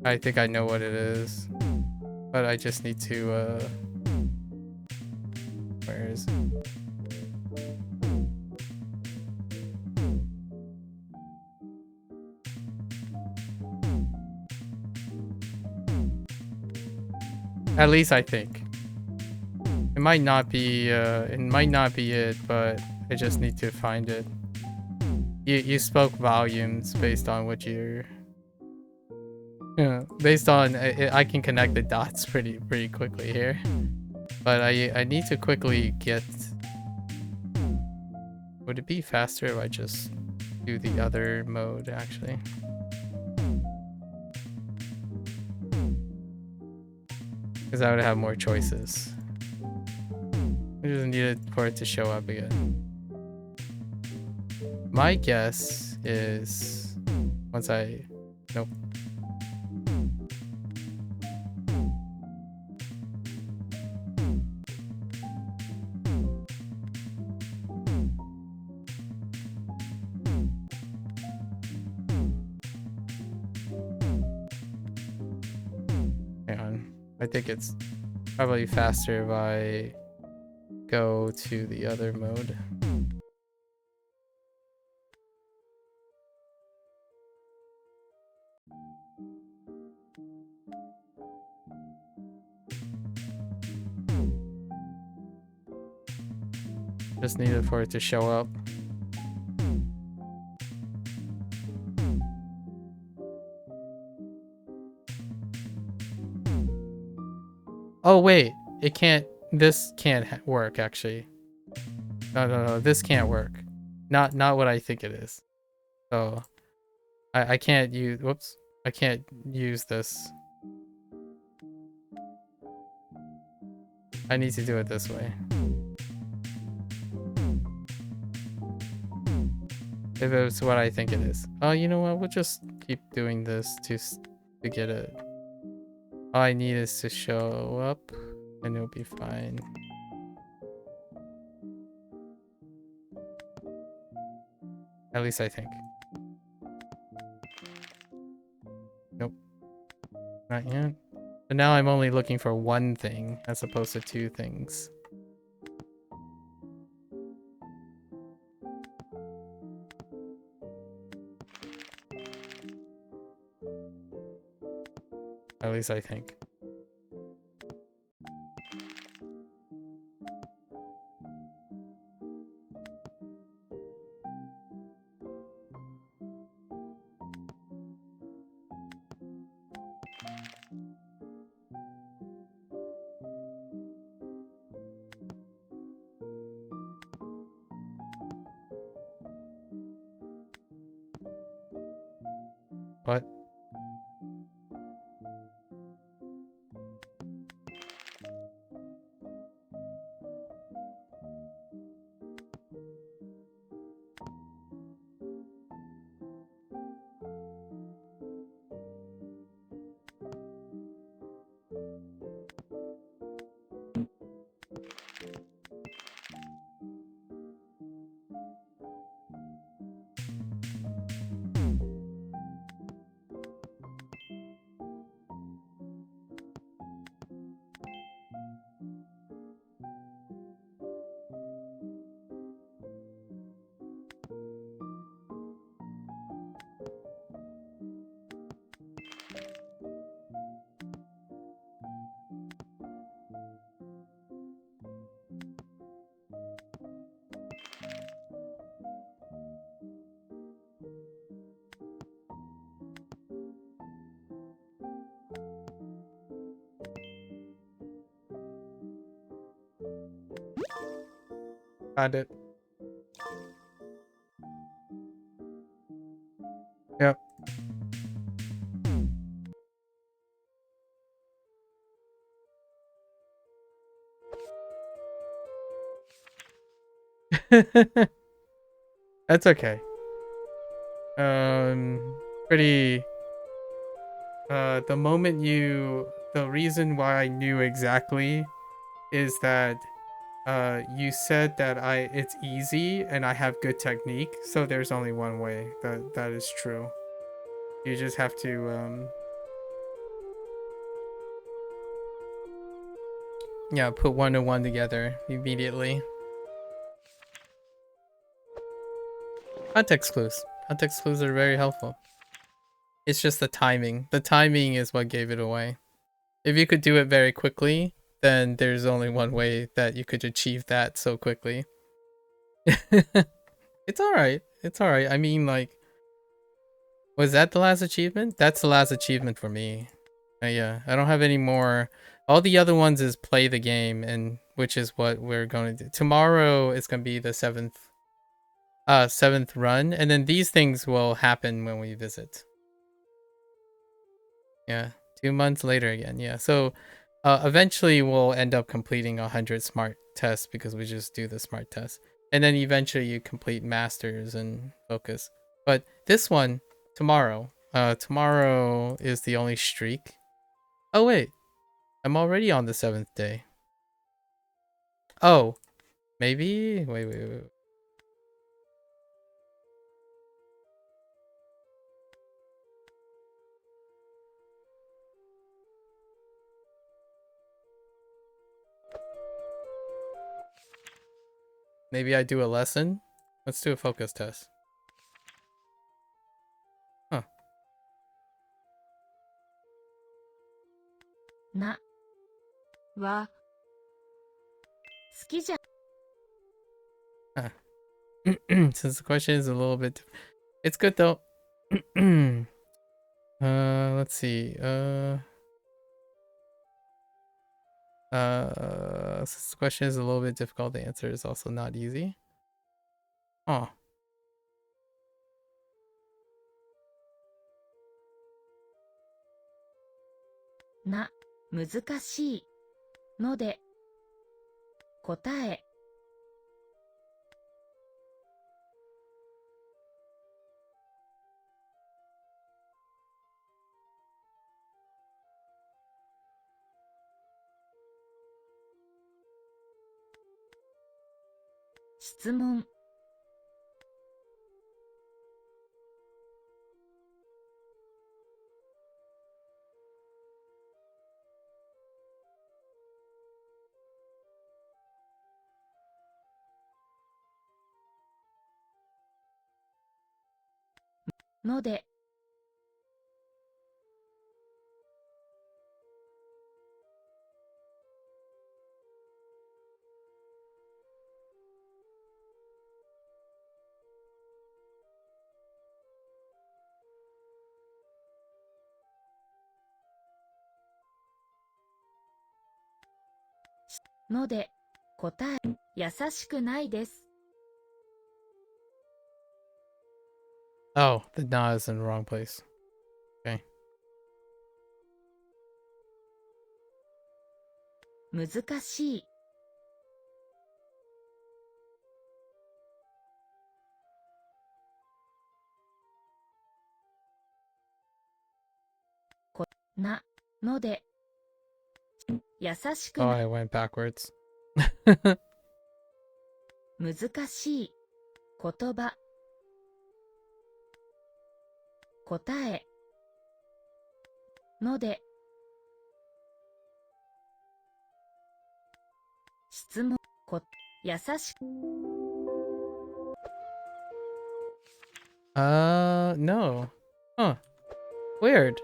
Speaker 1: I think I know what it is, but I just need to where is it? At least I think. It might not be it, but I just need to find it. You spoke volumes based on what you're... Yeah, based on... I can connect the dots pretty quickly here. But I need to quickly get... Would it be faster if I just do the other mode, actually? Because I would have more choices. I just needed for it to show up again. My guess is... Once I... Nope. Hang on. I think it's probably faster if I go to the other mode. Just needed for it to show up. Oh wait, it can't... This can't work, actually. No, this can't work. Not what I think it is. So I can't use... Whoops. I can't use this. I need to do it this way. If it's what I think it is. Oh, you know what? We'll just keep doing this to get it. All I need is to show up, and it'll be fine. At least I think. Nope. Not yet. But now I'm only looking for one thing as opposed to two things. At least I think. What? Got it. Yep. That's okay. Pretty. The reason why I knew exactly is that you said that it's easy and I have good technique, so there's only one way. That is true. You just have to yeah, put one and one together immediately. Context clues. Context clues are very helpful. It's just the timing. The timing is what gave it away. If you could do it very quickly, then there's only one way that you could achieve that so quickly. It's alright. It's alright. I mean, like, was that the last achievement? That's the last achievement for me. Yeah, I don't have any more. All the other ones is play the game, and which is what we're going to do. Tomorrow is going to be the seventh run, and then these things will happen when we visit. Yeah, 2 months later again. Yeah, so eventually we'll end up completing 100 smart tests because we just do the smart tests, and then eventually you complete masters and focus. But this one tomorrow. Tomorrow is the only streak. Oh wait, I'm already on the 7th day. Oh, maybe. Wait. Maybe I do a lesson. Let's do a focus test. Huh.
Speaker 2: なは好きじゃ
Speaker 1: Huh. Since the question is a little bit, it's good though. Let's see. Since the question is a little bit difficult, the answer is also not easy. Oh.
Speaker 2: な難しいので答え質問ので ので答え優しくないです
Speaker 1: Oh, the na is in the wrong place.
Speaker 2: 難しい。なので、優しく
Speaker 1: Oh,
Speaker 2: な
Speaker 1: I went backwards.
Speaker 2: 難しい。言葉。答え。ので。質問。優しく。
Speaker 1: No. Huh. Weird.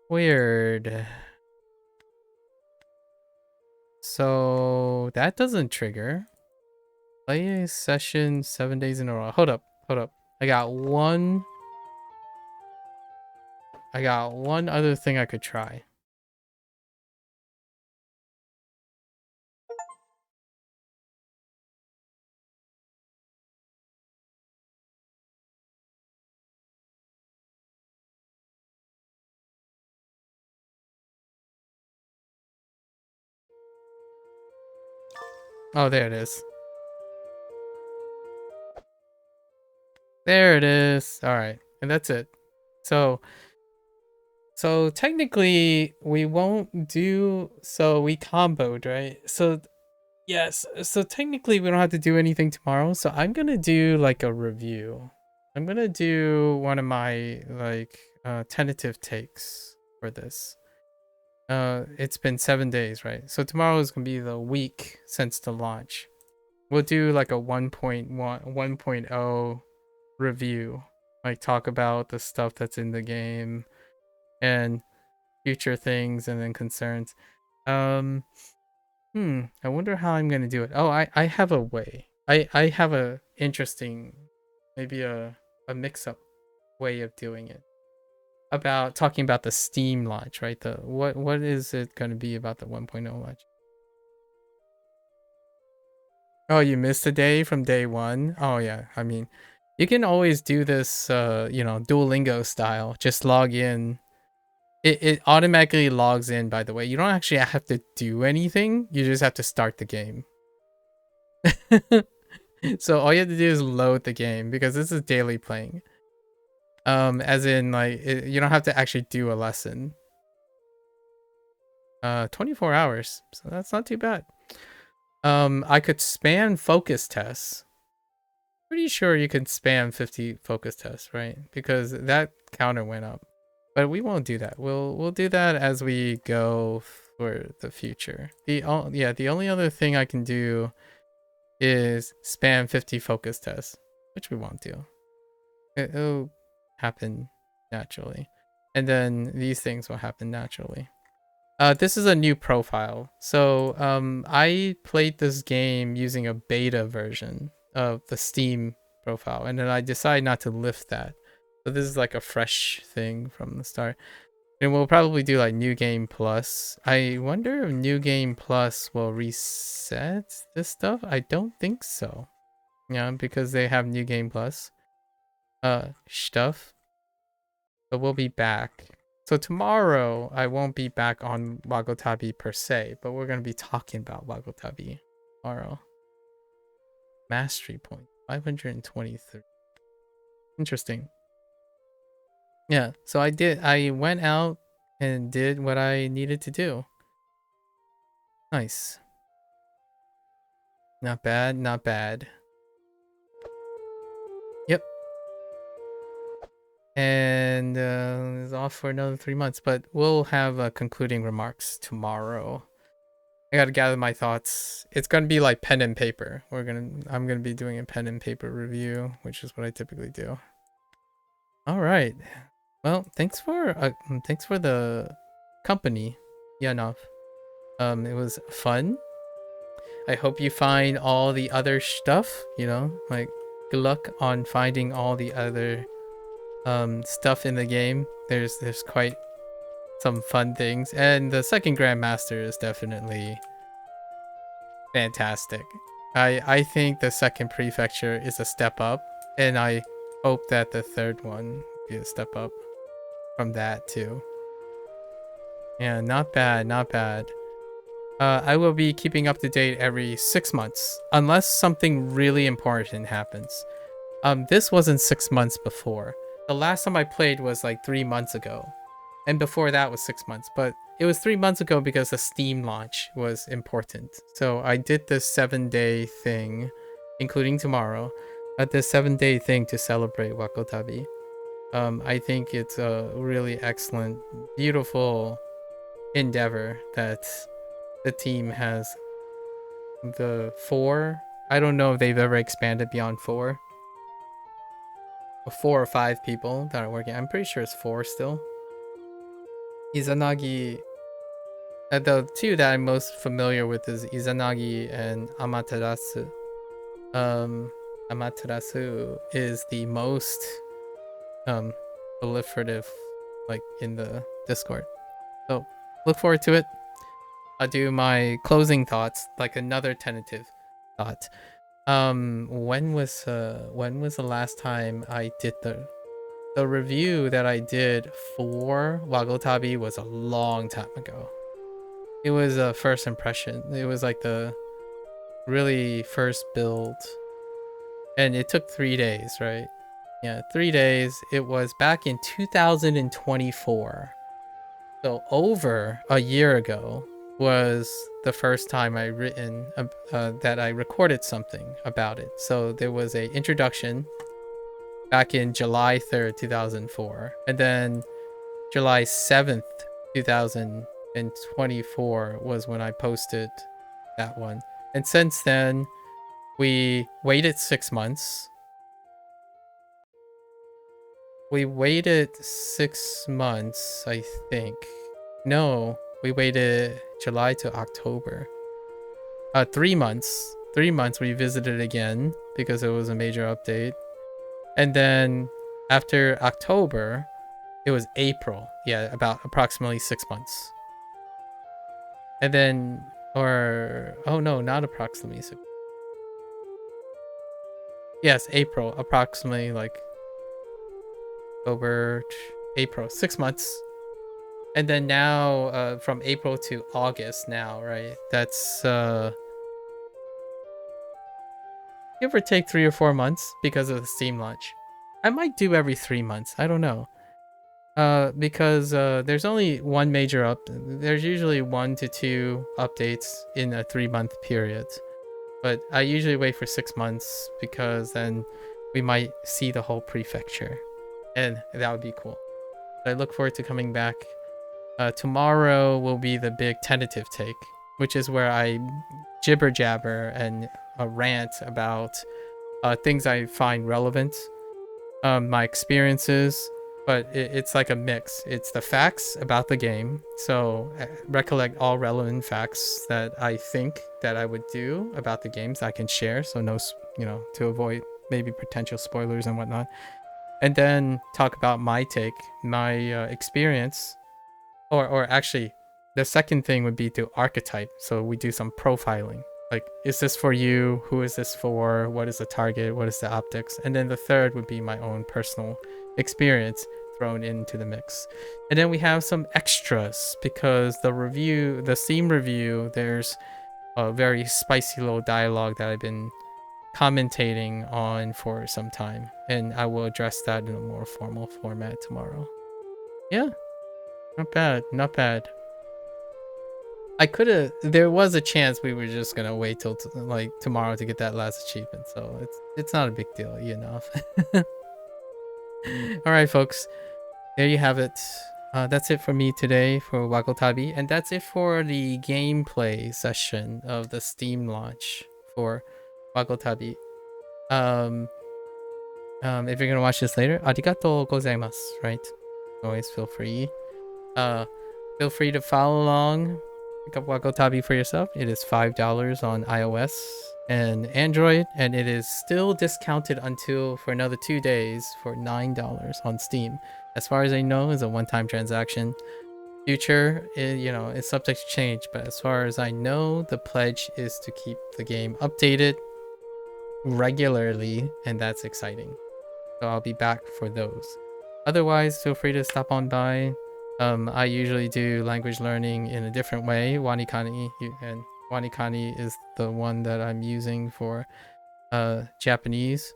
Speaker 1: Weird. So that doesn't trigger. Play a session 7 days in a row. Hold up. Hold up. I got one other thing I could try. Oh, there it is. There it is. All right. And that's it. So technically we won't do, so we comboed, right? So yes, so technically we don't have to do anything tomorrow. So I'm going to do like a review. I'm going to do one of my like tentative takes for this. It's been 7 days, right? So tomorrow is going to be the week since the launch. We'll do like a 1.1 1.0 review, like talk about the stuff that's in the game and future things and then concerns. I wonder how I'm gonna do it. Oh, I have a way. I have a interesting, maybe a mix-up way of doing it. About talking about the Steam launch, right? The what is it gonna be about the 1.0 launch? Oh, you missed a day from day one? Oh yeah, I mean, you can always do this Duolingo style. Just log in. It automatically logs in, by the way. You don't actually have to do anything. You just have to start the game. So all you have to do is load the game because this is daily playing. As in like you don't have to actually do a lesson. 24 hours. So that's not too bad. I could spam focus tests. Pretty sure you can spam 50 focus tests, right? Because that counter went up. But we won't do that. We'll do that as we go for the future. The only other thing I can do is spam 50 focus tests, which we won't do. It'll happen naturally. And then these things will happen naturally. This is a new profile. So I played this game using a beta version of the Steam profile, and then I decided not to lift that. So this is like a fresh thing from the start. And we'll probably do like New Game Plus. I wonder if New Game Plus will reset this stuff. I don't think so. Yeah, because they have New Game Plus stuff. But we'll be back. So tomorrow I won't be back on Wagotabi per se, but we're gonna be talking about Wagotabi tomorrow. Mastery point 523. Interesting. Yeah, so I went out and did what I needed to do. Nice. Not bad, not bad. Yep. And it's off for another 3 months, but we'll have concluding remarks tomorrow. I gotta gather my thoughts. It's gonna be like pen and paper. I'm gonna be doing a pen and paper review, which is what I typically do. All right. Well, thanks for the company, Yanov. It was fun. I hope you find all the other stuff. Like good luck on finding all the other stuff in the game. There's quite some fun things, and the second Grandmaster is definitely fantastic. I think the second prefecture is a step up, and I hope that the third one be a step up from that too. Yeah, not bad, not bad. I will be keeping up to date every 6 months, unless something really important happens. This wasn't 6 months before. The last time I played was like 3 months ago, and before that was 6 months. But it was 3 months ago because the Steam launch was important. So I did this 7-day thing, including tomorrow. This 7-day thing to celebrate Wagotabi. I think it's a really excellent, beautiful endeavor that the team has. The 4. I don't know if they've ever expanded beyond 4. 4 or 5 people that are working. I'm pretty sure it's 4 still. Izanagi. The 2 that I'm most familiar with is Izanagi and Amaterasu. Amaterasu is the most proliferative, like, in the Discord. So look forward to it. I'll do my closing thoughts, like another tentative thought. When was the last time I did the review that I did for Wagotabi was a long time ago. It was a first impression. It was like the really first build. And it took 3 days, right? Yeah, 3 days. It was back in 2024. So over a year ago was the first time I written that I recorded something about it. So there was a introduction back in July 3rd, 2004. And then July 7th, 2024 was when I posted that one. And since then, we waited 6 months. We waited 6 months, I think. No, we waited July to October. 3 months. 3 months we visited again because it was a major update. And then after October, it was April. Yeah, about approximately 6 months. And then, oh no, not approximately 6. Yes, April, approximately like October, April, 6 months. And then now, from April to August now, right? That's give or take 3 or 4 months because of the Steam launch. I might do every 3 months. I don't know. Because there's only one major there's usually 1 to 2 updates in a 3-month period. But I usually wait for 6 months because then we might see the whole prefecture. And that would be cool. I look forward to coming back. Tomorrow will be the big tentative take, which is where I jibber jabber and rant about things I find relevant, my experiences, but it's like a mix. It's the facts about the game, so recollect all relevant facts that I think that I would do about the games I can share, so no, to avoid maybe potential spoilers and whatnot, and then talk about my take, my experience. Or actually, the second thing would be to archetype. So we do some profiling. Like, is this for you? Who is this for? What is the target? What is the optics? And then the third would be my own personal experience thrown into the mix. And then we have some extras because the Steam review, there's a very spicy little dialogue that I've been commentating on for some time. And I will address that in a more formal format tomorrow. Yeah. Not bad, not bad. There was a chance we were just gonna wait till like tomorrow to get that last achievement, so it's not a big deal, enough. All right, folks, there you have it. That's it for me today for Wagotabi, and that's it for the gameplay session of the Steam launch for Wagotabi. If you're gonna watch this later, arigatou gozaimasu, right? Always feel free. Feel free to follow along. Pick up Wagotabi for yourself. It is $5 on iOS and Android, and it is still discounted for another 2 days for $9 on Steam. As far as I know, it's a one-time transaction. Future, is subject to change, but as far as I know, the pledge is to keep the game updated regularly, and that's exciting. So I'll be back for those. Otherwise, feel free to stop on by, I usually do language learning in a different way. Wanikani, and Wanikani is the one that I'm using for Japanese.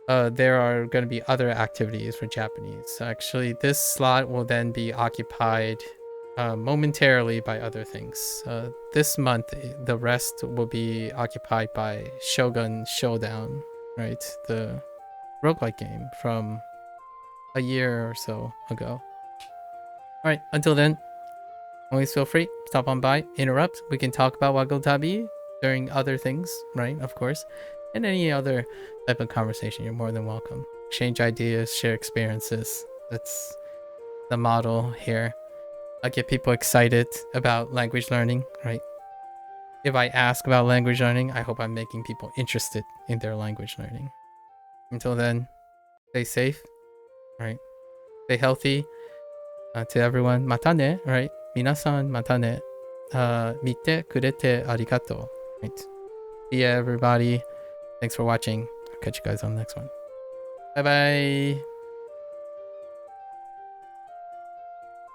Speaker 1: There are going to be other activities for Japanese. Actually, this slot will then be occupied momentarily by other things. This month, the rest will be occupied by Shogun Showdown, right? The roguelike game from a year or so ago. All right, until then, always feel free, stop on by, interrupt. We can talk about Wagotabi during other things, right? Of course. And any other type of conversation, you're more than welcome. Exchange ideas, share experiences. That's the model here. I get people excited about language learning, right? If I ask about language learning, I hope I'm making people interested in their language learning. Until then, stay safe, right? Stay healthy. To everyone, matane, right? Minasan, matane. Mite kurete arigato. Right. See ya, everybody. Thanks for watching. I'll catch you guys on the next one. Bye bye.